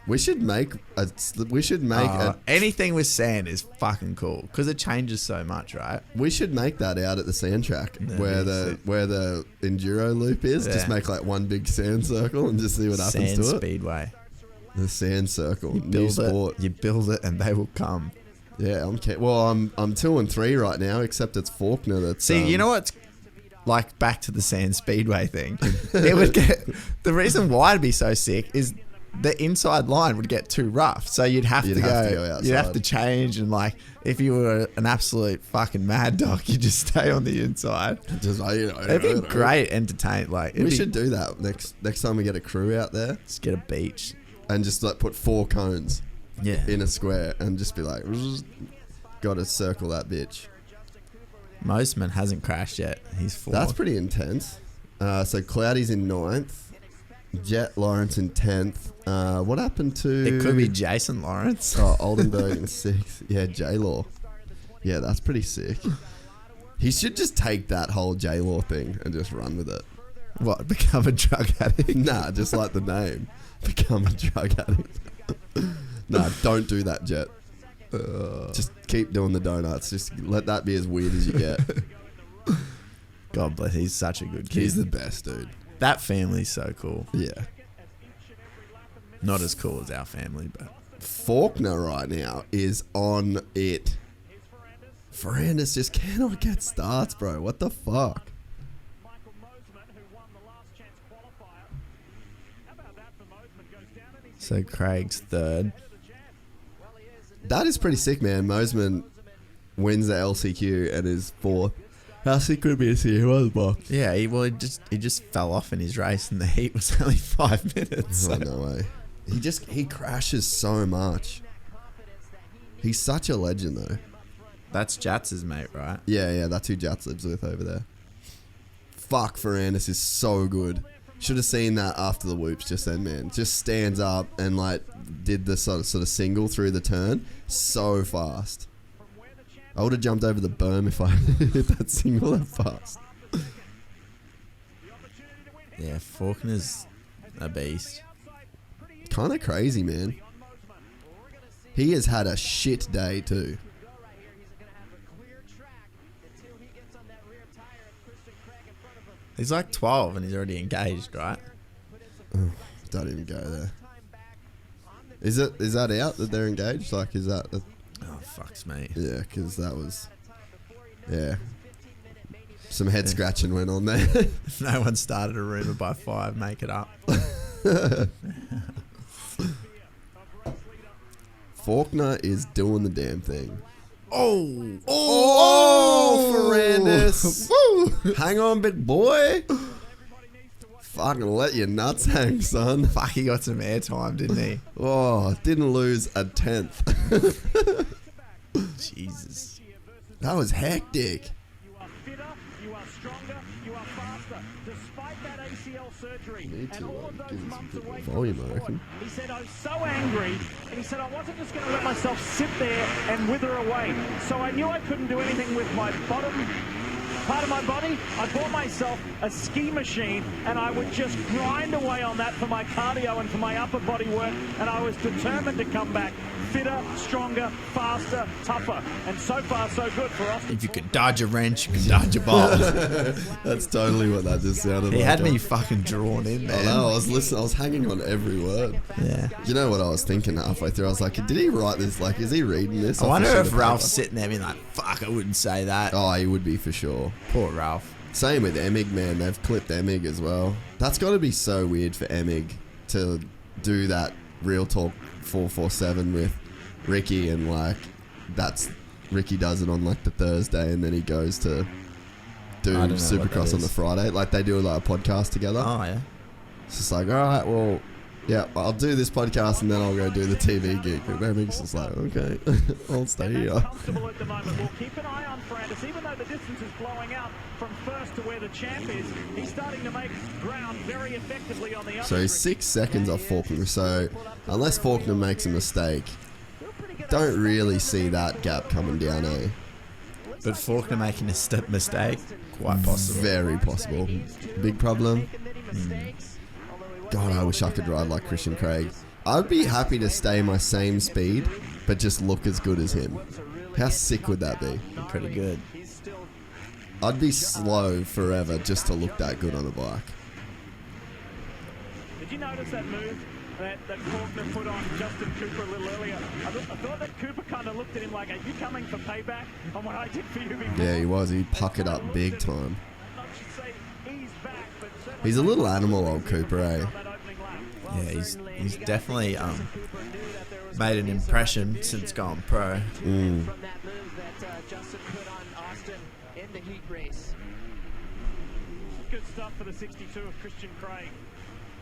We should make anything with sand is fucking cool because it changes so much, right? We should make that out at the sand track where the enduro loop is. Yeah. Just make like one big sand circle and just see what happens to it. Sand Speedway. The sand circle. You build it and they will come. Yeah, I'm 2 and 3 right now, except it's Faulkner that's. See, you know what's like back to the sand Speedway thing. It would get the reason why it'd be so sick is the inside line would get too rough, so you'd have to go outside. You'd have to change, and like if you were an absolute fucking mad dog, you just stay on the inside. Just it'd be great, entertain. Like we should do that next time we get a crew out there. Just get a beach and just like put 4 cones, in a square, and just be like, got to circle that bitch. Mosman hasn't crashed yet. He's 4. That's pretty intense. So Cloudy's in 9th. Jet Lawrence in 10th. What happened to... It could be Jason Lawrence. Oh, Oldenburg in 6th. Yeah, J-Law. Yeah, that's pretty sick. He should just take that whole J-Law thing and just run with it. What, become a drug addict? Nah, just like the name. Become a drug addict. Nah, don't do that, Jet. Just keep doing the donuts. Just let that be as weird as you get. God bless, he's such a good kid. He's the best, dude. That family's so cool. Yeah. Not as cool as our family, but... Faulkner right now is on it. Ferrandis just cannot get starts, bro. What the fuck? So Craig's third. That is pretty sick, man. Mosman wins the LCQ and is fourth. How sick would it be to see him on the box? Yeah, he just fell off in his race and the heat was only 5 minutes. So. Oh, no way. He crashes so much. He's such a legend, though. That's Jatz's mate, right? Yeah, that's who Jats lives with over there. Fuck, Ferrandis is so good. Should have seen that after the whoops just then, man. Just stands up and like did the sort of single through the turn so fast. I would have jumped over the berm if I hit that single that fast. Yeah, Faulkner's a beast. Kind of crazy, man. He has had a shit day too. He's like 12 and he's already engaged, right? Oh, don't even go there. Is that out that they're engaged? Like, is that... Oh, fucks me. Yeah, because that was... Yeah. Some head scratching went on there. If no one started a rumour by 5, make it up. Faulkner is doing the damn thing. Oh, Ferrandis. Woo. Hang on, big boy. Fucking let your nuts hang, son. Fuck, he got some airtime, didn't he? Oh, didn't lose a tenth. Jesus. That was hectic. You are fitter, you are stronger, you are faster. Despite that ACL surgery and all of those months away from volume, the I sport, reckon. he said, I was so angry, and he said, I wasn't just going to let myself sit there and wither away. So I knew I couldn't do anything with my bottom part of my body. I bought myself a ski machine, and I would just grind away on that for my cardio and for my upper body work, and I was determined to come back fitter, stronger, faster, tougher. And so far, so good for us. If you can dodge a wrench, you can dodge a ball. That's totally what that just sounded like. He had me fucking drawn in, man. I know, I was listening, I was hanging on every word. Yeah. You know what I was thinking halfway through? I was like, did he write this? Like, is he reading this? I wonder if Ralph's sitting there being like, fuck, I wouldn't say that. Oh, he would be for sure. Poor Ralph. Same with Emig, man. They've clipped Emig as well. That's got to be so weird for Emig to do that Real Talk 447 with Ricky, and like Ricky does it on like the Thursday, and then he goes to do Supercross on the Friday. Like they do like a podcast together. Oh yeah. It's just like, all right, well, yeah, I'll do this podcast and then I'll go do the TV gig. And Emig's just like, okay, I'll stay here. Comfortable at the moment. We'll keep an eye on Ferrandis, even though the distance is blowing out from first to where the champ is. He's starting to make ground very effectively on the other. So he's 6 seconds off Faulkner. So unless Faulkner makes a mistake, don't really see that gap coming down, eh? But Faulkner making a mistake, quite possible. Very possible. Big problem. God, I wish I could ride like Christian Craig. I'd be happy to stay my same speed, but just look as good as him. How sick would that be? Pretty good. I'd be slow forever just to look that good on a bike. Did you notice that move that Faulkner put on Justin Cooper a little earlier? I thought that Cooper kind of looked at him like, are you coming for payback on what I did for you before? Yeah, he was. He puckered up big time. He's a little animal, old Cooper, eh? Yeah, he's definitely made an impression since going pro. Mm. Good stuff for the 62 of Christian Craig.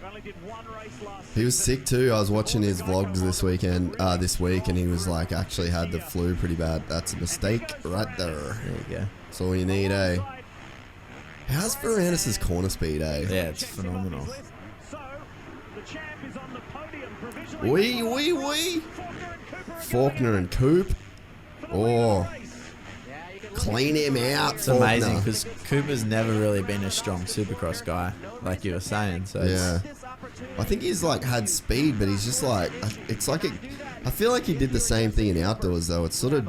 Only did one race last He was sick too. I was watching his vlogs this week, and he was like, actually had the flu pretty bad. That's a mistake right there. There you go. That's all you need, eh? How's Ferrandis' corner speed, eh? Yeah, it's phenomenal. So, the champ is on the podium provisionally. Wee. Faulkner and Coop. Oh. Clean him out. It's amazing because Cooper's never really been a strong Supercross guy, like you were saying. So yeah, I think he's like had speed, but he's just like it's like I feel like he did the same thing in outdoors though. It's sort of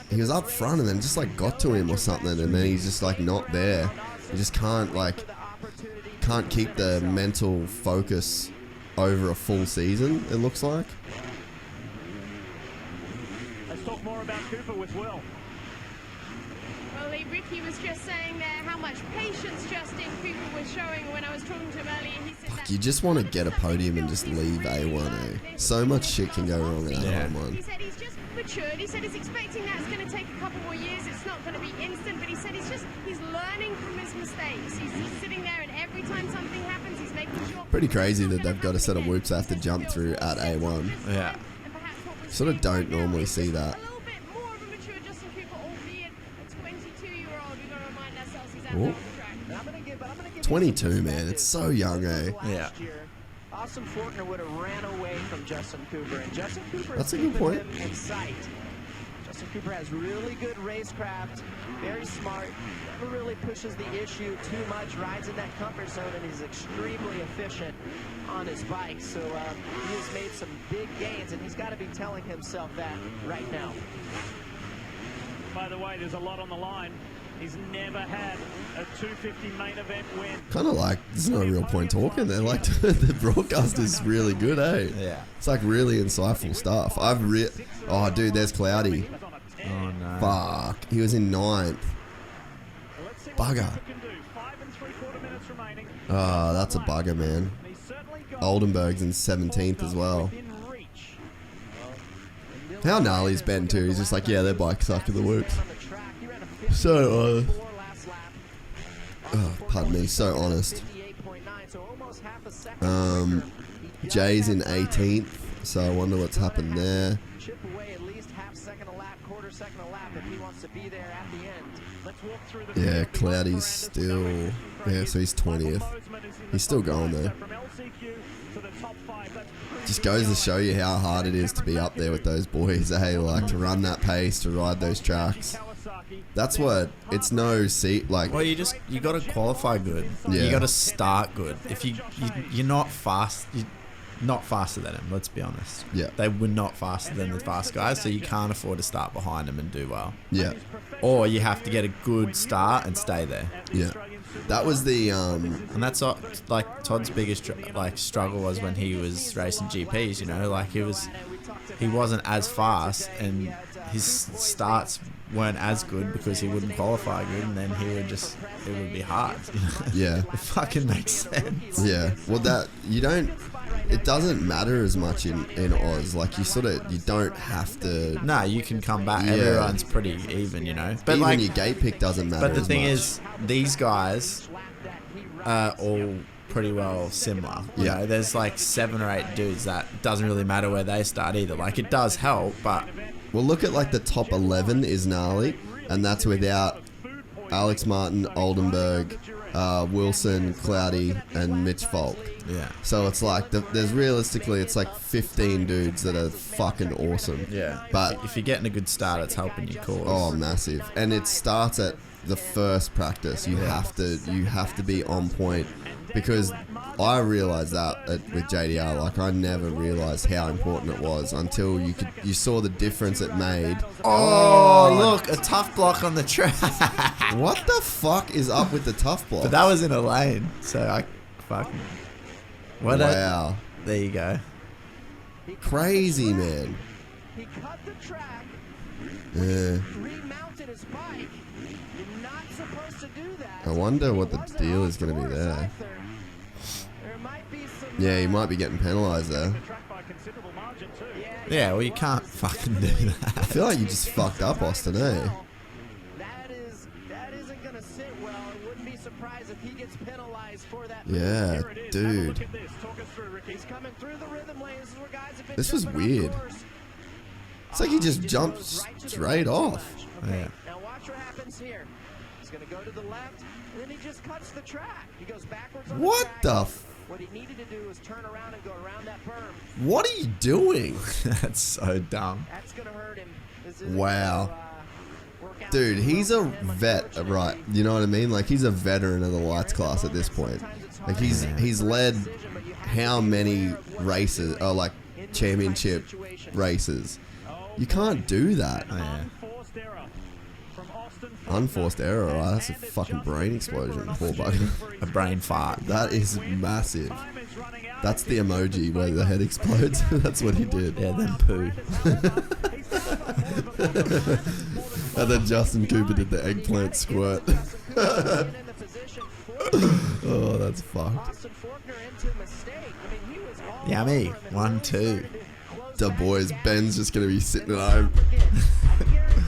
he was up front and then just like got to him or something, and then he's just like not there. He just can't keep the mental focus over a full season. It looks like. Let's talk more about Cooper with Will. Well, Ricky was just saying there how much patience Justin Cooper was showing when I was talking to him earlier. He said that You just want to get a podium and just leave A1, eh? So much shit can go wrong in Anaheim 1. He said he's just matured. He said he's expecting that it's going to take a couple more years. It's not going to be instant, but he said he's learning from his mistakes. He's sitting there, and every time something happens, he's making sure. Pretty crazy that they've got a set of whoops they have to jump through at A1. Yeah. Sort of don't normally see that. 22, man. It's so young, eh? Yeah. Austin Fortner would have ran away from Justin Cooper, and Justin Cooper That's is a good point. keeping him in sight. Justin Cooper has really good racecraft, very smart, never really pushes the issue too much, rides in that comfort zone, and he's extremely efficient on his bike. So he has made some big gains, and he's got to be telling himself that right now. By the way, there's a lot on the line. He's never had a 250 main event win. Kind of like, there's no real point talking there. Like, the broadcast is really good, eh? Yeah. It's like really insightful stuff. Oh, dude, there's Cloudy. Oh, no. Fuck. He was in 9th. Bugger. Oh, that's a bugger, man. Oldenburg's in 17th as well. How gnarly is Ben too? He's just like, yeah, their bike suck in the whoops. So, pardon me, so honest. Jay's in 18th, so I wonder what's happened there. Yeah, Cloudy's still, yeah, so he's 20th. He's still going there. Just goes to show you how hard it is to be up there with those boys, eh? Like, to run that pace, to ride those tracks. That's what, it's no seat, like... Well, you got to qualify good. Yeah. You got to start good. If you're not fast, you're not faster than them, let's be honest. Yeah. They were not faster than the fast guys, so you can't afford to start behind them and do well. Yeah. Or you have to get a good start and stay there. Yeah. That was the... And that's what, like, Todd's biggest struggle was when he was racing GPs, you know? Like, he wasn't as fast, and his starts weren't as good because he wouldn't qualify good, and then it would be hard. Yeah. It fucking makes sense. Yeah. Well, it doesn't matter as much in Oz. Like, you don't have to... No, you can come back. Yeah. Everyone's pretty even, you know? But even your gate pick doesn't matter. But the thing much. is, these guys are all pretty well similar. You know, there's like 7 or 8 dudes that doesn't really matter where they start either. Like, it does help, but... Well, look at like the top 11 is gnarly, and that's without Alex Martin, Oldenburg, Wilson, Cloudy, and Mitch Falk. Yeah. So it's like there's realistically it's like 15 dudes that are fucking awesome. Yeah. But if you're getting a good start, it's helping your cause. Oh, massive. And it starts at the first practice. You have to be on point, because I realized that with JDR. Like, I never realized how important it was until you saw the difference it made. Oh, look, a tough block on the track. What the fuck is up with the tough block? But that was in a lane, so I fucking... Wow. There you go. Crazy, man. He cut the track, Yeah. remounted his bike. You're not supposed to do that. I wonder what the deal is going to be there. Yeah, he might be getting penalised there. Yeah, well, you can't fucking do that. I feel like you just fucked up, Austin, eh? That isn't going to sit well. I wouldn't be surprised if he gets penalized for that. Yeah, dude. He's coming through the rhythm lane. This is where guys have been This was weird. It's like he just jumped straight off. Yeah. Now watch what happens here. He's going to go to the left, and then he just cuts the track. He goes backwards on What the track. the What he needed to do was turn around and go around that berm. What are you doing? That's so dumb. That's going to hurt him. Wow. Dude, he's a vet, right? You know what I mean? Like, he's a veteran of the lights class at this point. Like, he's led how many races, or like championship races. You can't do that. Oh, yeah. Unforced error, right? That's a fucking brain explosion, poor bugger. A brain fart. That is massive. That's the emoji where the head explodes. That's what he did. Yeah, then poo. And then Justin Cooper did the eggplant squirt. Oh, that's fucked. Yummy. 1-2. The boys, Ben's just going to be sitting at home.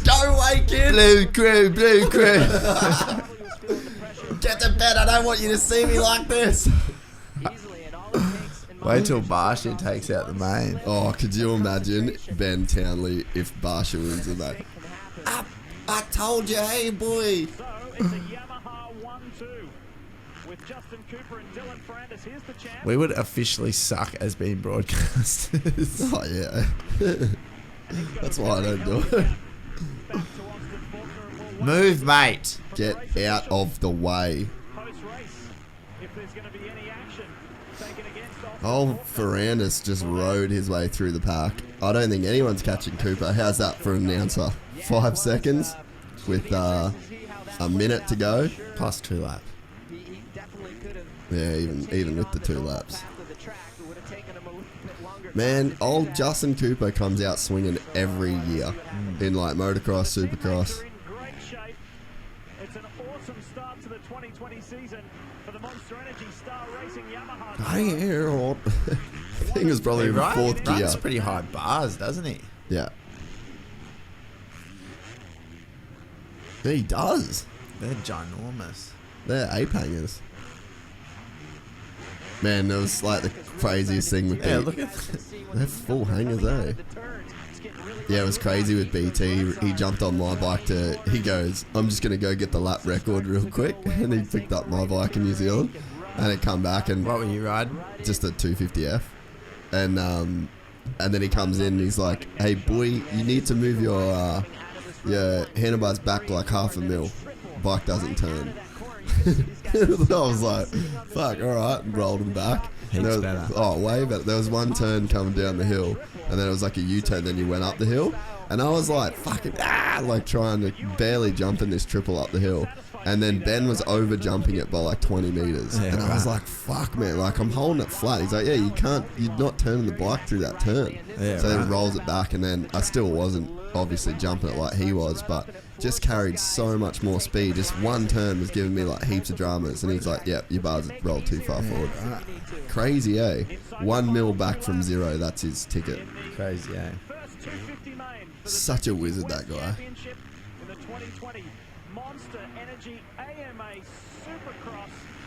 Go away, kid! Blue crew. Get to bed, I don't want you to see me like this. Wait till Barsha takes out the main. Oh, could you imagine Ben Townley if Barsha wins the main? I told you, hey boy. We would officially suck as being broadcasters. Oh yeah. That's why I don't do it. Move, mate. Get out of the way. Oh, Ferrandis just rode his way through the pack. I don't think anyone's catching Cooper. How's that for an announcer? 5 seconds with a minute to go. Plus 2 laps. Yeah, even with the 2 laps. Man, old Justin Cooper comes out swinging every year in like motocross, supercross. It's an awesome start to the 2020 season for the Monster Energy Star Racing Yamaha. I think it was probably in 4th gear. Runs pretty high bars, doesn't he? Yeah. Yeah, he does. They're ginormous. They're ape hangers. Man, it was like the craziest thing with Yeah, BT. look at They're full hangers, eh? Yeah, it was crazy with BT. He jumped on my bike he goes, I'm just going to go get the lap record real quick. And he picked up my bike in New Zealand. And it come back and... What were you riding? Just a 250F. And then he comes in and he's like, hey boy, you need to move your handlebars back like half a mil. Bike doesn't turn. I was like, fuck, alright, and rolled him back. Heaps better. Oh, way better. There was one turn coming down the hill, and then it was like a U-turn, then you went up the hill, and I was like, fucking, like trying to barely jump in this triple up the hill, and then Ben was over jumping it by like 20 meters, and I was like, fuck, man, like I'm holding it flat. He's like, yeah, you're not turning the bike through that turn. Yeah, so then he rolls it back, and then I still wasn't obviously jumping it like he was, but just carried so much more speed. Just one turn was giving me like heaps of dramas, and he's like, yep, your bars rolled too far forward. Crazy, eh? 1 mil back from 0, that's his ticket. Crazy, eh? Such a wizard, that guy.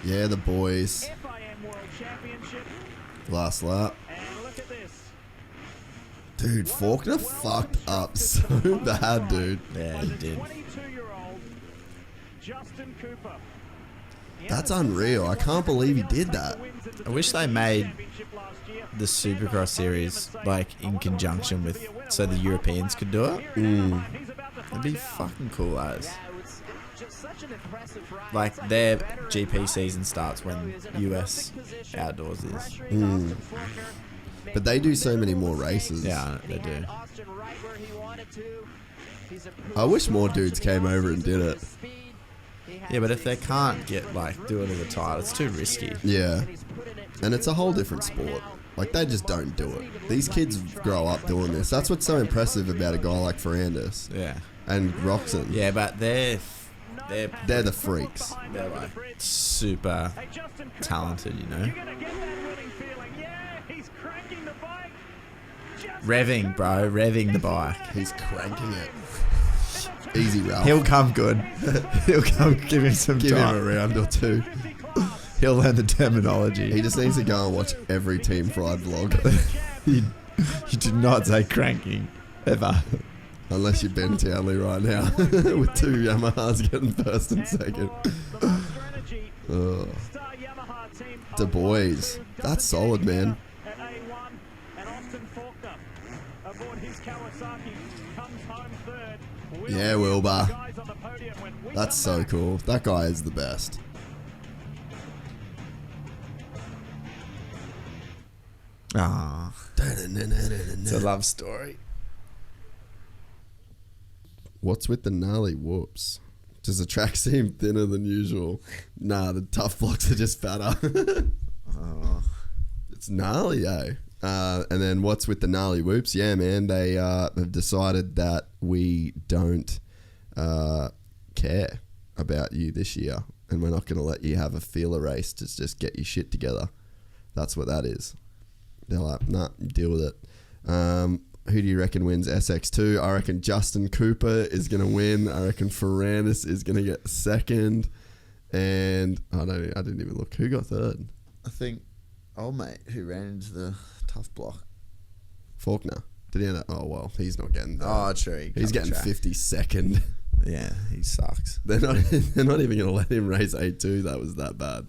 Yeah, the boys. Last lap. Dude, Faulkner fucked up so bad, dude. Yeah, he did. That's unreal. I can't believe he did that. I wish they made the Supercross series like in conjunction with, so the Europeans could do it. It'd be fucking cool as. Like their GP season starts when US outdoors is. But they do so many more races. Yeah, they do. I wish more dudes came over and did it. Yeah, but if they can't get like do it at a title, it's too risky. Yeah. And it's a whole different sport. Like they just don't do it. These kids grow up doing this. That's what's so impressive about a guy like Ferrandis. Yeah. And Roxon. Yeah, but they're the freaks. They're like super talented, you know. Revving, bro. Revving the bike. He's cranking it. Easy, Ralph. He'll come good. He'll come. Give him some Give time. him a round or two. He'll learn the terminology. He just needs to go and watch every Team Fried vlog. You do not say cranking ever. Unless you're Ben Townley right now with 2 Yamahas getting first and second. The boys. That's solid, man. Yeah, Wilbur. That's so cool. That guy is the best. Ah, it's a love story. What's with the gnarly whoops? Does the track seem thinner than usual? Nah, the tough blocks are just fatter. It's gnarly, eh? And then what's with the gnarly whoops? Yeah, man, they have decided that we don't care about you this year, and we're not going to let you have a feeler race to just get your shit together. That's what that is. They're like, nah, deal with it. Who do you reckon wins SX2? I reckon Justin Cooper is going to win. I reckon Ferrandis is going to get second. And I didn't even look. Who got third? I think old mate who ran into the tough block. Faulkner. Did he end up? Oh, well, he's not getting that. Oh, true. He's getting 52nd. Yeah, he sucks. They're not even going to let him race A2. That was that bad.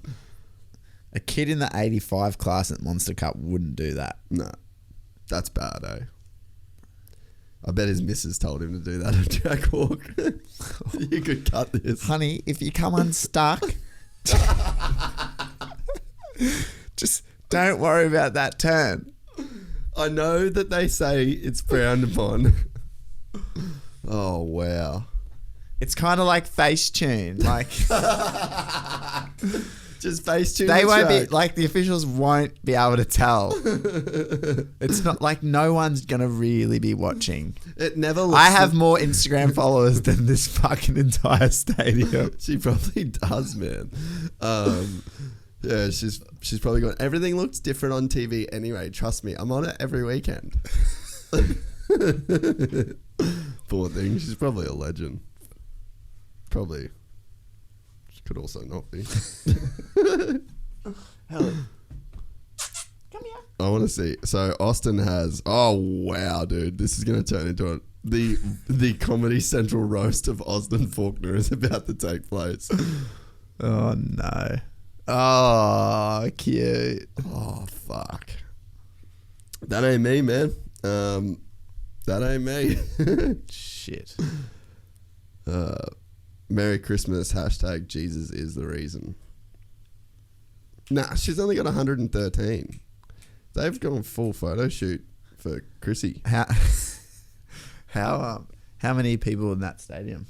A kid in the 85 class at Monster Cup wouldn't do that. No. That's bad, eh? I bet his missus told him to do that at Jack Walk. You could cut this. Honey, if you come unstuck, just don't worry about that turn. I know that they say it's frowned upon. Oh, wow. It's kind of like Facetune. Like, just Facetune. They won't be, like, the officials won't be able to tell. It's not like no one's going to really be watching. It never looks. I have more Instagram followers than this fucking entire stadium. She probably does, man. Yeah, she's probably got everything looks different on TV anyway. Trust me, I'm on it every weekend. Poor thing. She's probably a legend. Probably. She could also not be. Helen. Come here. I want to see. So Austin has. Oh wow, dude! This is going to turn into the Comedy Central roast of Austin Faulkner is about to take place. Oh no. Oh, cute. Oh fuck. That ain't me, man. That ain't me. Shit. Merry Christmas, hashtag Jesus is the reason. Nah, she's only got 113. They've gone full photo shoot for Chrissy. How many people in that stadium?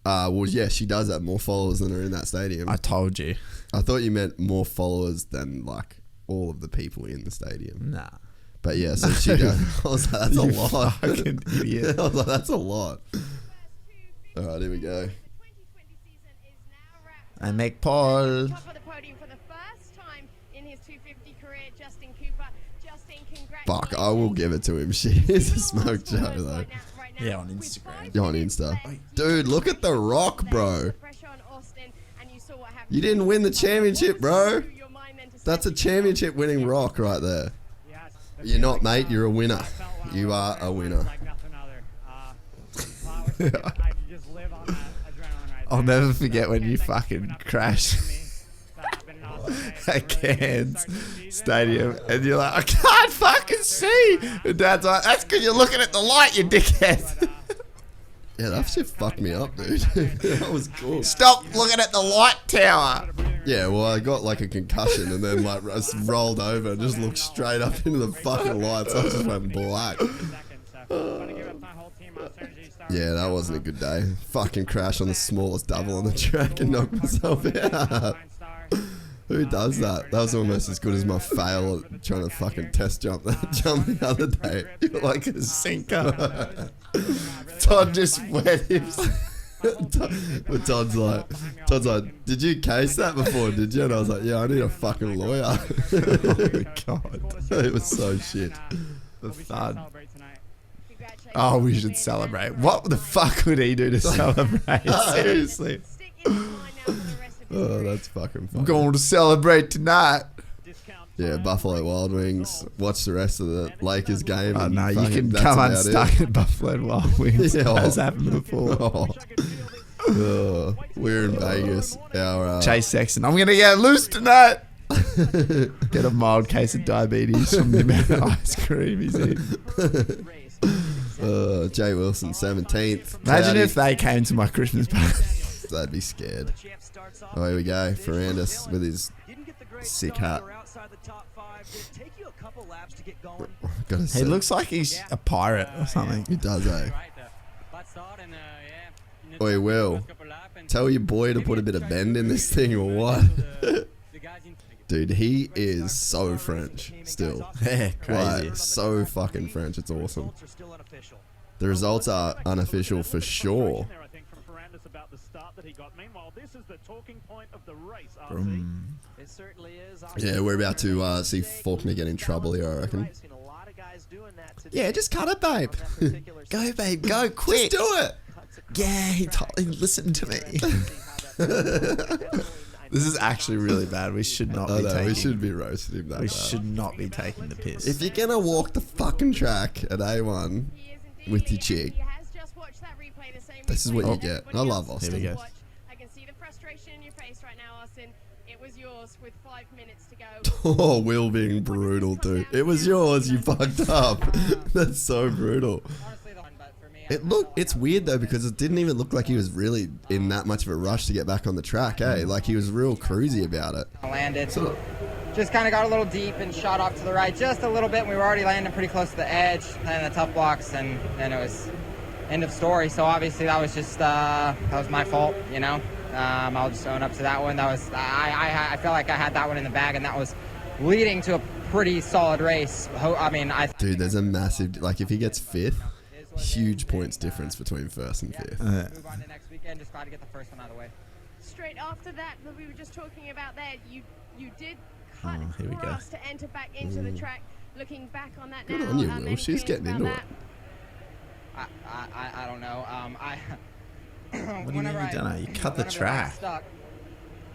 Well, yeah, she does have more followers than are in that stadium. I told you. I thought you meant more followers than, like, all of the people in the stadium. Nah. But yeah, so she does. I was like, that's a lot. Fucking idiot. I was like, that's a lot. All right, here we go. And make Paul. Top of the podium for the first time in his 250 career, Justin Cooper. Justin, congratulations. Fuck, I will give it to him. She is a smoke show, though. Yeah, on Instagram. Yeah, on Insta. Dude, look at the rock, bro. You didn't win the championship, bro. That's a championship winning rock right there. You're not, mate. You're a winner. You are a winner. I'll never forget when you fucking crashed at Cairns Stadium and you're like, I can't fucking see. And Dad's like, that's because you're looking at the light, you dickhead. Yeah, that shit fucked me up, dude. That was cool. Stop looking at the light tower. Yeah, well, I got like a concussion and then like I rolled over and just looked straight up into the fucking lights. I just went black. Yeah, that wasn't a good day. Fucking crash on the smallest double on the track and knock myself out. Who does that? That was almost as good as my fail at trying to fucking test jump that jump the other day. You're like a sinker. Todd just wet him. But Todd's like, did you case that before, did you? And I was like, yeah, I need a fucking lawyer. Oh, God. It was so shit. The thud. Oh, we should celebrate. What the fuck would he do to celebrate? Seriously. Oh, that's fucking funny. I'm going to celebrate tonight. Yeah, Buffalo Wild Wings. Watch the rest of the Lakers game. Oh, and no, you fucking, can that's come about unstuck it. at Buffalo Wild Wings. Yeah, That's happened before. We're in Vegas. Our Chase Sexton. I'm going to get loose tonight. Get a mild case of diabetes from the amount of ice cream he's eating. Jay Wilson 17th. Imagine if they came to my Christmas party. They'd be scared. Oh, here we go. Ferrandis with his sick hat. He looks like he's a pirate or something. He does, eh? Oi, Will. Tell your boy to put a bit of bend in this thing or what? Dude, he is so French still. Yeah, crazy. Like, so fucking French. It's awesome. The results are unofficial for sure. Yeah, we're about to see Faulkner get in trouble here, I reckon. Yeah, just cut it, babe. Go, babe, go, quick. Just do it. Yeah, he listen to me. This is actually really bad. We should not be taking... We should be roasting him that We bad. should not be taking the piss. If you're going to walk the fucking track at A1 with your chick, this is what you get. I love Austin. Here we go. I can see the frustration in your face right now, Austin. It was yours with 5 minutes to go. Oh, Will being brutal, dude. It was yours. You fucked up. That's so brutal. It's weird though because it didn't even look like he was really in that much of a rush to get back on the track, eh? Like he was real cruisy about it. I landed. Just kind of got a little deep and shot off to the right just a little bit. And we were already landing pretty close to the edge and the tough blocks, and then it was end of story. So obviously that was just that was my fault, you know. I'll just own up to that one. That was I felt like I had that one in the bag, and that was leading to a pretty solid race. Dude, there's a massive if he gets fifth. Huge points difference between first and fifth. Move on to next weekend. Just got to get the first one out of the way. Straight after that we were just talking about there, you did cut here we go. across to enter back into the track. Looking back on that Good now, on you, Will. She's getting into it. I don't know. What do you mean you don't know? You cut the track.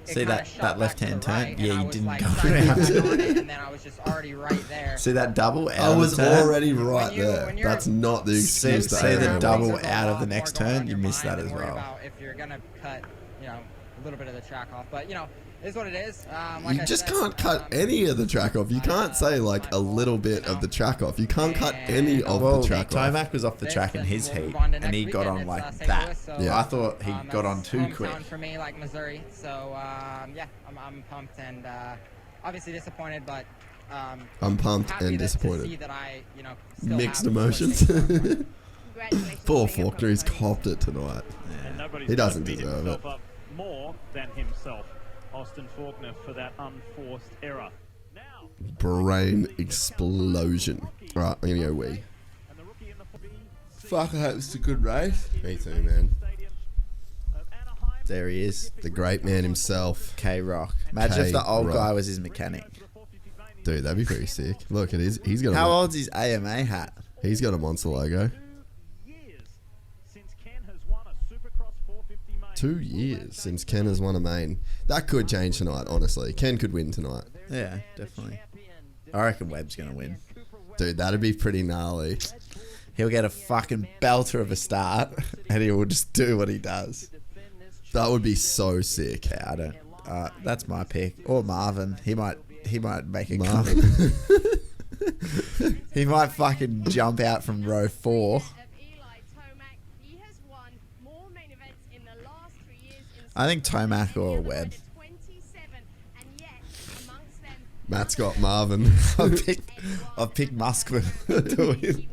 See that left-hand turn? Yeah, you didn't go around. And then I was just already right there. See that double out I was of the turn? already right there. That's not the excuse. See the double out of the next turn? You missed that as well. If you're gonna cut, a little bit of the track off, but it is what it is. You just can't cut any of the track off. You can't say a little bit of the track off. You can't cut any of the track off. Tomac was off the track in his heat, and he got on like that. Yeah. I thought he got on too quick. For me, like Missouri, so I'm pumped and obviously disappointed, but I'm pumped and disappointed. To see that I, Mixed emotions. Poor Faulkner, he's copped it tonight. He doesn't deserve it. More than himself, Austin Faulkner, for that unforced error. Brain explosion. Alright, I'm gonna go wee. Fuck, I hope it's a good race. Me too, man. There he is. The great man himself. K-Rock. Imagine if the old guy was his mechanic. Dude, that'd be pretty sick. Look, it is. He's got. How old's his AMA hat? He's got a Monster logo. 2 years since Ken has won a main. That could change tonight, honestly. Ken could win tonight. Yeah, definitely. I reckon Webb's going to win. Dude, that'd be pretty gnarly. He'll get a fucking belter of a start, and he will just do what he does. That would be so sick. Yeah, I don't... that's my pick. Or Marvin. He might make a Marvin. He might fucking jump out from row 4. I think Tomac or Webb. Matt's got Marvin. I've picked Muskman to win.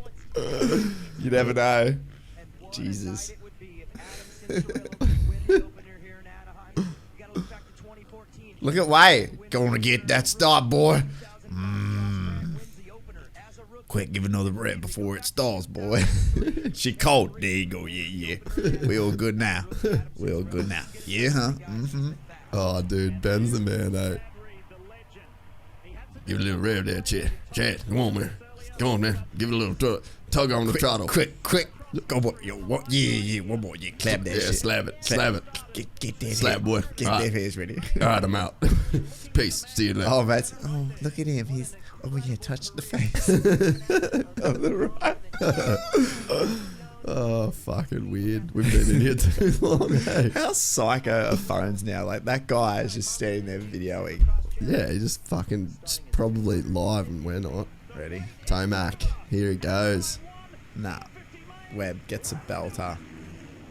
You never know. Jesus. Look at Wade. Gonna get that start, boy. Quick, give another rep before it stalls, boy. She cold. There you go. Yeah. We all good now. We all good now. Yeah, huh? Mm-hmm. Oh, dude. Ben's the man, eh? Give it a little rev there, Chet. Chet, come on, man. Come on, man. Give it a little tug on the throttle. Quick. Go, boy. Yo, what? Yeah. One more. Yeah, clap that shit. Yeah, slap it. Get that slap, boy. Get that face ready. All right, I'm out. Peace. See you later. Oh, mate. Oh, look at him. He's... Oh, yeah, touch the face. On the right. Oh, fucking weird. We've been in here too long, hey? How psycho are phones now? Like, that guy is just standing there videoing. Yeah, he's just fucking probably live and we're not. Ready? Tomac. Here he goes. Nah. Webb gets a belter.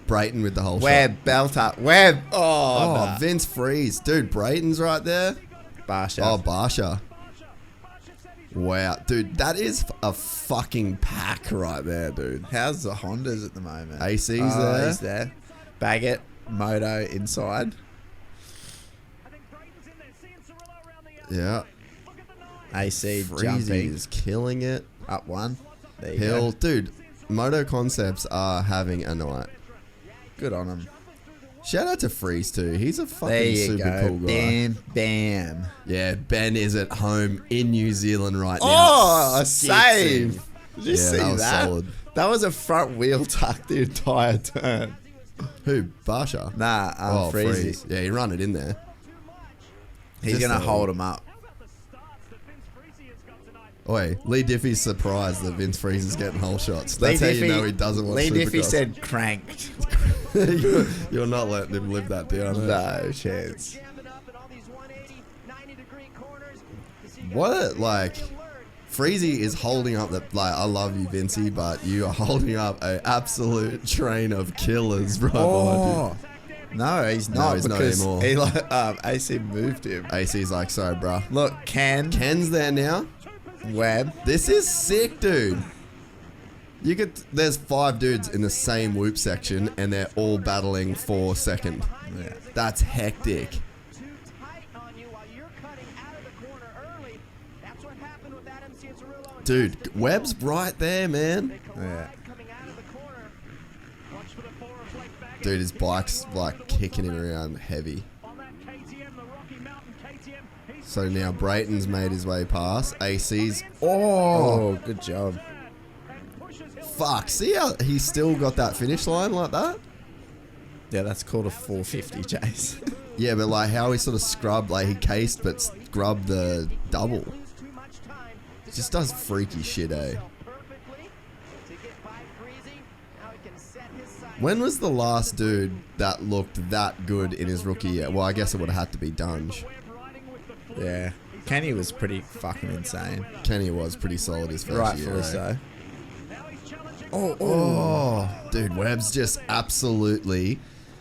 Brayton with the whole Webb, belter. Webb. shot. Oh, Vince Freeze. Dude, Brayton's right there. Barsha. Oh, Barsha. Wow. Dude, that is a fucking pack right there, dude. How's the Hondas at the moment? AC's there. He's there. Baggett, Moto inside. Yeah. AC Freezy jumping. is killing it. Up one. There you Hill. go. Dude, Moto Concepts are having a night. Good on him. Shout out to Freeze too. He's a There fucking you super go. cool guy. Bam, bam. Yeah, Ben is at home in New Zealand right now. Oh, a Skitsing. save. Did you see that? Was that? solid. That was a front wheel tuck the entire turn. Who? Barsha? Nah, Freezy. Freeze. Yeah, he run it in there. He's Just going to a- hold him up. Oi, Lee Diffie's surprised that Vince Freeze is getting whole shots. That's how you know he doesn't want Lee Diffie Supercross. said cranked. You're not letting him live that down. eh? No chance. What, like, Freezy is holding up the, like, I love you, Vincey, but you are holding up an absolute train of killers right behind you. No, he's not. he's not because anymore. He AC moved him. AC's like, sorry, bruh. Look, Ken's there now. Webb. This is sick, dude. There's 5 dudes in the same whoop section, and they're all battling for second. Yeah. That's hectic. Dude, Webb's right there, man. Yeah. Dude, his bike's like kicking him around heavy. So now Brayton's made his way past. AC's. Oh, good job. Fuck. See how he's still got that finish line like that? Yeah, that's called a 450 chase. Yeah, but like how he sort of scrubbed, like he cased but scrubbed the double. Just does freaky shit, eh? When was the last dude that looked that good in his rookie year? Well, I guess it would have had to be Dunge. Yeah. Kenny was pretty fucking insane. Kenny was pretty solid his first year. Rightfully eh? so. Oh, dude, Webb's just absolutely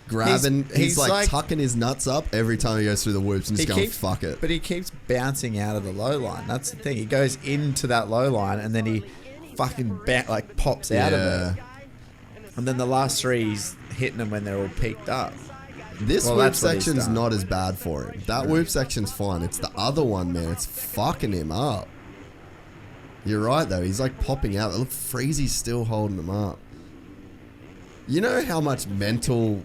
grabbing. He's like tucking his nuts up every time he goes through the whoops and just going, fuck it. But he keeps bouncing out of the low line. That's the thing. He goes into that low line and then he fucking pops out of it. And then the last 3, he's hitting them when they're all peaked up. This Well, whoop that's what he's section's done. not as bad for him. That whoop section's fine. It's the other one, man. It's fucking him up. You're right, though. He's like popping out. Look, Freezy's still holding him up. You know how much mental,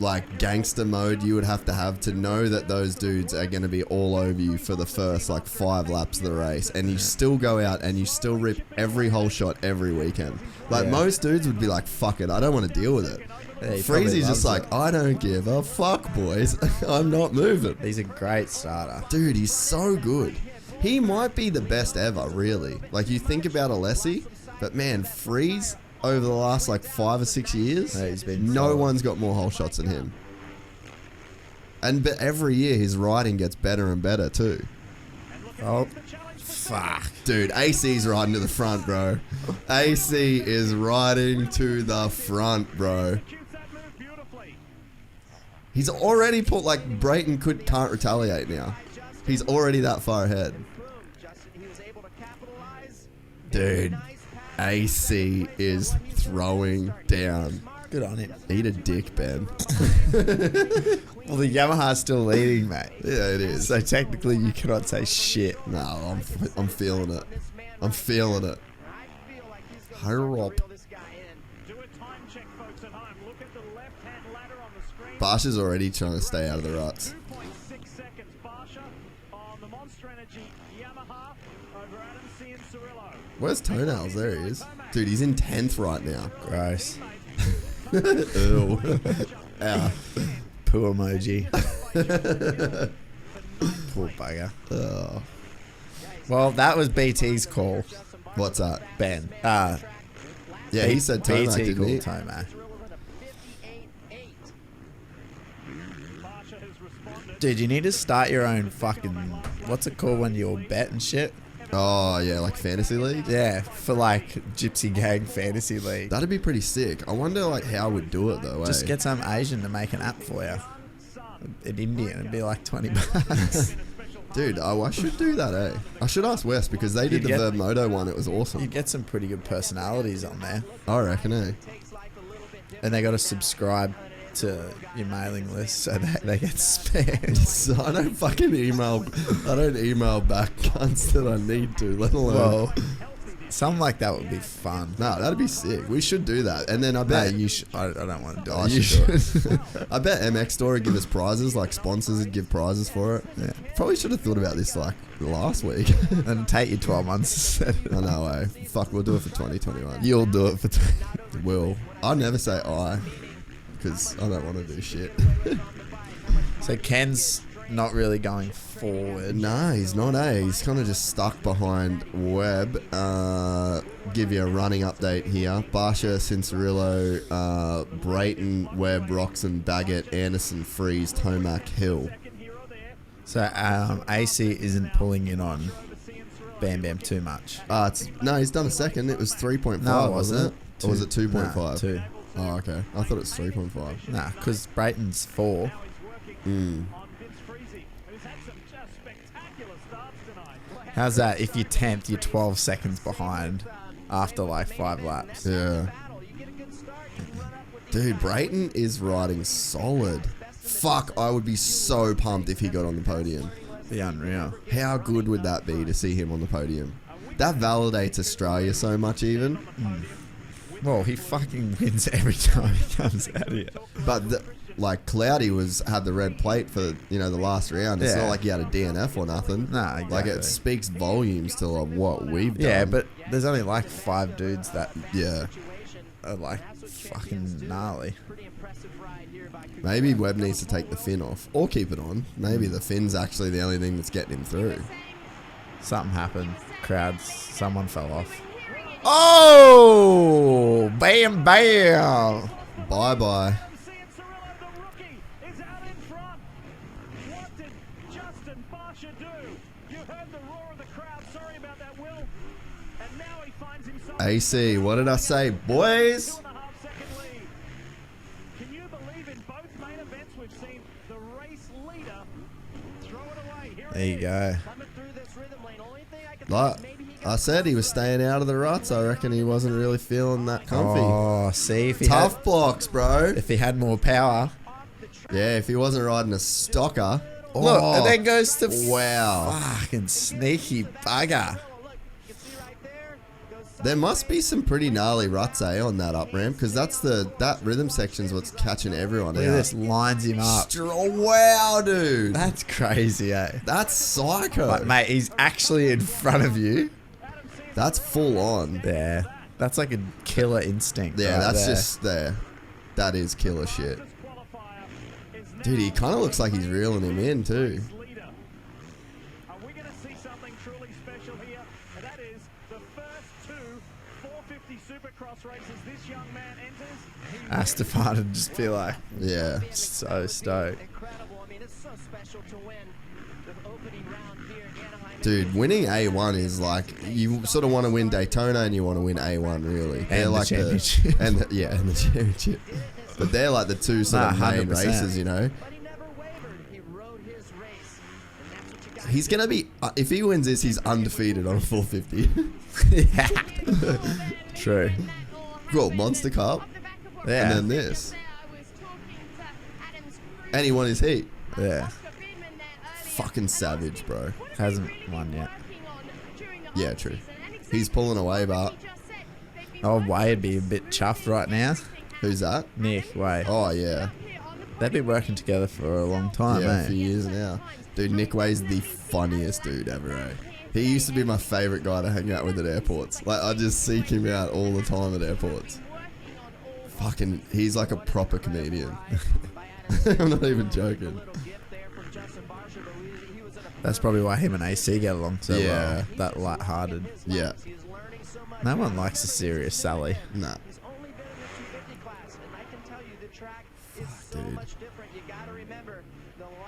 like, gangster mode you would have to know that those dudes are going to be all over you for the first, like, 5 laps of the race, and you still go out and you still rip every whole shot every weekend. Like, most dudes would be like, fuck it, I don't want to deal with it. Yeah, he probably Freezy's just loves like, I don't give a fuck, boys. I'm not moving. He's a great starter. Dude, he's so good. He might be the best ever, really. Like, you think about Alessi, but man, Freeze, over the last, like, 5 or 6 years, he's been no solid. one's got more whole shots than him. But every year, his riding gets better and better, too. Oh, fuck. Dude, AC's riding to the front, bro. AC is riding to the front, bro. He's already put, like, Brayton can't retaliate now. He's already that far ahead. Dude, AC is throwing down. Good on him. Eat a dick, Ben. Well, the Yamaha's still leading, mate. Yeah, it is. So technically, you cannot say shit. No, I'm feeling it. I'm feeling it. Hurry up. Barsha's already trying to stay out of the ruts. Where's Toenails? There he is. Dude, he's in 10th right now. Gross. Ew. Ow. Poo emoji. Poor bugger. Oh. Well, that was BT's call. What's that? Ben. Yeah, he said Tomac, BT didn't he? called Tomac. Dude, you need to start your own fucking... What's it called when you'll bet and shit? Oh, yeah, like Fantasy League? Yeah, for like Gypsy Gang Fantasy League. That'd be pretty sick. I wonder like how we'd do it though. Just get some Asian to make an app for you. In India, it'd be like $20. Dude, I should do that, eh? I should ask Wes because they did the Verb Moto one. It was awesome. You get some pretty good personalities on there. I reckon, eh? And they got to subscribe to your mailing list so that they get spammed. So I don't fucking email. I don't email back cunts that I need to, let alone. Well, something like that would be fun. No, that'd be sick. We should do that. And then I bet you should. I don't want to do it. I should. I bet MX Store would give us prizes, like sponsors would give prizes for it. Yeah. Probably should have thought about this like last week. And take you 12 months to set it. I know, eh? Fuck, we'll do it for 2021. You'll do it for. Will. I'll never say I, because I don't want to do shit. So Ken's not really going forward. No, he's not, eh? He's kind of just stuck behind Webb. Give you a running update here. Barsha, Cincerillo, Brayton, Webb, Roxon, Baggett, Anderson, Freeze, Tomac, Hill. So AC isn't pulling in on Bam Bam too much. No, he's done a second. It was 3.5, No, wasn't it? Or was it 2.5? Nah, 2. Oh, okay. I thought it was 3.5. Nah, because Brayton's 4. How's that? If you're 10th, you're 12 seconds behind after like 5 laps. Yeah. Dude, Brayton is riding solid. Fuck, I would be so pumped if he got on the podium. Be unreal. How good would that be to see him on the podium? That validates Australia so much even. Well, he fucking wins every time he comes out here. But like Cloudy had the red plate for the last round. It's Yeah. not like he had a DNF or nothing. Nah, exactly. Like it speaks volumes to what we've done. Yeah, but there's only like 5 dudes that yeah are like fucking gnarly. Maybe Webb needs to take the fin off or keep it on. Maybe the fin's actually the only thing that's getting him through. Something happened. Someone fell off. Oh! Bam, bam! Bye-bye. AC, what did I say, boys? Can you believe in both main events we've seen the race leader throw it away? There you go. Like I said, he was staying out of the ruts. I reckon he wasn't really feeling that comfy. Oh, see if he tough blocks, bro. If he had more power. Yeah, if he wasn't riding a stocker. Oh, look, and then goes to wow, fucking sneaky bugger. There must be some pretty gnarly ruts, on that up ramp, because that rhythm section's what's catching everyone Look out. at this, lines him up. Wow, dude. That's crazy, eh? That's psycho. Like, mate, he's actually in front of you. That's full on. Yeah. That's like a killer instinct. Yeah, right that's there. just there. That is killer shit. Dude, he kind of looks like he's reeling him in, too. Are we going to see something truly special here? And that is the first 2 450 Supercross races this young man enters. Astafan would just be like, yeah, so stoked. Incredible. I mean, it's so special to win the opening round here in Anaheim. Dude, winning A1 is like, you sort of want to win Daytona and you want to win A1, really. They're And like the championship. and the championship. But they're like the two sort of main 100%. races, you know. He's going to be, if he wins this, he's undefeated on a 450. Yeah. True. Well, Monster Cup. Yeah. And then this. And he won his heat. Yeah. Fucking savage, bro. Hasn't won yet. Yeah, true. He's pulling away, but... Oh, Wade'd be a bit chuffed right now. Who's that? Nick Wade. Oh, yeah. They've been working together for a long time, Yeah, a mate. few years now. Dude, Nick Wade's the funniest dude ever, eh? He used to be my favourite guy to hang out with at airports. Like, I just seek him out all the time at airports. Fucking, he's like a proper comedian. I'm not even joking. That's probably why him and AC get along so well. That light-hearted. Yeah. No one likes a serious Sally. Nah. Dude.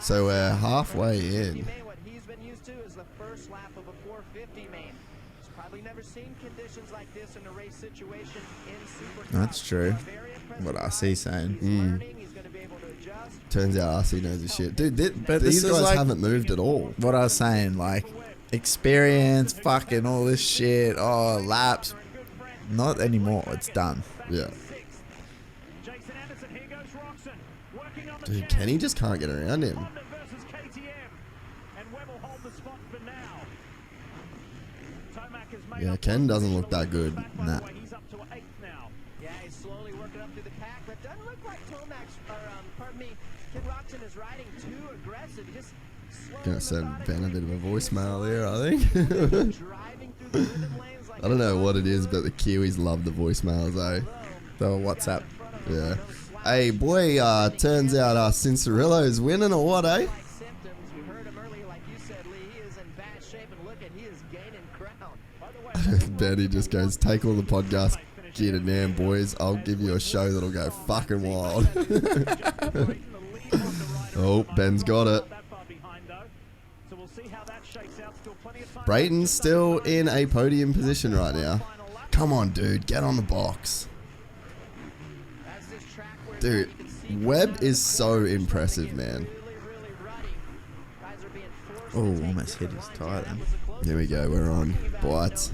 So we're halfway in. That's true. What RC's saying. Turns out RC knows his shit. Dude, But these this is guys like- haven't moved at all. What I was saying, like, experience, fucking all this shit, laps. Not anymore. It's done. Yeah. Dude, Kenny just can't get around him. Yeah, Ken doesn't look that good. Nah. Yeah, he's slowly working up through the pack, but doesn't look like Ken Roxon is riding too aggressive. He just Gonna send Ben a bit of a voicemail there, I think. I don't know what it is, but the Kiwis love the voicemails, eh? The WhatsApp. Yeah. Hey, boy, turns out Cincerillo's winning or what, eh? Benny just goes, take all the podcast gear to Nam, boys. I'll give you a show that'll go fucking wild. Oh, Ben's got it. Brayton's still in a podium position right now. Come on, dude. Get on the box. Dude, Webb is so impressive, man. Oh, almost hit his tyre then. Here we go. We're on Bites.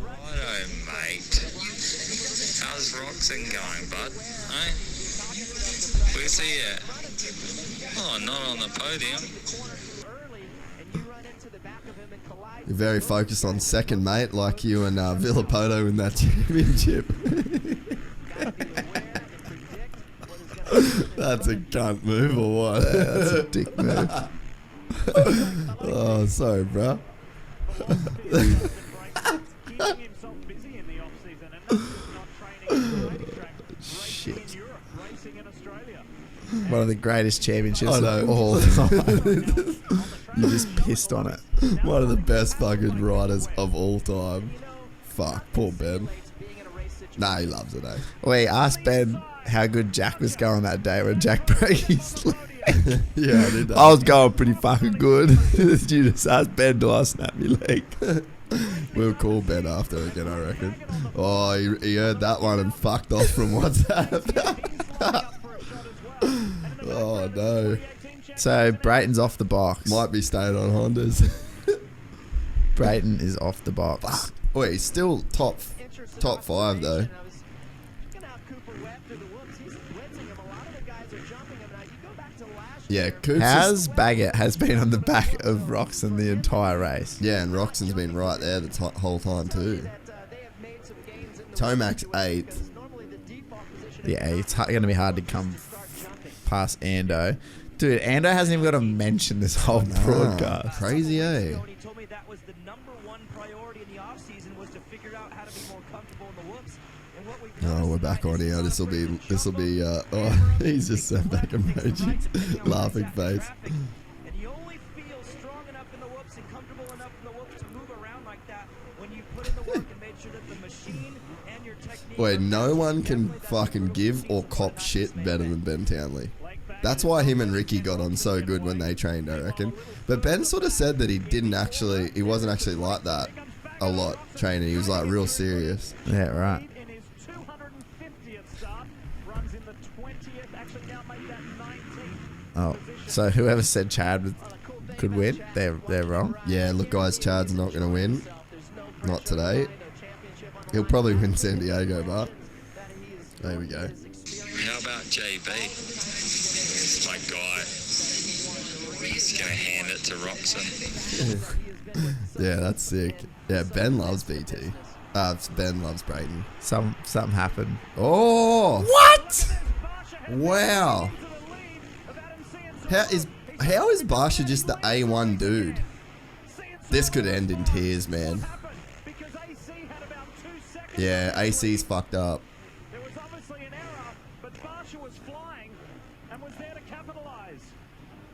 Righto, mate. How's Roxon going, bud? Eh? Where's he at? Oh, not on the podium. You're very focused on second, mate, like you and Villapoto in that championship. That's a cunt move or what? Yeah, that's a dick move. Oh, sorry, bro. Shit. One of the greatest championships I know. of all time. You just pissed on it. One of the best fucking riders of all time. Fuck, poor Ben. Nah, he loves it, eh? Wait, ask Ben how good Jack was going that day when Jack broke his leg. Yeah, I did that. I was going pretty fucking good. You just asked Ben, do I snap my leg? We'll call Ben after again, I reckon. Oh, he heard that one and fucked off from WhatsApp. Oh, no. So, Brayton's off the box. Might be staying on Hondas. Brayton is off the box. Fuck. Wait, he's still top 5, though. Yeah, Coops How's Baggett has been on the back of Roxon the entire race? Yeah, and Roxon's been right there the whole time too. Tomac's 8th. Yeah, it's going to be hard to come past Ando. Dude, Ando hasn't even got to mention this whole broadcast. Crazy, eh? Oh, we're back on here. This'll be. Oh, he's just sent back emojis, laughing face. Wait, no one can fucking give or cop shit better than Ben Townley. That's why him and Ricky got on so good when they trained, I reckon. But Ben sort of said that he wasn't actually like that a lot training. He was like real serious. Yeah, right. Oh, so whoever said Chad could win, they're wrong. Yeah, look, guys, Chad's not going to win. Not today. He'll probably win San Diego, but there we go. How about JB? It's my guy. He's going to hand it to Roxon. Yeah, that's sick. Yeah, Ben loves BT. Ben loves Brayton. Something happened. Oh! What? Wow. How is Barsha just the A1 dude? This could end in tears, man. Yeah, AC's fucked up.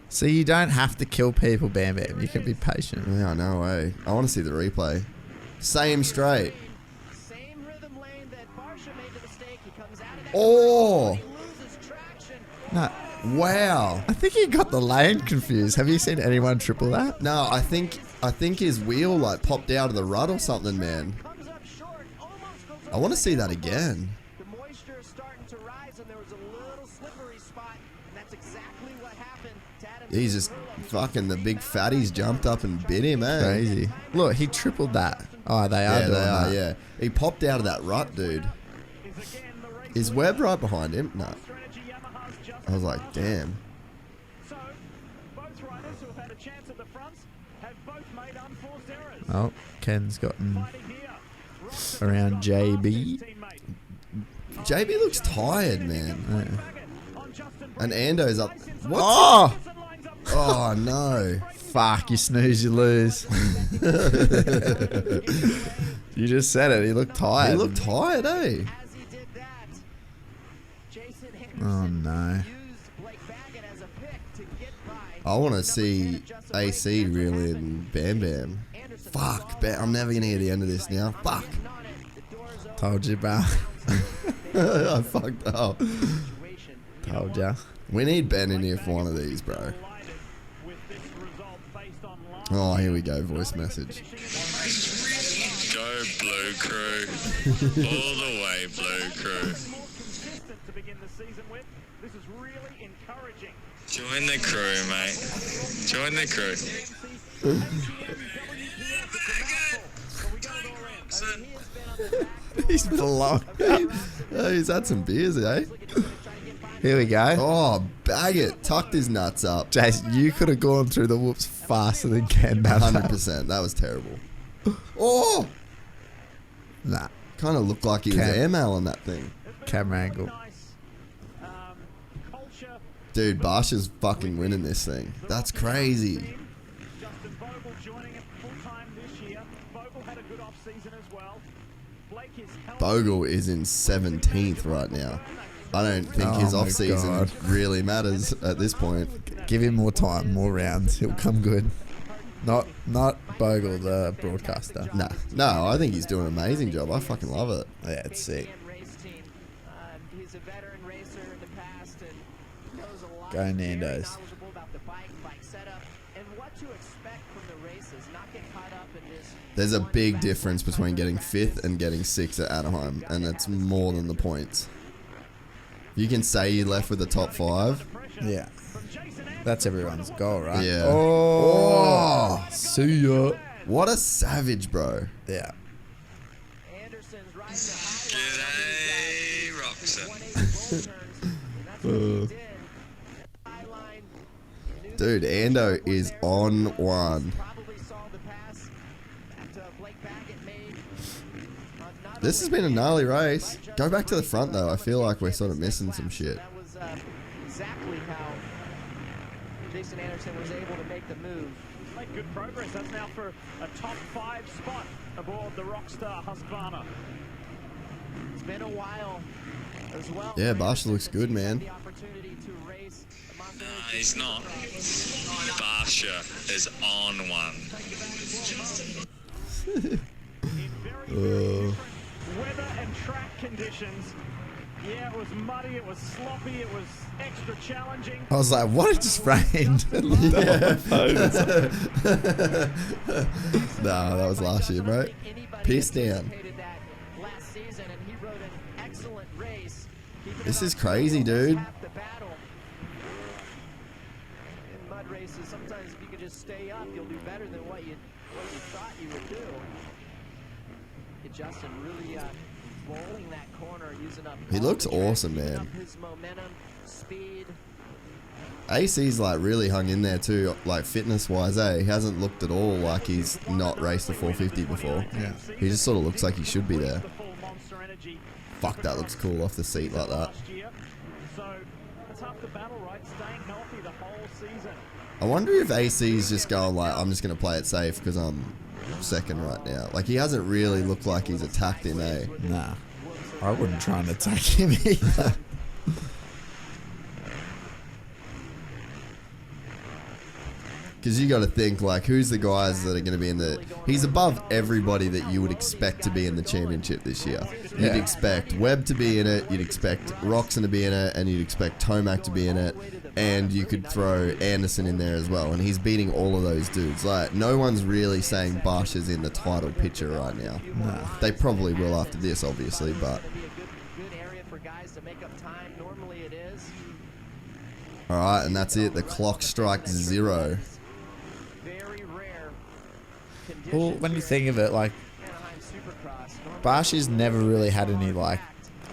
So you don't have to kill people, Bam Bam. You can be patient. Yeah, I know, eh? I want to see the replay. Same straight. Oh! No. Wow. I think you got the lane confused. Have you seen anyone triple that? No, I think I think his wheel like popped out of the rut or something, man. I want to see that again. The moisture is starting to rise, and there was a little slippery spot, and that's exactly what happened to Adam. He's just fucking the big fatties jumped up and bit him, eh? Crazy. Look, he tripled that. Oh, they are doing that. Yeah. He popped out of that rut, dude. Is Webb right behind him? No. I was like, damn. So, both riders who have had a chance at the fronts have both made unforced errors. Oh, Ken's gotten around JB. JB looks tired, man. And Ando's up. What? Oh! Oh, no. Fuck, you snooze, you lose. You just said it. He looked tired. He looked tired, eh? Oh, no. I want to see AC really in Bam Bam. Fuck, I'm never going to hear the end of this now. Fuck. Told you, bro. I fucked up. Told ya. We need Ben in here for one of these, bro. Oh, here we go. Voice message. Go Blue Crew. All the way, Blue Crew. Join the crew, mate. Join the crew. He's below. He's had some beers, eh? Here we go. Oh, bag it. Tucked his nuts up. Jason, you could have gone through the whoops faster than Ken. 100%. That was terrible. Oh! Nah. Kind of looked like he was airmail on that thing. Camera angle. Dude, Barsha's fucking winning this thing. That's crazy. Bogle is in 17th right now. I don't think his off-season really matters at this point. Give him more time, more rounds. He'll come good. Not Bogle, the broadcaster. No, I think he's doing an amazing job. I fucking love it. Yeah, it's sick. Go Nando's. There's a big difference between getting 5th and getting 6th at Anaheim, and it's more than the points. You can say you left with the top 5. Yeah. That's everyone's goal, right? Yeah. Oh! See ya. What a savage, bro. Yeah. G'day, Roxon. Dude, Ando is on one. This has been a gnarly race. Go back to the front, though. I feel like we're sort of missing some shit. That was exactly how Jason Anderson was able to make the move. Made good progress. That's now for a top 5 spot aboard the Rockstar Husqvarna. It's been a while as well. Yeah, Barsha looks good, man. No, he's not. Barsha is on one. Weather and track conditions. Yeah, it was muddy, it was sloppy, it was extra challenging. I was like, what? It just rained. No, that was last year, bro. Piss down. This is crazy, dude. In mud races, sometimes if you could just stay up, you'll do better than what you thought you would do. Justin really bowling that corner, using up. He looks awesome, man. His momentum, speed. AC's like really hung in there too, like fitness wise, eh? He hasn't looked at all like he's not raced the 450 before. Yeah. He just sort of looks like he should be there. Fuck, that looks cool off the seat like that. So that's half the battle, right? Staying healthy the whole season. I wonder if AC's just going like, I'm just going to play it safe because I'm second right now. Like, he hasn't really looked like he's attacked him, eh? Nah. I wouldn't try and attack him either. Because you got to think, like, who's the guys that are going to be in the... He's above everybody that you would expect to be in the championship this year. You'd expect Webb to be in it, you'd expect Roxon to be in it, and you'd expect Tomac to be in it. and you could throw Anderson in there as well, and he's beating all of those dudes. Like, no one's really saying Bosch is in the title picture right now. No. They probably will after this, obviously, but... Alright, and that's it. The clock strikes 0. Well, when you think of it, like, Barshi's never really had any, like,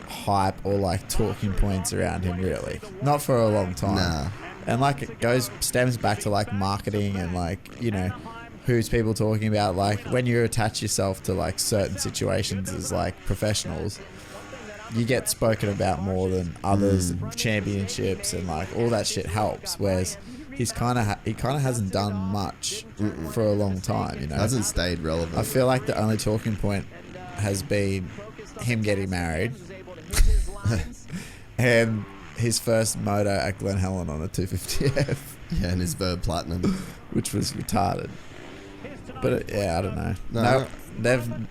hype or, like, talking points around him, really. Not for a long time. Nah. And, like, it stems back to, like, marketing and, like, you know, who's people talking about. Like, when you attach yourself to, like, certain situations as, like, professionals, you get spoken about more than others, and championships and, like, all that shit helps. Whereas he kind of hasn't done much for a long time, you know. Hasn't stayed relevant. I feel like the only talking point has been him getting married and his first moto at Glen Helen on a 250F. Yeah, and his Verb Platinum, which was retarded. But yeah, I don't know.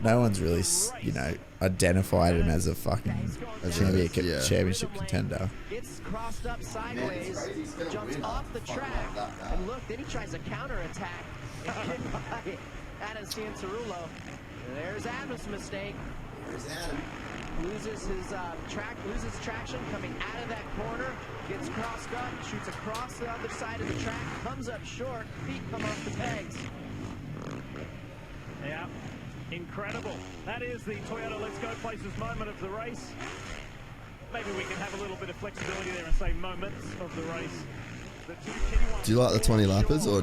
No one's really, you know, identified him as a fucking championship contender. Gets crossed up sideways, jumps off the track, and look, then he tries a counterattack. Hit by Adam Cianciarulo. There's Adam's mistake. There's Adam. Loses his loses traction coming out of that corner. Gets crossed up, shoots across the other side of the track, comes up short, feet come off the pegs. Yeah, incredible. That is the Toyota Let's Go Places moment of the race. Maybe we can have a little bit of flexibility there and say moments of the race. Do you like the 20 lappers, or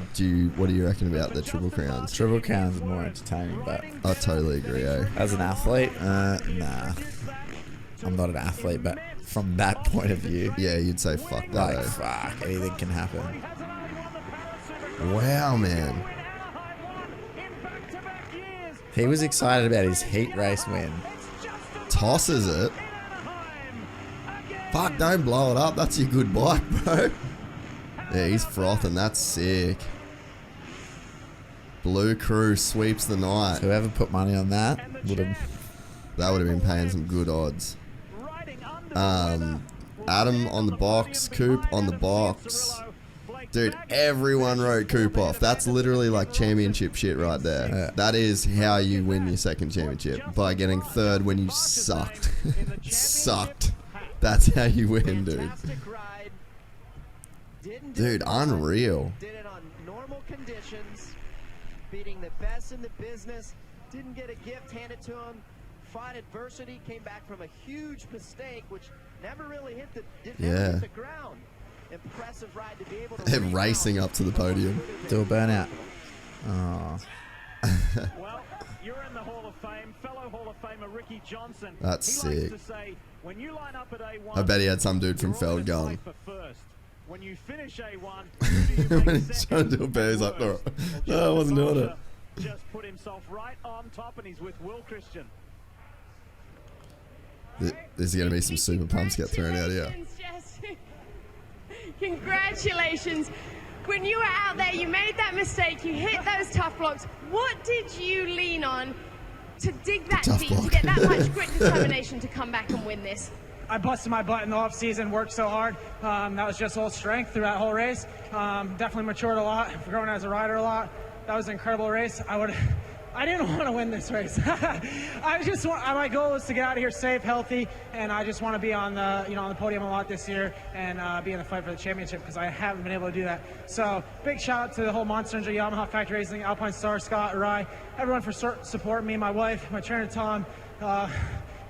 what do you reckon about the Triple Crowns? Triple Crowns are more entertaining, but I totally agree, As an athlete, nah. I'm not an athlete, but from that point of view, yeah, you'd say fuck that. Like, fuck, anything can happen. Wow, man. He was excited about his heat race win. Tosses it. Fuck, don't blow it up. That's your good bike, bro. Yeah, he's frothing. That's sick. Blue Crew sweeps the night. Whoever put money on that would have... That would have been paying some good odds. Adam on the box. Coop on the box. Dude, everyone wrote Coop off. That's literally like championship shit right there. Yeah. That is how you win your second championship. By getting third when you sucked. Sucked. That's how you win, dude. Dude, unreal. Did it on normal conditions, beating the best in the business, didn't get a gift handed to him, fought adversity, came back from a huge mistake, which never really hit the ground. Impressive ride to be able to racing up to the podium. Do a burnout. Oh. Well, you're in the Hall of Fame, fellow Hall of Famer Ricky Johnson. That's sick. To say, when you line up at A1, I bet he had some dude from Feld going. When you finish A1, when he's trying to do a bear, he's like, no, I wasn't doing it. Just put himself right on top, and he's with Will Christian. There's going to be some super pumps get thrown out here. Congratulations. When you were out there, you made that mistake, you hit those tough blocks. What did you lean on to dig that deep, to get that much grit and determination to come back and win this? I busted my butt in the off-season, worked so hard. That was just all strength through that whole race. Definitely matured a lot, growing as a rider a lot. That was an incredible race. I didn't want to win this race. My goal was to get out of here safe, healthy, and I just want to be on the podium a lot this year and be in the fight for the championship because I haven't been able to do that. So big shout out to the whole Monster Energy, Yamaha Factory Racing, Alpine Star, Scott, Rai, everyone for supporting me, my wife, my trainer Tom,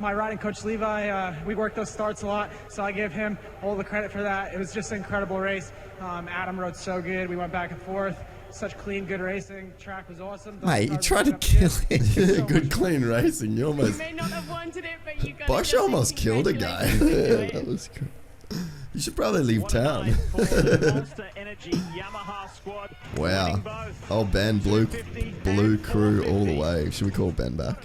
my riding coach Levi. We worked those starts a lot, so I give him all the credit for that. It was just an incredible race. Adam rode so good. We went back and forth. Such clean, good racing. Track was awesome. Mate, you tried to kill it. Good, clean racing. You almost... You may not have wanted it, but you got Bosch almost killed a guy. Yeah, that was cool. You should probably leave town. Wow. Oh, Ben, blue Crew all the way. Should we call Ben back?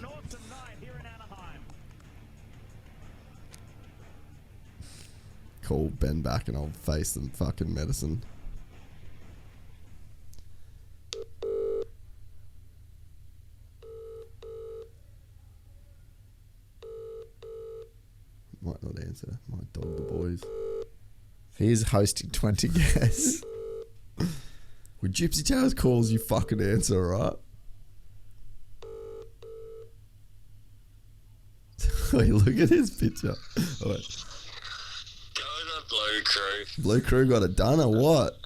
Call Ben back and I'll face the fucking medicine. Might not answer. Might dog the boys. He's hosting 20 guests. When Gypsy Tales calls, you fucking answer, right? Wait, look at his picture. Oh, wait. Go to Blue Crew. Blue Crew got it done or what?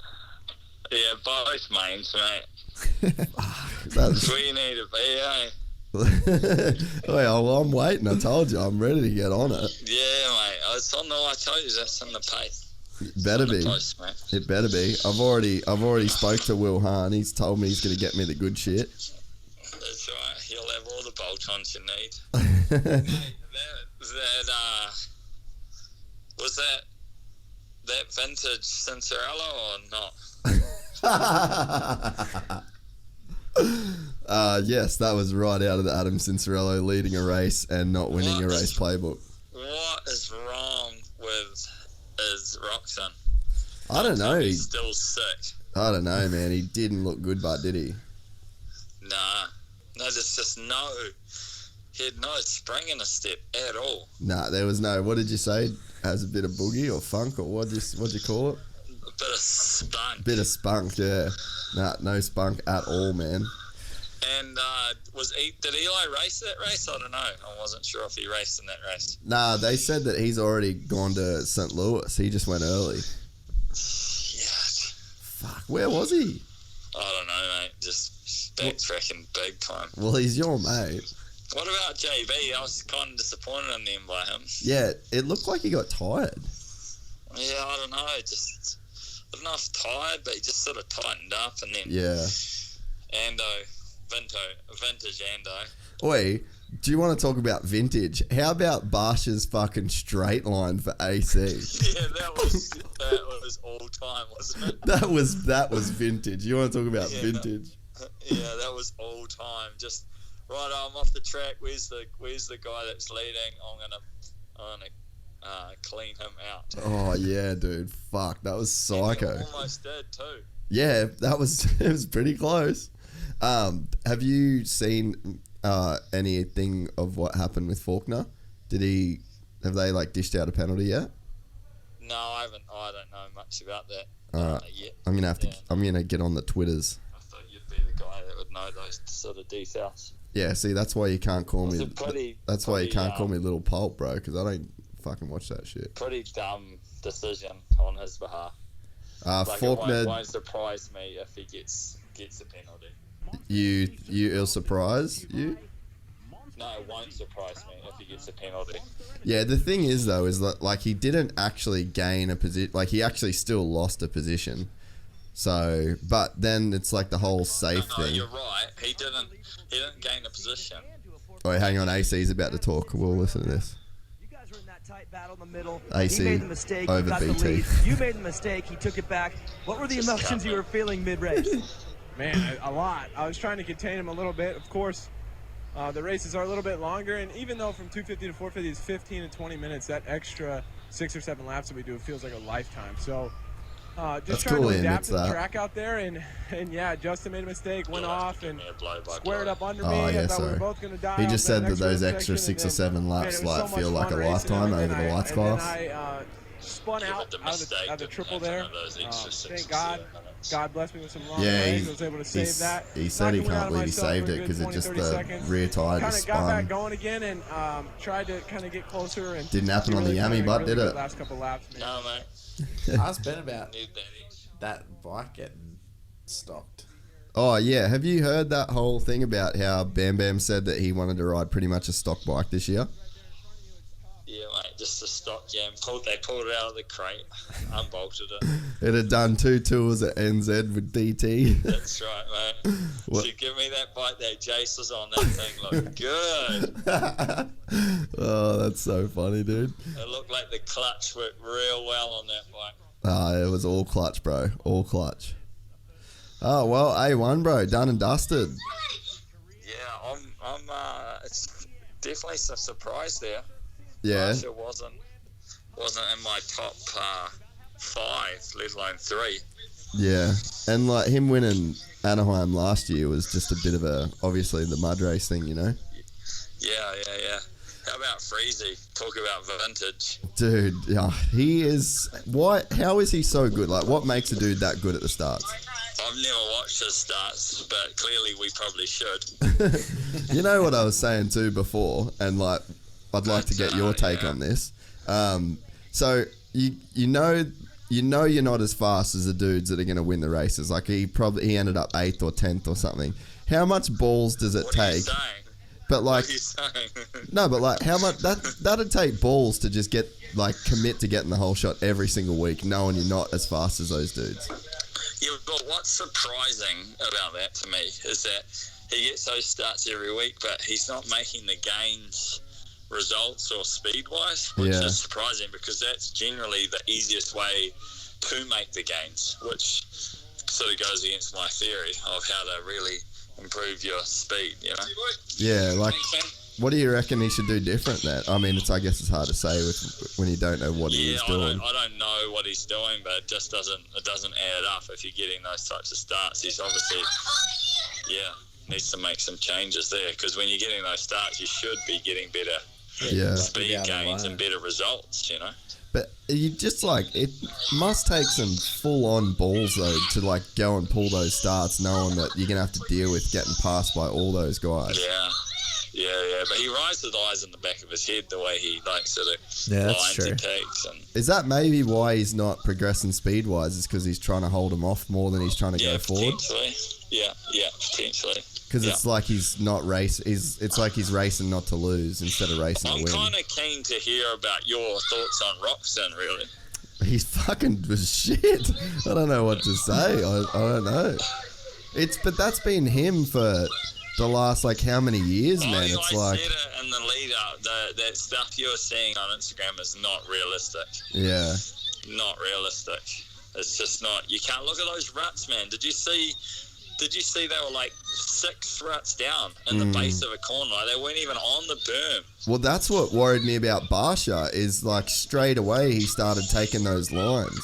Yeah, both mains, mate. That's That's where you need to be, eh? Well, I'm waiting. I told you, I'm ready to get on it. Yeah, mate. It's on the. I told you that's on the pace. It better be. Post, mate. It better be. I've already spoke to Will Hahn. He's told me he's going to get me the good shit. That's right. He'll have all the bolt-ons you need. Was that vintage Cinderella or not? Yes, that was right out of the Adam Cincerello leading a race and not winning a race playbook. What is wrong with his Roxanne? I don't know. He's still sick. I don't know, man. He didn't look good, but did he? Nah. No, there's just no... He had no spring in his step at all. Nah, there was no... What did you say? Has a bit of boogie or funk or what'd you call it? A bit of spunk. Bit of spunk, yeah. Nah, no spunk at all, man. And did Eli race that race? I don't know. I wasn't sure if he raced in that race. Nah, they said that he's already gone to St. Louis. He just went early. Shit. Fuck, where was he? I don't know, mate. Just backtracking big time. Well, he's your mate. What about JB? I was kind of disappointed in them by him. Yeah, it looked like he got tired. Yeah, I don't know. Just, I don't know if tired, but he just sort of tightened up and then... Yeah. Vintage Ando. Oi, do you want to talk about vintage? How about Barsh's fucking straight line for AC? Yeah, that was all time, wasn't it? That was vintage. You want to talk about vintage? Yeah, that was all time. Just right, I'm off the track. Where's the guy that's leading? I'm gonna clean him out. Oh yeah, dude. Fuck, that was psycho. And he almost did too. Yeah, it was pretty close. Have you seen anything of what happened with Faulkner? Have they like dished out a penalty yet? No, I haven't. I don't know much about that yet. I'm gonna get on the Twitters. I thought you'd be the guy that would know those sort of details. Yeah, see, that's why you can't call me. That's why you can't call me Little Pulp, bro, because I don't fucking watch that shit. Pretty dumb decision on his behalf. Faulkner. It won't surprise me if he gets a penalty. It'll surprise you? No, it won't surprise me if he gets a penalty. Yeah, the thing is though, is that like he didn't actually gain a position. Like he actually still lost a position. So, but then it's like the whole safe thing. You're right. He didn't gain a position. Oh, hang on. AC's about to talk. We'll listen to this. Tight battle in the middle. AC he made the mistake. over He got BT. the lead. You made the mistake. He took it back. What were the emotions you were feeling mid-race? Man, a lot. I was trying to contain him a little bit. Of course, the races are a little bit longer, and even though from 250 to 450 is 15 and 20 minutes, that extra 6 or 7 laps that we do feels like a lifetime. So just trying to adapt to the track out there, and yeah, Justin made a mistake, went off and squared up under me. Yeah, I thought we sorry. were both going to die. He just said that those section, extra 6 or and 7 laps like feel like a lifetime over the lights class. I spun out of the triple there. Thank God. God bless me with some long legs. I was able to save that. He said he can't believe he saved it because it just the rear tire just spun. Got back going again and tried to kind of get closer. And didn't happen on the Yami butt, did it? Last couple laps. No, mate. Ask Ben about that bike getting stopped. Oh yeah, have you heard that whole thing about how Bam Bam said that he wanted to ride pretty much a stock bike this year? Yeah, mate, just a stock jam. They pulled it out of the crate, unbolted it. It had done 2 tours at NZ with DT. That's right, mate. If you give me that bike that Jace was on, that thing looked good. Oh, that's so funny, dude. It looked like the clutch worked real well on that bike. It was all clutch, bro. All clutch. Oh, well, A1, bro. Done and dusted. Yeah, I'm it's definitely some surprise there. Yeah. Marshall wasn't in my top 5, let alone 3. Yeah. And like him winning Anaheim last year was just a bit of obviously the mud race thing, you know? Yeah. How about Freezy? Talk about vintage. Dude, yeah, he is... How is he so good? Like, what makes a dude that good at the starts? I've never watched his starts, but clearly we probably should. You know what I was saying too before, and like, I'd like to get your take on this. So you know you're not as fast as the dudes that are going to win the races. Like he ended up 8th or 10th or something. How much balls does it take? What are you saying? But like, what are you saying? No, but like, how much that'd take balls to just commit to getting the whole shot every single week, knowing you're not as fast as those dudes. Yeah, but what's surprising about that to me is that he gets those starts every week, but he's not making the gains results or speed-wise, which is surprising because that's generally the easiest way to make the gains, which sort of goes against my theory of how to really improve your speed, you know? Yeah, like, what do you reckon he should do different then? I mean, I guess it's hard to say when you don't know what he's doing. I don't know what he's doing, but it just doesn't add up if you're getting those types of starts. He's obviously, needs to make some changes there, because when you're getting those starts, you should be getting better speed gains and better results, you know? But you just it must take some full-on balls though to go and pull those starts, knowing that you're gonna have to deal with getting passed by all those guys. Yeah, but he rides with eyes in the back of his head the way he sort of lines he takes. And is that maybe why he's not progressing speed-wise? Is because he's trying to hold him off more than he's trying to go forward? Potentially. Yeah, potentially. Because it's like he's not it's like he's racing not to lose instead of racing to win. I'm kind of keen to hear about your thoughts on Roxon, really. He's fucking shit. I don't know what to say. I don't know. But that's been him for the last how many years, man? It's like said it in the lead up. That stuff you're seeing on Instagram is not realistic. Yeah. Not realistic. It's just not. You can't look at those ruts, man. Did you see they were 6 ruts down in the base of a corner? They weren't even on the berm. Well, that's what worried me about Barsha is straight away he started taking those lines.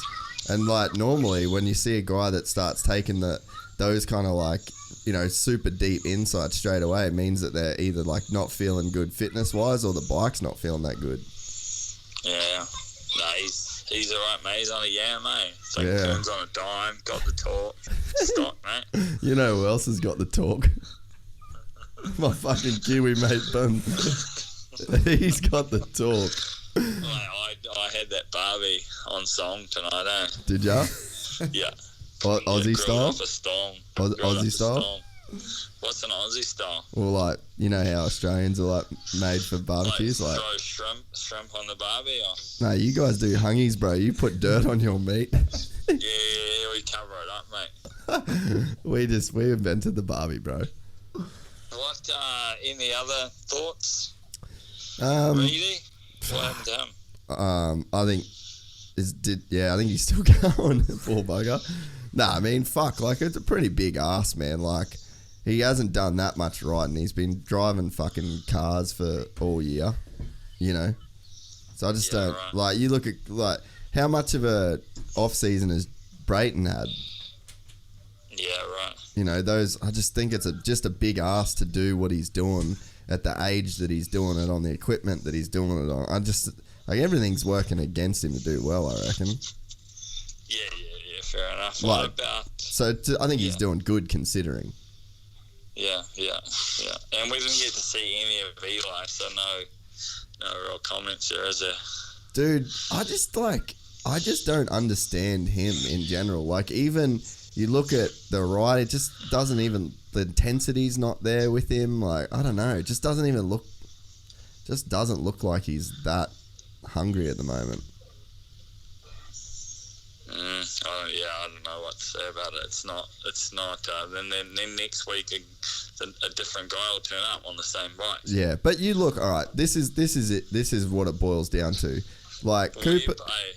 And normally when you see a guy that starts taking those kind of super deep inside straight away, it means that they're either not feeling good fitness-wise or the bike's not feeling that good. Yeah. No, he's alright, mate. He's on a yam, mate. Turns on a dime, got the torque. Stock, mate. You know who else has got the torque? My fucking Kiwi mate, Ben. He's got the torque. I had that Barbie on song tonight, eh? Did ya? Yeah. Aussie style? Off a stone. Aussie style? What's an Aussie style? Well, you know how Australians are made for barbecues, throw shrimp on the barbie. Or? No, you guys do hungies, bro. You put dirt on your meat. Yeah, we cover it up, mate. we invented the barbie, bro. What? Any other thoughts? Really? What happened to him? I think I think he's still going. Poor bugger. Nah, I mean, fuck. It's a pretty big ass, man. He hasn't done that much riding. He's been driving fucking cars for all year, you know. So I just don't you look at how much of a off season has Brayton had? Yeah, right. You know, I just think it's just a big ass to do what he's doing at the age that he's doing it on, the equipment that he's doing it on. I just everything's working against him to do well, I reckon. Yeah, fair enough. What about? So I think he's doing good considering. Yeah. And we didn't get to see any of Eli, so no real comments there, is there? Dude, I just don't understand him in general. Even you look at the ride, it just doesn't even, the intensity's not there with him. I don't know, it just doesn't look like he's that hungry at the moment. I don't know what to say about it. It's not. Then next week a different guy will turn up on the same bike. Yeah, but you look, all right. This is it. This is what it boils down to.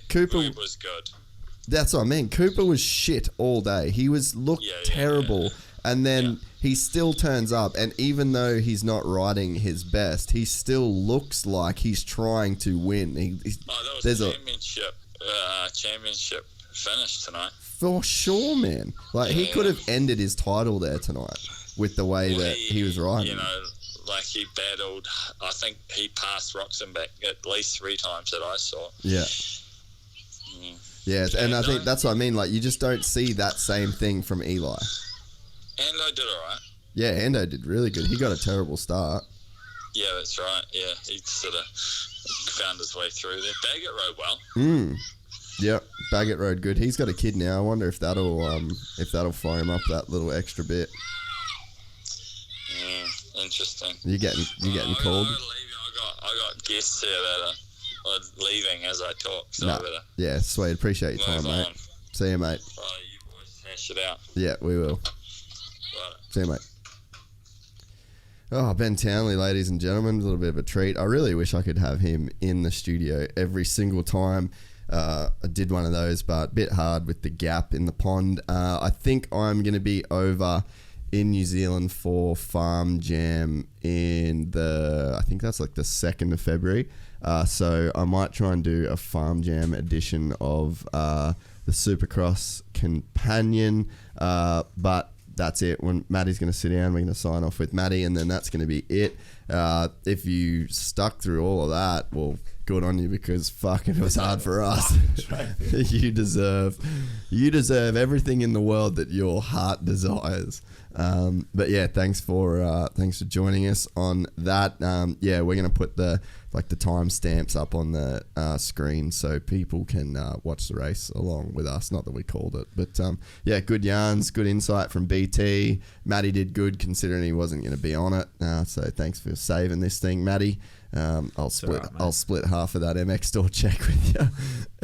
Cooper was good. That's what I mean. Cooper was shit all day. He looked terrible, and then he still turns up. And even though he's not riding his best, he still looks like he's trying to win. That was a championship finish tonight. For sure, man. He could have ended his title there tonight with the way that he was riding. You know, he battled. I think he passed Roxon back at least 3 times that I saw. Yeah. Yeah, and I think that's what I mean. Like, you just don't see that same thing from Eli. Ando did all right. Yeah, Ando did really good. He got a terrible start. Yeah, that's right. Yeah, he sort of found his way through there. Baggett rode well. Yep, Baggett rode good. He's got a kid now. I wonder if that'll fire him up that little extra bit. Yeah, interesting. You getting called? I got guests here that are leaving as I talk. So I better yeah, sweet. Appreciate your time, mate. See you, mate. You boys hash it out. Yeah, we will. Right. See you, mate. Oh, Ben Townley, ladies and gentlemen, a little bit of a treat. I really wish I could have him in the studio every single time. I did one of those, but a bit hard with the gap in the pond. I think I'm going to be over in New Zealand for Farm Jam I think that's like the 2nd of February. So I might try and do a Farm Jam edition of the Supercross Companion, but that's it. When Matty's going to sit down, we're going to sign off with Matty, and then that's going to be it. If you stuck through all of that, well, good on you, because fucking it was hard for us. You deserve everything in the world that your heart desires. But yeah, thanks for joining us on that. Yeah, we're gonna put the timestamps up on the screen so people can watch the race along with us. Not that we called it, but yeah, good yarns, good insight from BT. Matty did good considering he wasn't going to be on it. So thanks for saving this thing, Matty. I'll split half of that MX store check with you,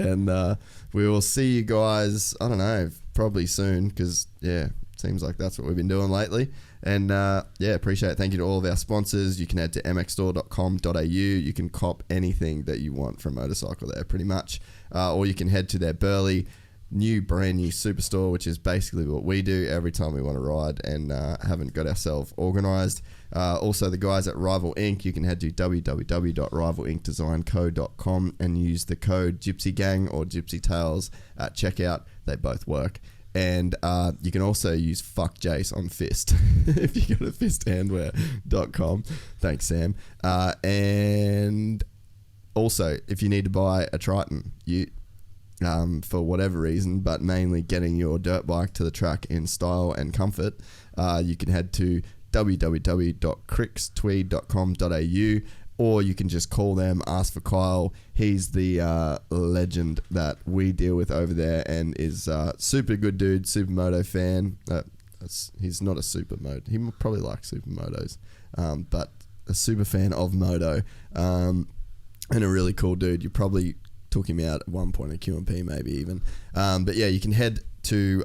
and we will see you guys. I don't know, probably soon, because yeah, seems like that's what we've been doing lately. And yeah, appreciate it. Thank you to all of our sponsors. You can head to mxstore.com.au. You can cop anything that you want from Motorcycle there, pretty much, or you can head to their Burleigh brand new superstore, which is basically what we do every time we want to ride and haven't got ourselves organised. Also, the guys at Rival Inc., you can head to www.rivalinkdesignco.com and use the code Gypsy Gang or Gypsy Tales at checkout. They both work. And you can also use Fuck Jace on Fist if you go to fisthandwear.com. Thanks, Sam. And also, if you need to buy a Triton, for whatever reason, but mainly getting your dirt bike to the track in style and comfort, you can head to www.crickstweed.com.au, or you can just call them, ask for Kyle. He's the legend that we deal with over there and is super good dude, Supermoto fan. He's not a supermoto. He probably likes supermotos, but a super fan of moto, and a really cool dude. You probably took him out at one point at Q&P, maybe even. But yeah, you can head to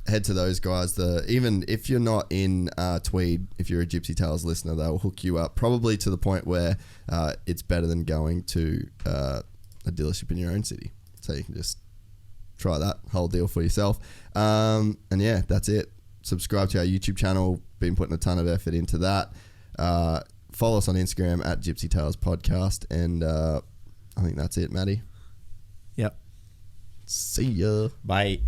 those guys. Even if you're not in Tweed, if you're a Gypsy Tales listener, they'll hook you up, probably to the point where it's better than going to a dealership in your own city. So you can just try that whole deal for yourself. And yeah, that's it. Subscribe to our YouTube channel. Been putting a ton of effort into that. Follow us on Instagram at Gypsy Tales Podcast. And I think that's it, Matty. Yep. See ya. Bye.